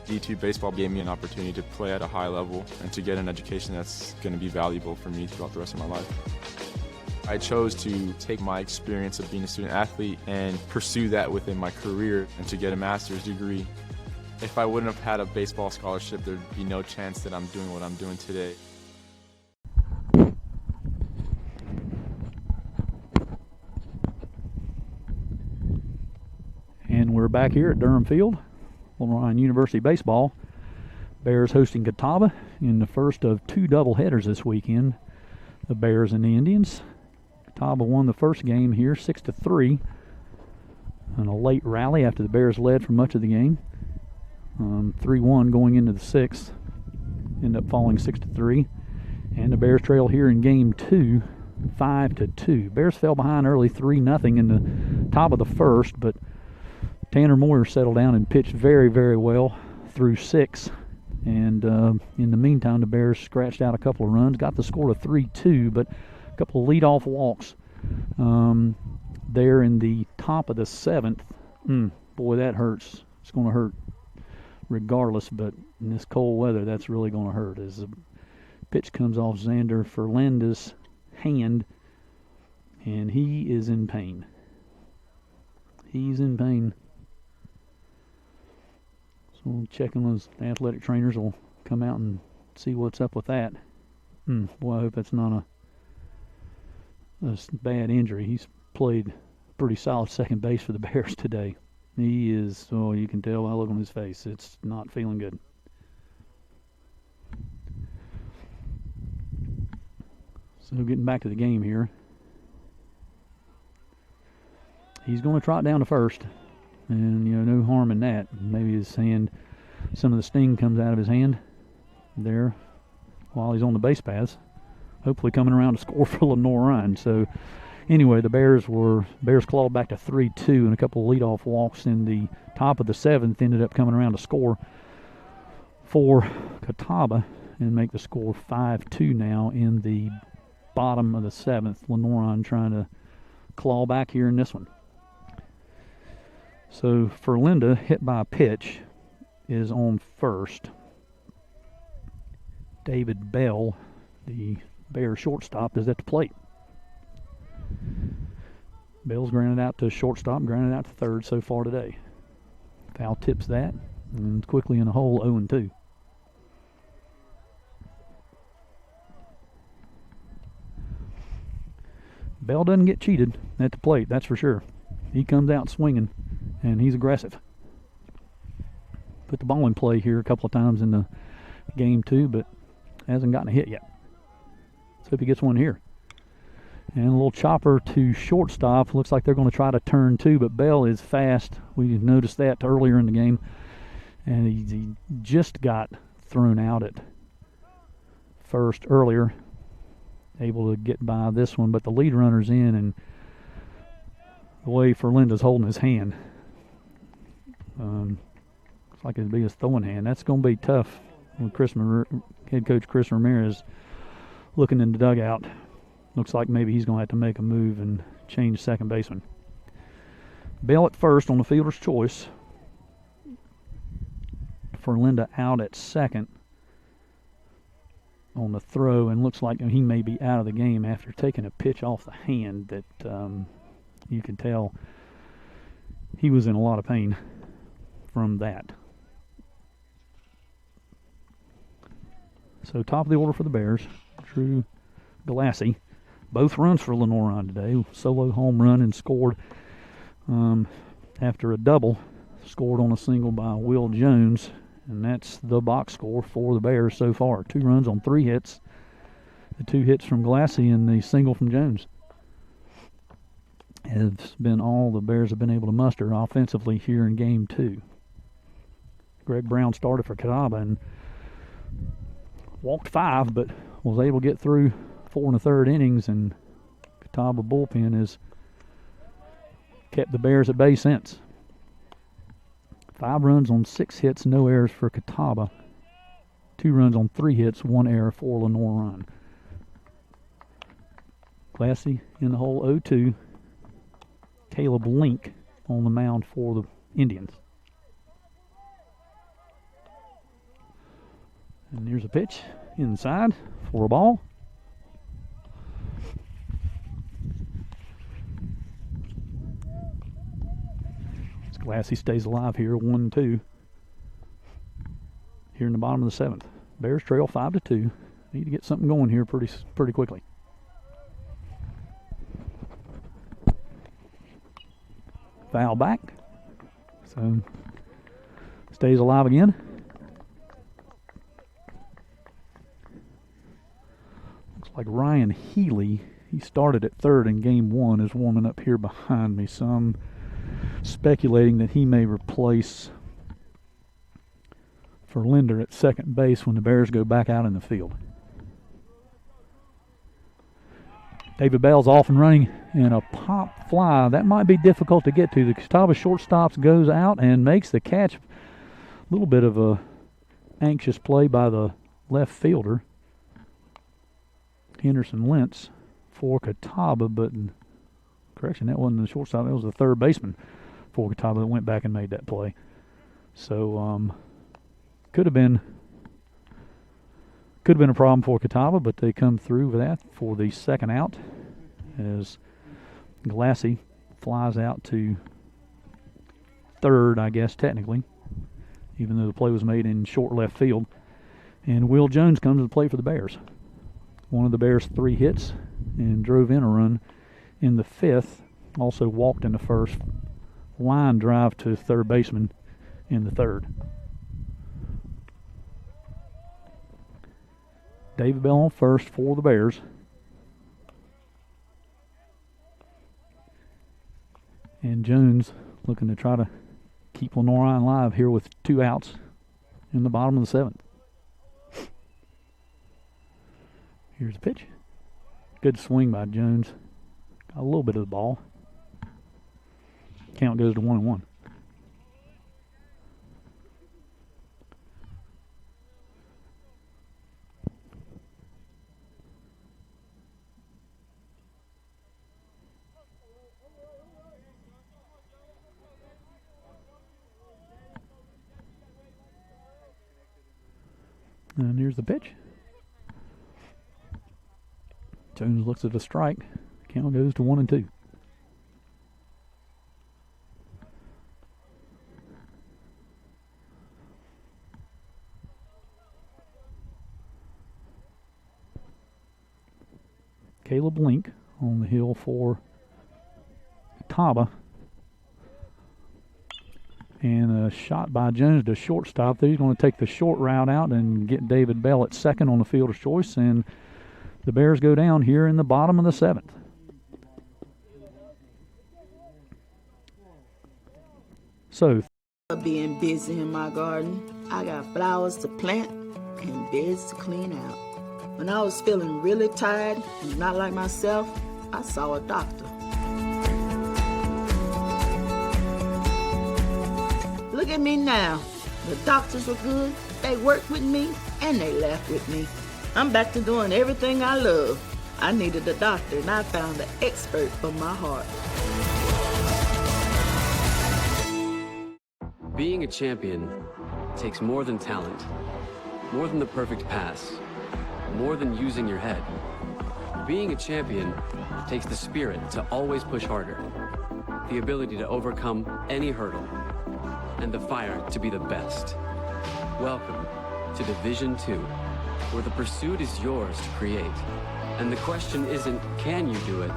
D2 baseball gave me an opportunity to play at a high level and to get an education that's going to be valuable for me throughout the rest of my life. I chose to take my experience of being a student athlete and pursue that within my career and to get a master's degree. If I wouldn't have had a baseball scholarship, there'd be no chance that I'm doing what I'm doing today. And we're back here at Durham Field, Lenoir-Rhyne University baseball. Bears hosting Catawba in the first of 2 doubleheaders this weekend. The Bears and the Indians. Catawba won the first game here 6-3 on a late rally after the Bears led for much of the game. 3-1 going into the 6th. End up falling 6-3. And the Bears trail here in game 2, 5-2. Bears fell behind early 3-0 in the top of the first, but Tanner Moyer settled down and pitched very, very well through 6. And in the meantime, the Bears scratched out a couple of runs, got the score to 3-2, but a couple of leadoff walks there in the top of the 7th. Boy, that hurts. It's going to hurt regardless, but in this cold weather, that's really going to hurt. As the pitch comes off Xander Ferlanda's hand, and he is in pain. He's in pain. So checking those athletic trainers will come out and see what's up with that. Boy, I hope that's not a bad injury. He's played pretty solid second base for the Bears today. He is, oh, you can tell by the look on his face, it's not feeling good. So getting back to the game here. He's going to trot down to first. And, no harm in that. Maybe his hand, some of the sting comes out of his hand there while he's on the base paths. Hopefully coming around to score for Lenoir-Rhyne. So, anyway, the Bears clawed back to 3-2, and a couple of leadoff walks in the top of the 7th ended up coming around to score for Catawba and make the score 5-2 now in the bottom of the 7th. Lenoir-Rhyne trying to claw back here in this one. So Ferlinda, hit by a pitch, is on first. David Bell, the Bears shortstop, is at the plate. Bell's grounded out to shortstop, grounded out to third so far today. Foul tips that, and quickly in a hole, 0-2. Bell doesn't get cheated at the plate, that's for sure. He comes out swinging, and he's aggressive. Put the ball in play here a couple of times in the game too, but hasn't gotten a hit yet. Let's hope he gets one here. And a little chopper to shortstop. Looks like they're going to try to turn two, but Bell is fast. We noticed that earlier in the game. And he just got thrown out at first earlier. Able to get by this one, but the lead runner's in, and the way Ferlinda's holding his hand. Looks like it'd be his throwing hand. That's going to be tough with head coach Chris Ramirez looking in the dugout. Looks like maybe he's going to have to make a move and change second baseman. Bell at first on the fielder's choice. Ferlinda out at second on the throw, and looks like he may be out of the game after taking a pitch off the hand that you can tell he was in a lot of pain from that. So top of the order for the Bears, Drew Galassi. Both runs for Lenoir-Rhyne today. Solo home run and scored after a double. Scored on a single by Will Jones. And that's the box score for the Bears so far. 2 runs on 3 hits. The 2 hits from Galassi and the single from Jones has been all the Bears have been able to muster offensively here in game 2. Greg Brown started for Catawba and walked 5, but was able to get through 4 1/3 innings, and Catawba bullpen has kept the Bears at bay since. 5 runs on 6 hits, no errors for Catawba. 2 runs on 3 hits, 1 error for Lenoir-Rhyne. Galassi in the hole, 0-2. Caleb Link on the mound for the Indians. And here's a pitch inside for a ball. Galassi stays alive here, 1-2. Here in the bottom of the 7th. Bears trail 5-2. Need to get something going here pretty quickly. Foul back. So stays alive again. Looks like Ryan Healy, he started at third in game 1, is warming up here behind me. So I'm speculating that he may replace Ferlinda at second base when the Bears go back out in the field. David Bell's off and running, and a pop fly. That might be difficult to get to. The Catawba shortstop goes out and makes the catch. A little bit of a anxious play by the left fielder, Henderson Lentz, for Catawba, but correction, that wasn't the shortstop. That was the third baseman for Catawba that went back and made that play. So could have been a problem for Catawba, but they come through with that for the second out as Glassy flies out to third, I guess, technically, even though the play was made in short left field. And Will Jones comes to the plate for the Bears. One of the Bears' 3 hits and drove in a run in the 5th. Also walked in the 1st. Line drive to third baseman in the 3rd. David Bell on first for the Bears. And Jones looking to try to keep Lenoir-Rhyne live here with 2 outs in the bottom of the 7th. Here's the pitch. Good swing by Jones. Got a little bit of the ball. Count goes to 1-1. And here's the pitch. Jones looks at a strike. Count goes to 1-2. Caleb Link on the hill for Catawba. And a shot by Jones to shortstop. He's going to take the short route out and get David Bell at second on the fielder's choice. And the Bears go down here in the bottom of the 7th. So, being busy in my garden, I got flowers to plant and beds to clean out. When I was feeling really tired and not like myself, I saw a doctor. Look at me now. The doctors were good, they worked with me, and they laughed with me. I'm back to doing everything I love. I needed a doctor, and I found the expert for my heart. Being a champion takes more than talent, more than the perfect pass, more than using your head. Being a champion takes the spirit to always push harder, the ability to overcome any hurdle, and the fire to be the best. Welcome to Division 2, where the pursuit is yours to create. And the question isn't, can you do it?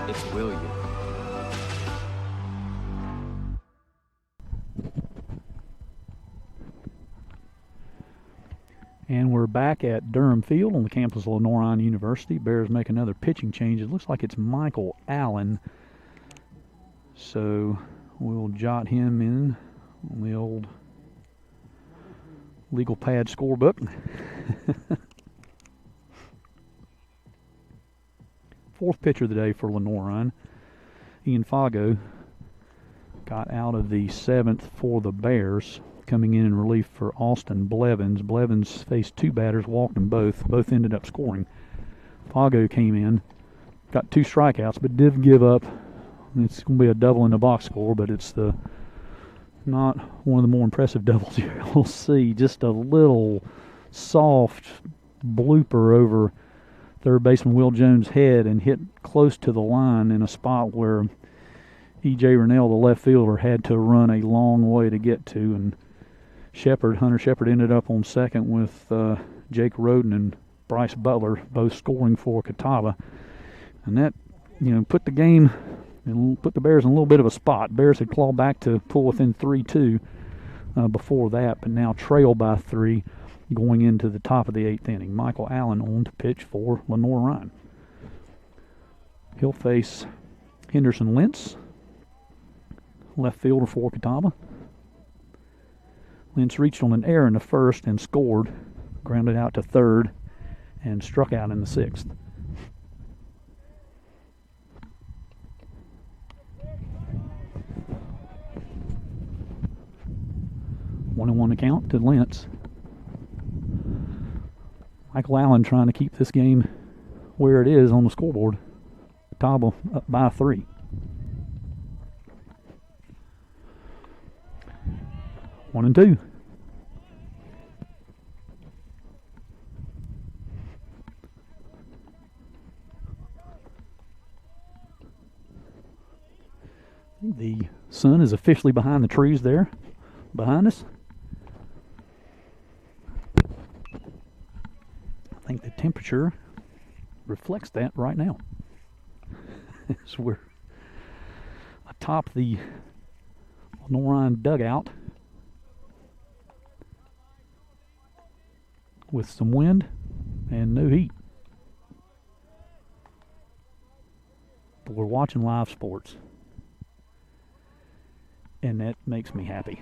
It's, will you? And we're back at Durham Field on the campus of Lenoir-Rhyne University. Bears make another pitching change. It looks like it's Michael Allen. So we'll jot him in on the old legal pad scorebook. Fourth pitcher of the day for Lenoir-Rhyne. Ian Fago got out of the 7th for the Bears, coming in relief for Austin Blevins. Blevins faced 2 batters, walked them both. Both ended up scoring. Fago came in, got 2 strikeouts, but did give up. It's going to be a double in the box score, but it's not one of the more impressive doubles you'll see. Just a little soft blooper over third baseman Will Jones' head and hit close to the line in a spot where E.J. Rennell, the left fielder, had to run a long way to get to. And Hunter Shepard ended up on second with Jake Roden and Bryce Butler both scoring for Catawba. And that, put the game and put the Bears in a little bit of a spot. Bears had clawed back to pull within 3-2 before that, but now trail by 3 going into the top of the 8th inning. Michael Allen on to pitch for Lenoir-Rhyne. He'll face Henderson Lentz, left fielder for Catawba. Lentz reached on an error in the 1st and scored, grounded out to 3rd, and struck out in the 6th. 1-1 to count to Lentz. Michael Allen trying to keep this game where it is on the scoreboard. Catawba up by 3. One and two. The sun is officially behind the trees there, behind us. I think the temperature reflects that right now. As we're atop the Lenoir-Rhyne dugout with some wind and no heat. But we're watching live sports, and that makes me happy.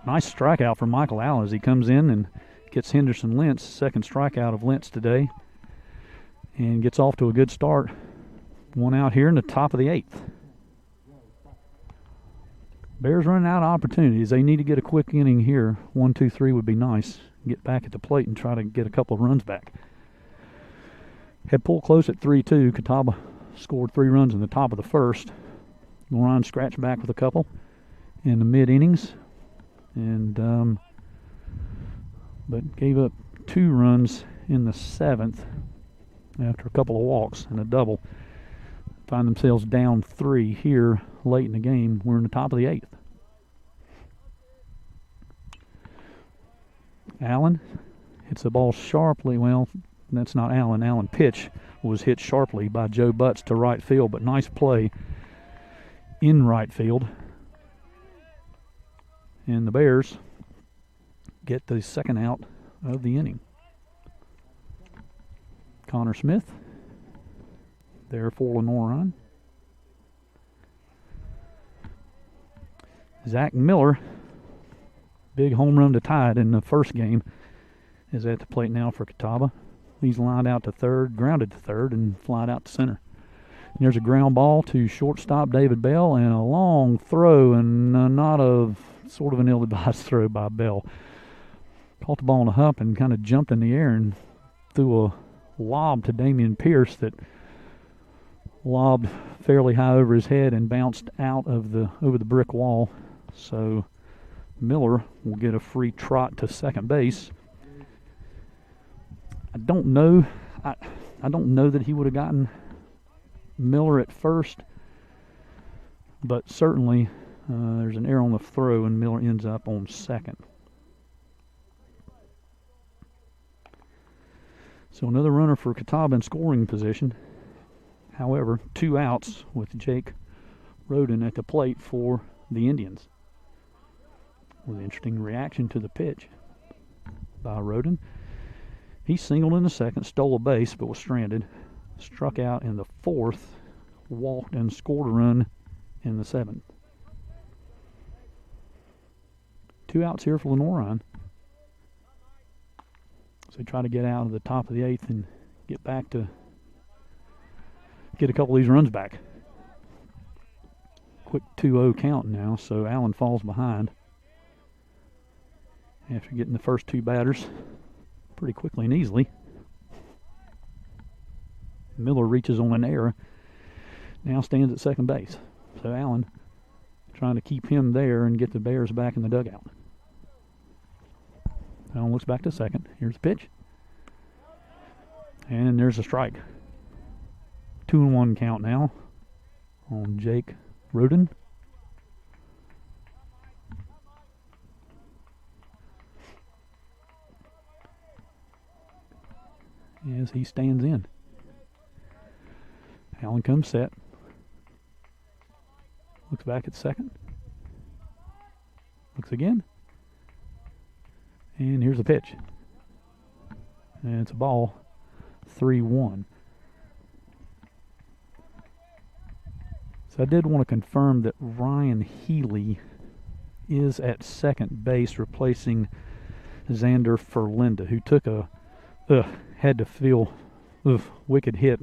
Nice strikeout from Michael Allen as he comes in and gets Henderson Lentz, second strikeout of Lentz today, and gets off to a good start. One out here in the top of the 8th. Bears running out of opportunities. They need to get a quick inning here. 1, 2, 3 would be nice. Get back at the plate and try to get a couple of runs back. Had pulled close at 3-2. Catawba scored 3 runs in the top of the first. Lenoir-Rhyne scratched back with a couple in the mid-innings, and but gave up 2 runs in the 7th after a couple of walks and a double. Find themselves down 3 here late in the game. We're in the top of the 8th. Allen hits the ball sharply. Well, that's not Allen. Allen pitch was hit sharply by Joe Butts to right field, but nice play in right field. And the Bears get the second out of the inning. Connor Smith there for Lenoir-Rhyne. Zach Miller, big home run to tie it in the first game, is at the plate now for Catawba. He's lined out to third, grounded to third, and flied out to center. And there's a ground ball to shortstop David Bell, and a long throw, and sort of an ill-advised throw by Bell. Caught the ball on a hump and kind of jumped in the air and threw a lob to Damian Pierce that lobbed fairly high over his head and bounced out of over the brick wall. So Miller will get a free trot to second base. I don't know that he would have gotten Miller at first, but certainly there's an error on the throw and Miller ends up on second. So another runner for Catawba in scoring position. However, 2 outs with Jake Roden at the plate for the Indians. With an interesting reaction to the pitch by Roden. He singled in the second, stole a base, but was stranded. Struck out in the 4th, walked and scored a run in the 7th. 2 outs here for Lenoir-Rhyne. So they try to get out of the top of the 8th and get back to get a couple of these runs back. Quick 2-0 count now, so Allen falls behind after getting the first 2 batters pretty quickly and easily. Miller reaches on an error, now stands at second base. So Allen trying to keep him there and get the Bears back in the dugout. Allen looks back to second. Here's the pitch. And there's a strike. 2-1 count now on Jake Roden. As he stands in. Allen comes set. Looks back at second. Looks again. And here's the pitch. And it's a ball. 3-1. So I did want to confirm that Ryan Healy is at second base, replacing Xander Ferlinda, who took had to feel wicked hit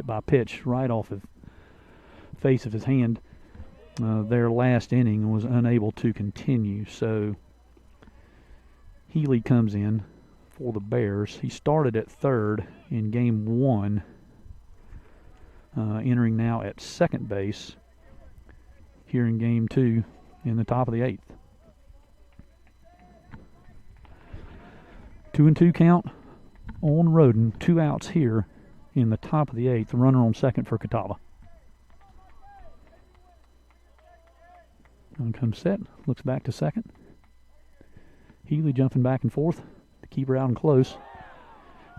by pitch right off the face of his hand their last inning and was unable to continue. So Healy comes in for the Bears. He started at third in game one, entering now at second base here in game two in the top of the eighth. 2-2 count on Roden, 2 outs here in the top of the eighth. Runner on second for Catawba. On comes set, looks back to second. Healy jumping back and forth. The keeper out and close.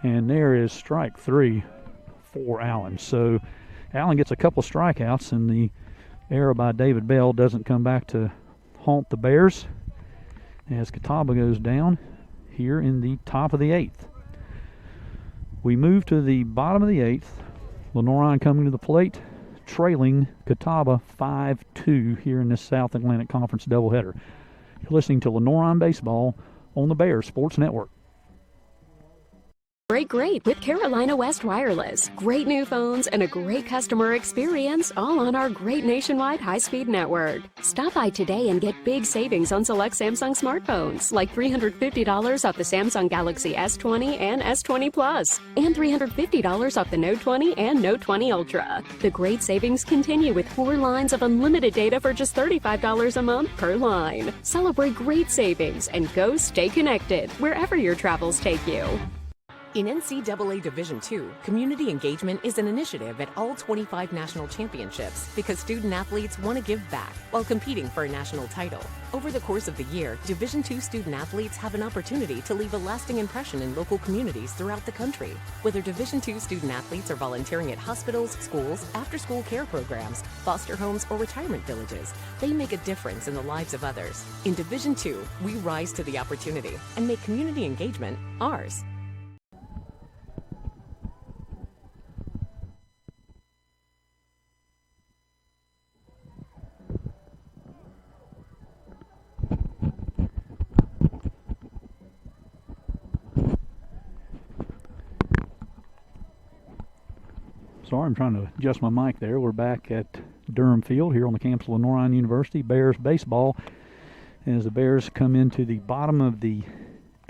And there is strike 3 for Allen. So Allen gets a couple of strikeouts, and the error by David Bell doesn't come back to haunt the Bears as Catawba goes down here in the top of the eighth. We move to the bottom of the eighth. Lenoir-Rhyne coming to the plate, trailing Catawba 5-2 here in this South Atlantic Conference doubleheader. You're listening to Lenoir-Rhyne Baseball on the Bears Sports Network. Break great with Carolina West Wireless. Great new phones and a great customer experience, all on our great nationwide high-speed network. Stop by today and get big savings on select Samsung smartphones, like $350 off the Samsung Galaxy S20 and S20 Plus, and $350 off the Note 20 and Note 20 Ultra. The great savings continue with 4 lines of unlimited data for just $35 a month per line. Celebrate great savings and go stay connected wherever your travels take you. In NCAA Division II, community engagement is an initiative at all 25 national championships because student athletes want to give back while competing for a national title. Over the course of the year, Division II student athletes have an opportunity to leave a lasting impression in local communities throughout the country. Whether Division II student athletes are volunteering at hospitals, schools, after-school care programs, foster homes, or retirement villages, they make a difference in the lives of others. In Division II, we rise to the opportunity and make community engagement ours. Sorry, I'm trying to adjust my mic there. We're back at Durham Field here on the campus of Lenoir-Rhyne University. Bears baseball as the Bears come into the bottom of the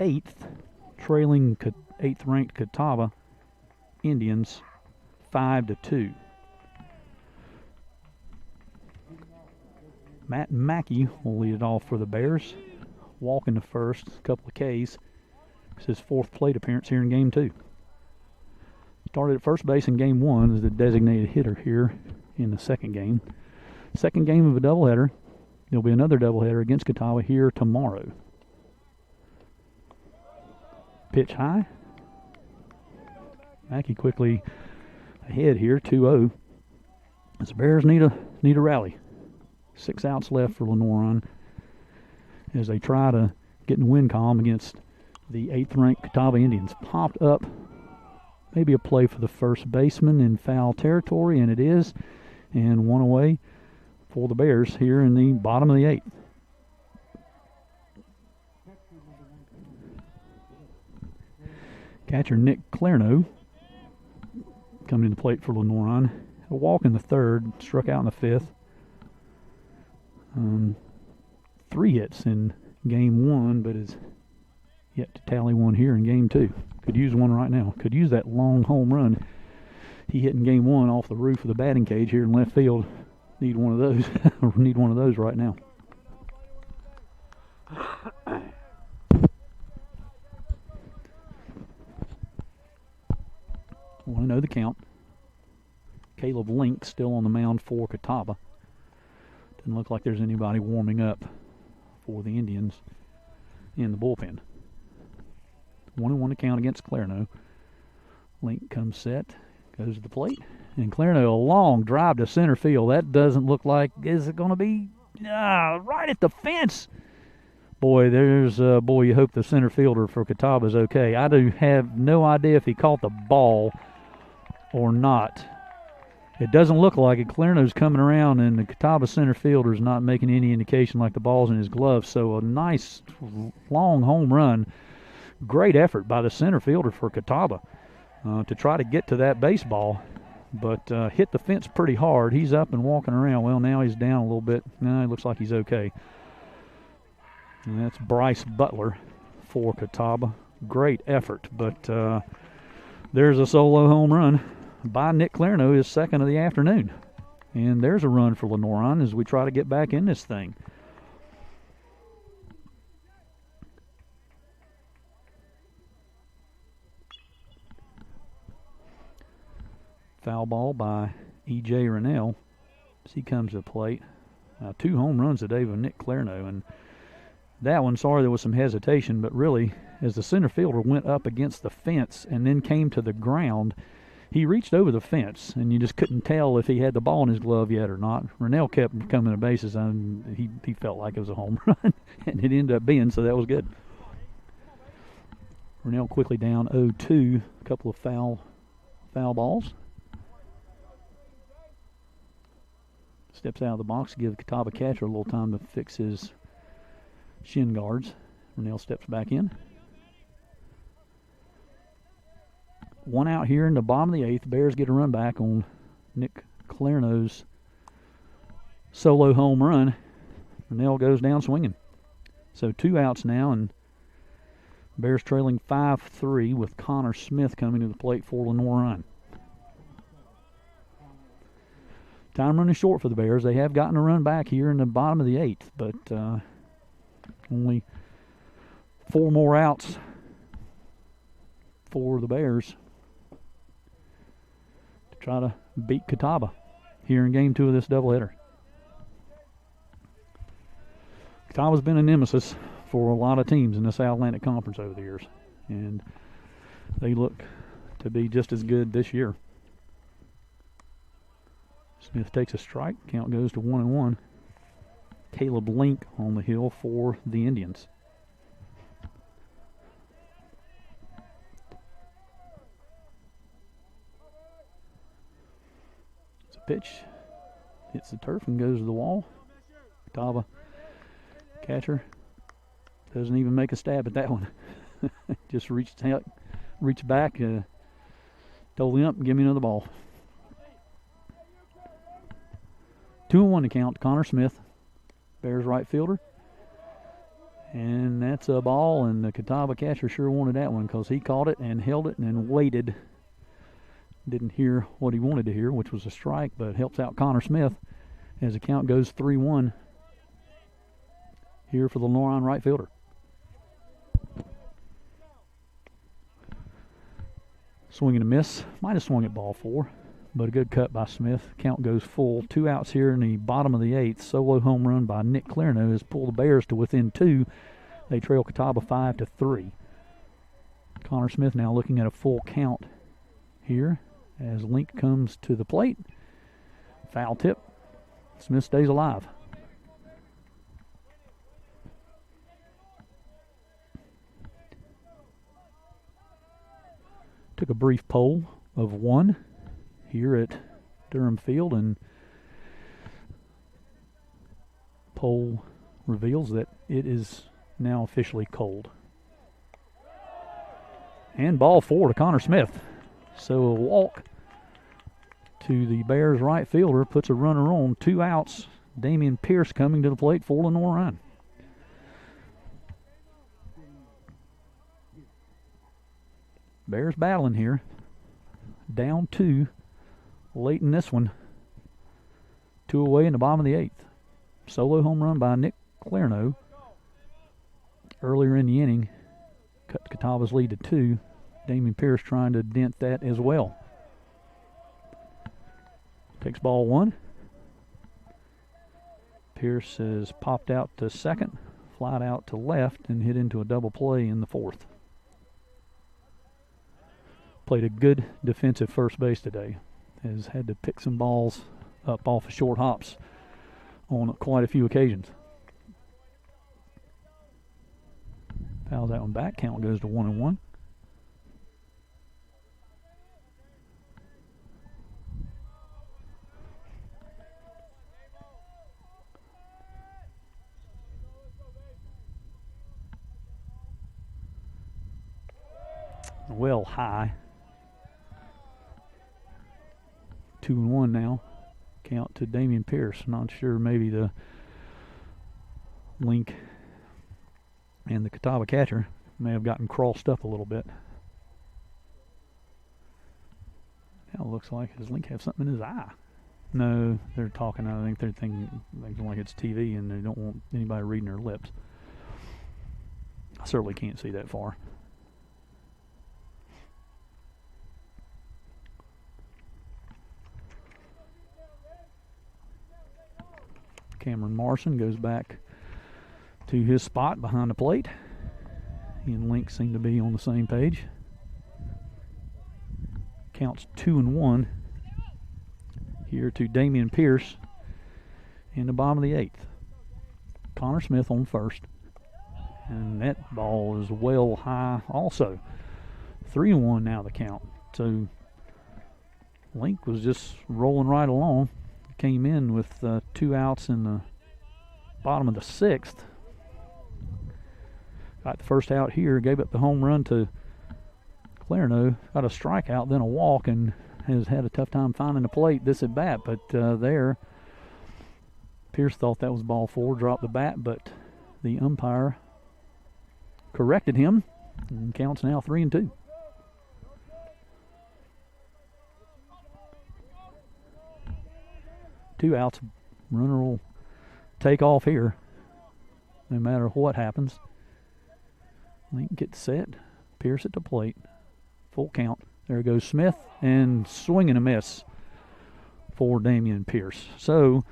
eighth, trailing 8th-ranked Catawba Indians 5-2. Matt Mackey will lead it off for the Bears. Walking to first, a couple of Ks. It's his 4th plate appearance here in game 2. Started at first base in game 1 as the designated hitter here in the second game. Second game of a doubleheader. There'll be another doubleheader against Catawba here tomorrow. Pitch high. Mackey quickly ahead here, 2-0. As the Bears need a rally. 6 outs left for Lenoir-Rhyne as they try to get in win column against the 8th-ranked Catawba Indians. Popped up. Maybe a play for the first baseman in foul territory, and it is. And 1 away for the Bears here in the bottom of the 8th. Catcher Nick Clarno coming to the plate for Lenoir-Rhyne. A walk in the 3rd, struck out in the 5th. 3 hits in game 1, but is yet to tally one here in game 2. Could use one right now. Could use that long home run he hit in game 1 off the roof of the batting cage here in left field. Need one of those. Need one of those right now. Want to know the count. Caleb Link still on the mound for Catawba. Doesn't look like there's anybody warming up for the Indians in the bullpen. 1-1 to count against Clarno. Link comes set, goes to the plate, and Clarno a long drive to center field. That doesn't look like, is it going to be right at the fence? Boy, you hope the center fielder for Catawba is okay. I do have no idea if he caught the ball or not. It doesn't look like it. Clarno's coming around, and the Catawba center fielder is not making any indication like the ball's in his glove. So a nice long home run. Great effort by the center fielder for Catawba to try to get to that baseball. but hit the fence pretty hard. He's up and walking around. Well, now he's down a little bit. Now it looks like he's okay. And that's Bryce Butler for Catawba. Great effort, but there's a solo home run by Nick Clarno, his second of the afternoon. And there's a run for Lenoir-Rhyne as we try to get back in this thing. Foul ball by E.J. Rennell as he comes to the plate. 2 home runs today with Nick Clarno. And that one, sorry there was some hesitation, but really, as the center fielder went up against the fence and then came to the ground, he reached over the fence, and you just couldn't tell if he had the ball in his glove yet or not. Rennell kept coming to bases, and he felt like it was a home run, and it ended up being, so that was good. Rennell quickly down 0-2, a couple of foul balls. Steps out of the box to give the Catawba catcher a little time to fix his shin guards. Rennell steps back in. 1 out here in the bottom of the 8th. Bears get a run back on Nick Clarno's solo home run. Rennell goes down swinging. So 2 outs now, and Bears trailing 5-3 with Connor Smith coming to the plate for Lenoir-Rhyne. Time running short for the Bears. They have gotten a run back here in the bottom of the 8th, but only 4 more outs for the Bears to try to beat Catawba here in Game 2 of this doubleheader. Catawba's been a nemesis for a lot of teams in the South Atlantic Conference over the years, and they look to be just as good this year. Smith takes a strike. Count goes to 1-1. Caleb Link on the hill for the Indians. It's a pitch. Hits the turf and goes to the wall. Catawba catcher doesn't even make a stab at that one. Just reached back, told him, give me another ball. 2-1 to count to Connor Smith, Bears right fielder. And that's a ball, and the Catawba catcher sure wanted that one because he caught it and held it and then waited. Didn't hear what he wanted to hear, which was a strike, but helps out Connor Smith as the count goes 3-1 here for the Lenoir-Rhyne right fielder. Swing and a miss. Might have swung at ball 4. But a good cut by Smith. Count goes full. 2 outs here in the bottom of the 8th. Solo home run by Nick Clarno has pulled the Bears to within 2. They trail Catawba 5-3. Connor Smith now looking at a full count here as Link comes to the plate. Foul tip. Smith stays alive. Took a brief poll of 1 here at Durham Field, and poll reveals that it is now officially cold. And ball 4 to Connor Smith. So a walk to the Bears right fielder puts a runner on. 2 outs. Damian Pierce coming to the plate for Lenoir-Rhyne. Bears battling here. Down 2 late in this one. 2 away in the bottom of the 8th. Solo home run by Nick Clarno earlier in the inning. Cut Catawba's lead to 2. Damian Pierce trying to dent that as well. Takes ball 1. Pierce has popped out to second, flied out to left, and hit into a double play in the 4th. Played a good defensive first base today. Has had to pick some balls up off of short hops on quite a few occasions. Fouls that one back. Count goes to 1-1. Well high. 2-1 now. Count to Damian Pierce. Not sure, maybe the Link and the Catawba catcher may have gotten crossed up a little bit. Now it looks like, does Link have something in his eye? No, they're talking. I think they're thinking like it's TV and they don't want anybody reading their lips. I certainly can't see that far. Cameron Marson goes back to his spot behind the plate. He and Link seem to be on the same page. Counts 2-1 here to Damian Pierce in the bottom of the 8th. Connor Smith on first. And that ball is well high also. 3-1 now the count. So Link was just rolling right along. Came in with 2 outs in the bottom of the 6th. Got the first out here, gave up the home run to Clarno. Got a strikeout, then a walk, and has had a tough time finding the plate this at bat. But there, Pierce thought that was ball 4, dropped the bat, but the umpire corrected him, and counts now 3-2. Two outs, runner will take off here, no matter what happens. Link gets set, Pierce at the plate, full count. There goes Smith, and swing and a miss for Damian Pierce. So,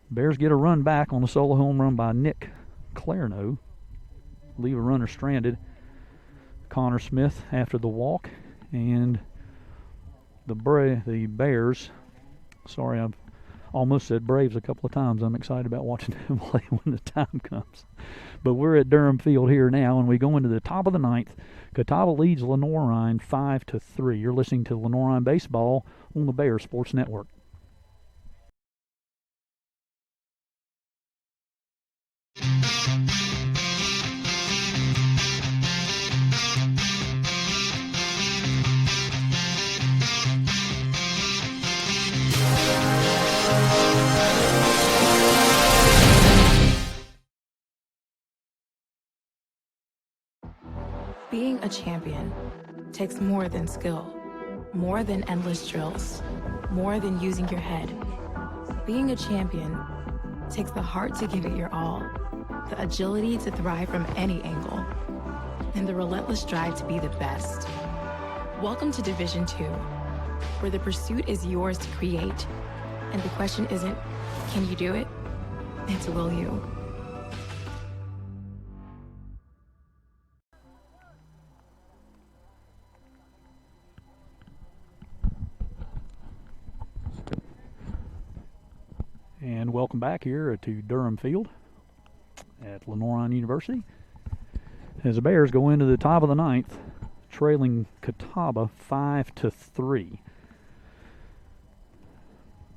Bears get a run back on a solo home run by Nick Clarno. Leave a runner stranded. Connor Smith after the walk, and the Bears, sorry, I've almost said Braves a couple of times. I'm excited about watching them play when the time comes. But we're at Durham Field here now, and we go into the top of the 9th. Catawba leads Lenoir-Rhyne 5-3. You're listening to Lenoir-Rhyne Baseball on the Bears Sports Network. Being a champion takes more than skill, more than endless drills, more than using your head. Being a champion takes the heart to give it your all, the agility to thrive from any angle, and the relentless drive to be the best. Welcome to Division 2, where the pursuit is yours to create, and the question isn't, can you do it? It's, will you? And welcome back here to Durham Field at Lenoir-Rhyne University as the Bears go into the top of the 9th, trailing Catawba 5-3.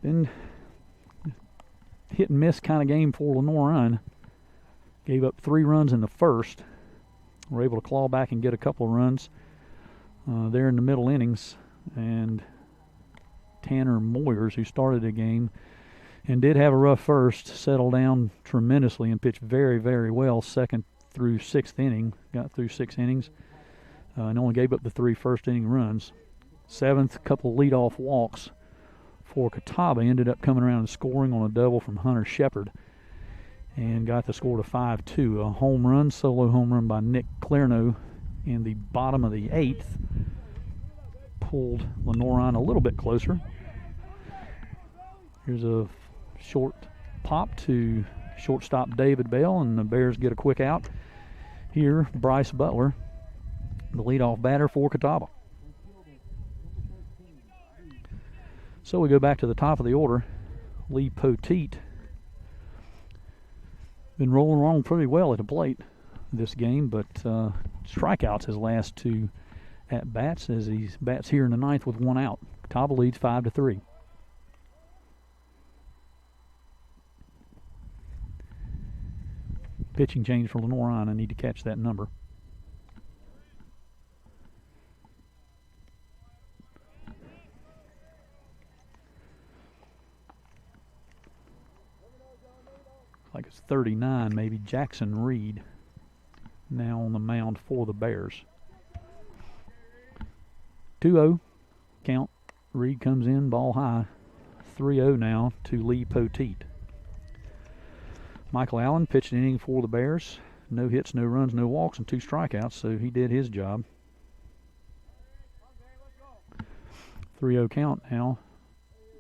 Been hit and miss kind of game for Lenoir-Rhyne. Gave up 3 runs in the first. Were able to claw back and get a couple of runs there in the middle innings. And Tanner Moyers, who started the game and did have a rough first, settled down tremendously and pitched very, very well 2nd through 6th inning. Got through 6 innings and only gave up the 3 first inning runs. 7th, couple leadoff walks for Catawba. Ended up coming around and scoring on a double from Hunter Shepard and got the score to 5-2. A home run, solo home run by Nick Clarno in the bottom of the 8th. Pulled Lenoir-Rhyne a little bit closer. Here's a short pop to shortstop David Bell, and the Bears get a quick out. Here, Bryce Butler, the leadoff batter for Catawba. So we go back to the top of the order. Lee Poteet been rolling along pretty well at the plate this game, but strikeouts his last 2 at-bats as he bats here in the 9th with 1 out. Catawba leads 5-3. Pitching change for Lenoir-Rhyne. I need to catch that number. it's 39 maybe, Jackson Reed now on the mound for the Bears. 2-0 count. Reed comes in, ball high. 3-0 now to Lee Poteet. Michael Allen pitched an inning for the Bears. No hits, no runs, no walks, and 2 strikeouts, so he did his job. 3-0 count now.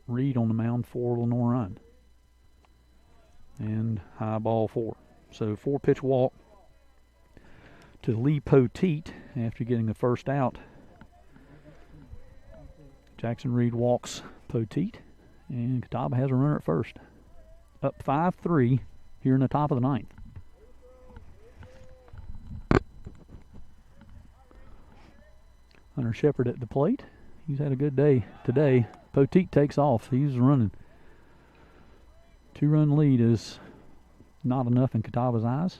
Reed on the mound for Lenoir-Rhyne. And high ball 4. So 4-pitch walk to Lee Poteet after getting the first out. Jackson Reed walks Poteet, and Catawba has a runner at first. Up 5-3 here in the top of the 9th. Hunter Shepard at the plate. He's had a good day today. Poteet takes off. He's running. 2-run lead is not enough in Catawba's eyes.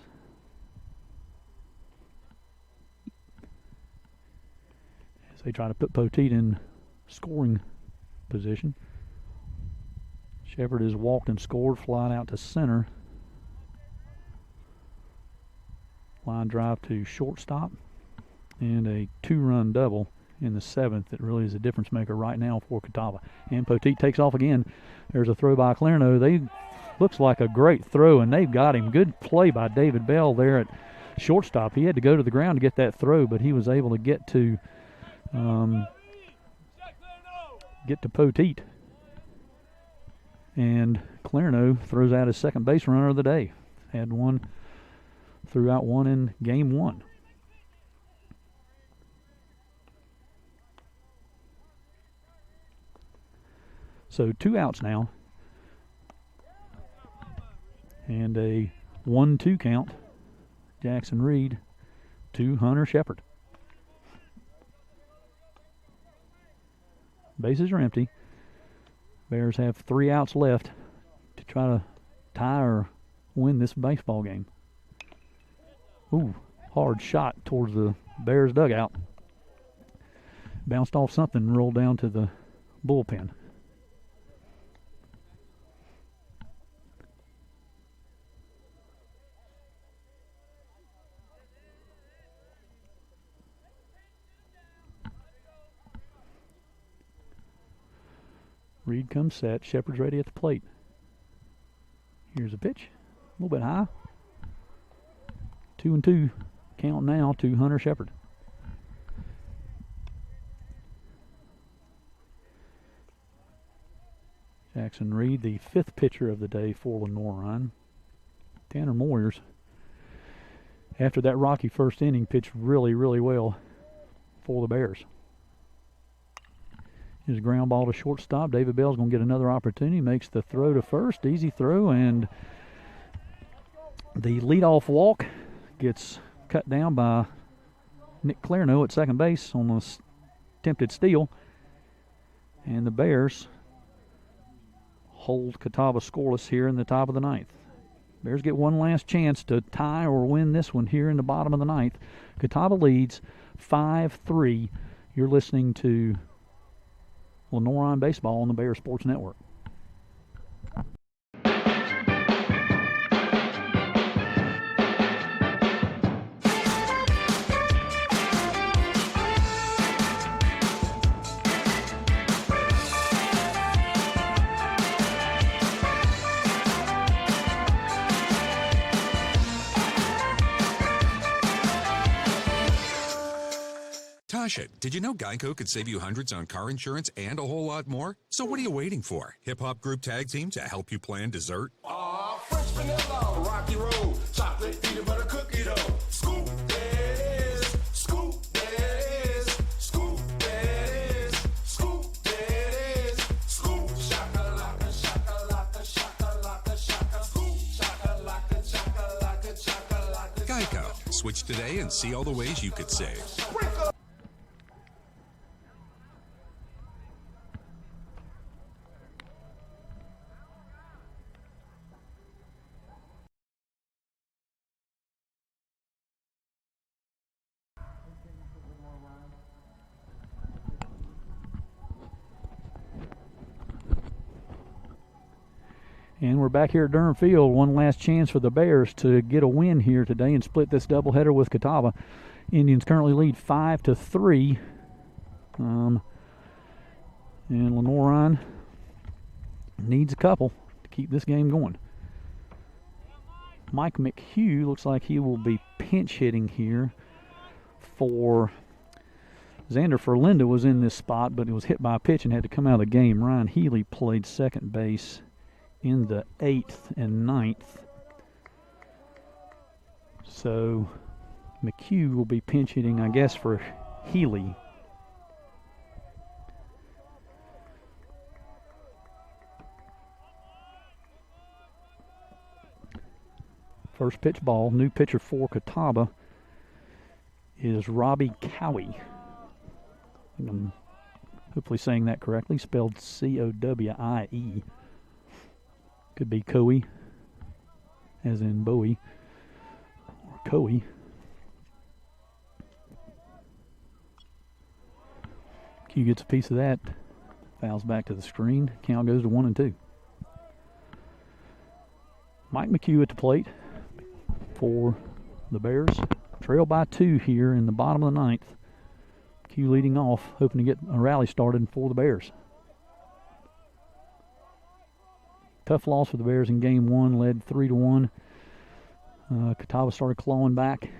As they try to put Poteet in scoring position. Shepard has walked and scored, flying out to center. Line drive to shortstop. And a 2-run double in the 7th that really is a difference maker right now for Catawba. And Poteet takes off again. There's a throw by Clarno. Looks like a great throw, and they've got him. Good play by David Bell there at shortstop. He had to go to the ground to get that throw, but he was able to get to Poteet. And Clarno throws out his second base runner of the day. Threw out one in game 1. So 2 outs now. And a 1-2 count. Jackson Reed to Hunter Shepard. Bases are empty. Bears have 3 outs left to try to tie or win this baseball game. Ooh, hard shot towards the Bears dugout. Bounced off something and rolled down to the bullpen. Reed comes set. Shepard's ready at the plate. Here's a pitch. A little bit high. 2-2 count now to Hunter Shepard. Jackson Reed, the 5th pitcher of the day for Lenoir-Rhyne. Tanner Moyers, after that rocky first inning, pitched really, really well for the Bears. His ground ball to shortstop. David Bell's going to get another opportunity. Makes the throw to first. Easy throw, and the leadoff walk gets cut down by Nick Clarno at second base on the attempted steal. And the Bears hold Catawba scoreless here in the top of the 9th. Bears get one last chance to tie or win this one here in the bottom of the 9th. Catawba leads 5-3. You're listening to Lenoir-Rhyne Baseball on the Bears Sports Network. Tasha, did you know Geico could save you hundreds on car insurance and a whole lot more? So what are you waiting for? Hip-hop group tag team to help you plan dessert? Fresh vanilla, rocky road, chocolate, peanut butter cookie dough. Scoop that is, scoop that is, scoop that is, scoop that is, scoop shakalaka, shakalaka, shakalaka, shaka, scoop shakalaka, shakalaka, shakalaka. Geico. Switch today and see all the ways you could save. And we're back here at Durham Field. One last chance for the Bears to get a win here today and split this doubleheader with Catawba. Indians currently lead 5-3. And Lenoir-Rhyne needs a couple to keep this game going. Mike McHugh looks like he will be pinch hitting here for Xander Ferlinda. Was in this spot, but he was hit by a pitch and had to come out of the game. Ryan Healy played second base in the 8th and 9th. So McHugh will be pinch hitting, I guess, for Healy. First pitch ball. New pitcher for Catawba is Robbie Cowie. I'm hopefully saying that correctly. Spelled C-O-W-I-E. Could be Cowie, as in Bowie, or Cowie. Q gets a piece of that. Fouls back to the screen. Count goes to 1-2. Mike McHugh at the plate for the Bears. Trail by 2 here in the bottom of the 9th. Q leading off, hoping to get a rally started for the Bears. Tough loss for the Bears in game 1, led 3-1. Catawba started clawing back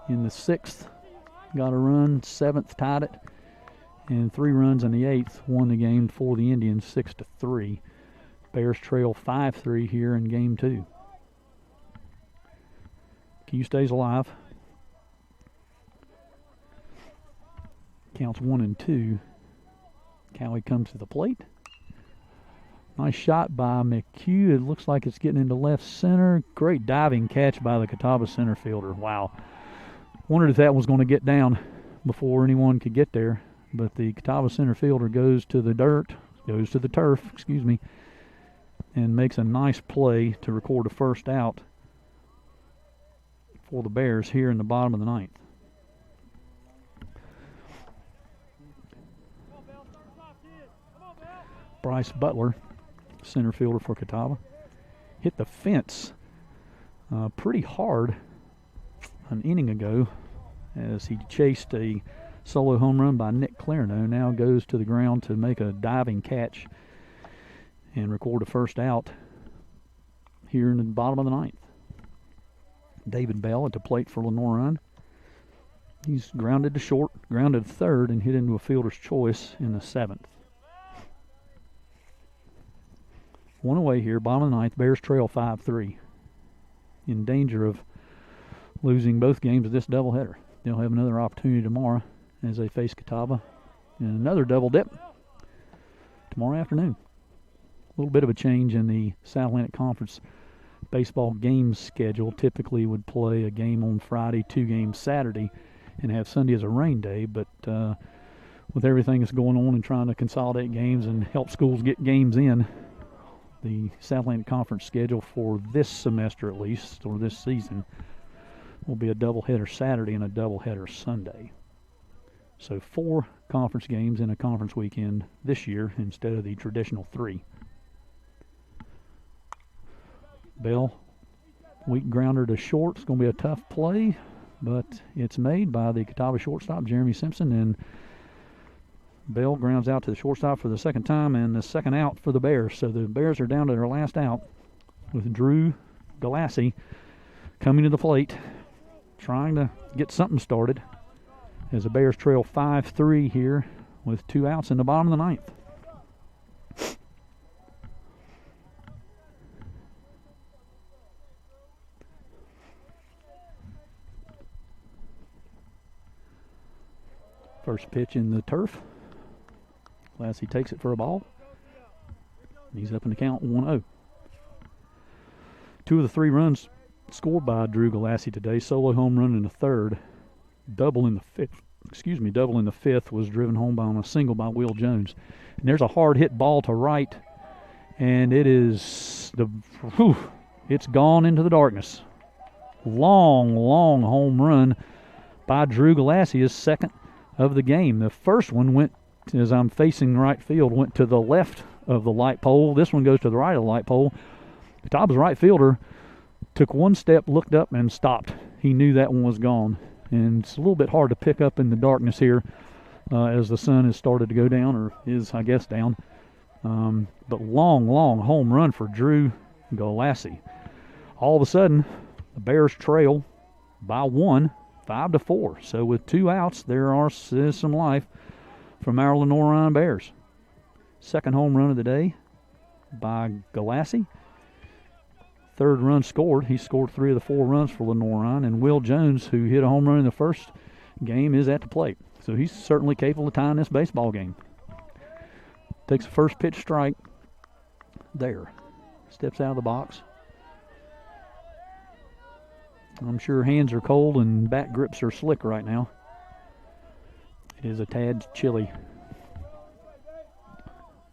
in the 6th. Got a run, 7th tied it, and 3 runs in the 8th won the game for the Indians 6-3. Bears trail 5-3 here in game 2. Q stays alive. Counts 1-2. Cowie comes to the plate. Nice shot by McHugh. It looks like it's getting into left center. Great diving catch by the Catawba center fielder. Wow. Wondered if that was going to get down before anyone could get there. But the Catawba center fielder goes to the turf, and makes a nice play to record a first out for the Bears here in the bottom of the 9th. Bryce Butler, center fielder for Catawba, hit the fence pretty hard an inning ago as he chased a solo home run by Nick Clarino. Now goes to the ground to make a diving catch and record a first out here in the bottom of the 9th. David Bell at the plate for Lenoir-Rhyne. He's grounded to short, grounded third, and hit into a fielder's choice in the 7th. One away here, bottom of the 9th. Bears trail 5-3. In danger of losing both games of this doubleheader. They'll have another opportunity tomorrow as they face Catawba in another double dip tomorrow afternoon. A little bit of a change in the South Atlantic Conference baseball game schedule. Typically would play a game on Friday, 2 games Saturday, and have Sunday as a rain day. But with everything that's going on and trying to consolidate games and help schools get games in, the South Atlantic Conference schedule for this semester at least, or this season, will be a doubleheader Saturday and a doubleheader Sunday. So 4 conference games in a conference weekend this year instead of the traditional 3. Bell, weak grounder to short. It's going to be a tough play, but it's made by the Catawba shortstop, Jeremy Simpson, and Bell grounds out to the shortstop for the second time and the second out for the Bears. So the Bears are down to their last out with Drew Galassi coming to the plate, trying to get something started as the Bears trail 5-3 here with 2 outs in the bottom of the 9th. First pitch in the turf. Lassie takes it for a ball. He's up in the count 1-0. 2 of the 3 runs scored by Drew Galassi today. Solo home run in the 3rd. Double in the 5th was driven home by a single by Will Jones. And there's a hard hit ball to right, and it's gone into the darkness. Long home run by Drew Galassi, his second of the game. The first one went, as I'm facing right field, went to the left of the light pole. This one goes to the right of the light pole. Catawba's right fielder took one step, looked up, and stopped. He knew that one was gone. And it's a little bit hard to pick up in the darkness here as the sun has started to go down, or is, I guess, down. But long home run for Drew Galassi. All of a sudden, the Bears trail by 1, 5-4. So with 2 outs, there is some life from our Lenoir-Rhyne Bears. Second home run of the day by Galassi. Third run scored. He scored 3 of the 4 runs for Lenoir-Rhyne. And Will Jones, who hit a home run in the first game, is at the plate. So he's certainly capable of tying this baseball game. Takes a first pitch strike. There. Steps out of the box. I'm sure hands are cold and bat grips are slick right now. It is a tad chilly.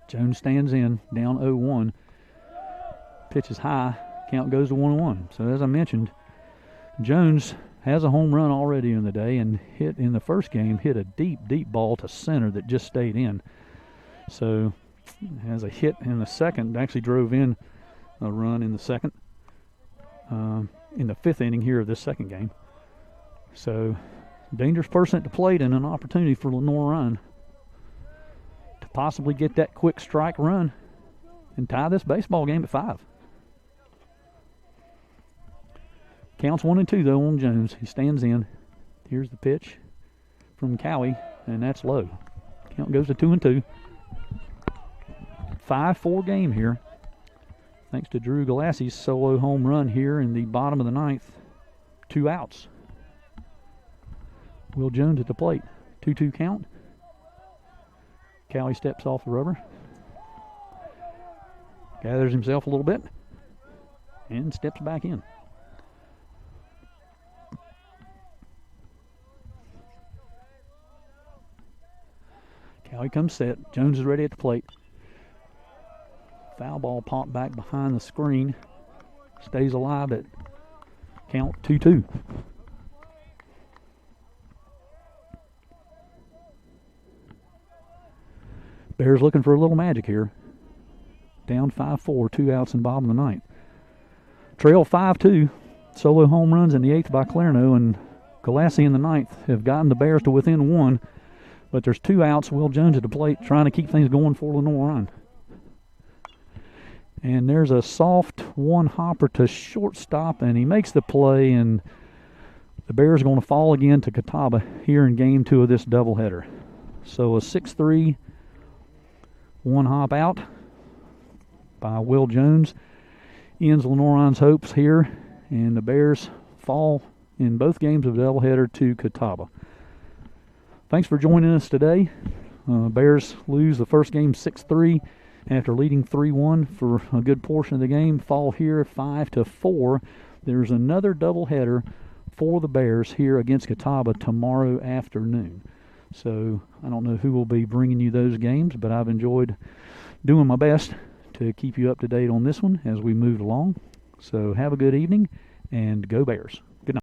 Jones stands in, down 0-1. Pitch is high. Count goes to 1-1. So as I mentioned, Jones has a home run already in the day, and hit in the first game, hit a deep ball to center that just stayed in. So has a hit in the second, actually drove in a run in the second, in the 5th inning here of this second game. So dangerous person at the plate, and an opportunity for Lenoir-Rhyne to possibly get that quick strike run and tie this baseball game at 5. Counts 1-2 though on Jones. He stands in. Here's the pitch from Cowie, and that's low. Count goes to 2-2. 5-4 game here, thanks to Drew Galassi's solo home run here in the bottom of the 9th. 2 outs. Will Jones at the plate. 2-2 count. Cowie steps off the rubber, gathers himself a little bit, and steps back in. Cowie comes set. Jones is ready at the plate. Foul ball popped back behind the screen. Stays alive at count 2-2. Bears looking for a little magic here. Down 5-4, 2 outs in the bottom of the 9th. Trail 5-2. Solo home runs in the 8th by Clarno, and Galassi in the 9th have gotten the Bears to within 1. But there's 2 outs. Will Jones at the plate trying to keep things going for Lenoir-Rhyne. And there's a soft one hopper to shortstop, and he makes the play, and the Bears are going to fall again to Catawba here in game 2 of this doubleheader. So a 6-3 one hop out by Will Jones ends Lenoir-Rhyne's hopes here, and the Bears fall in both games of the doubleheader to Catawba. Thanks for joining us today. Bears lose the first game 6-3 after leading 3-1 for a good portion of the game. Fall here 5-4. There's another doubleheader for the Bears here against Catawba tomorrow afternoon. So I don't know who will be bringing you those games, but I've enjoyed doing my best to keep you up to date on this one as we move along. So have a good evening, and go Bears.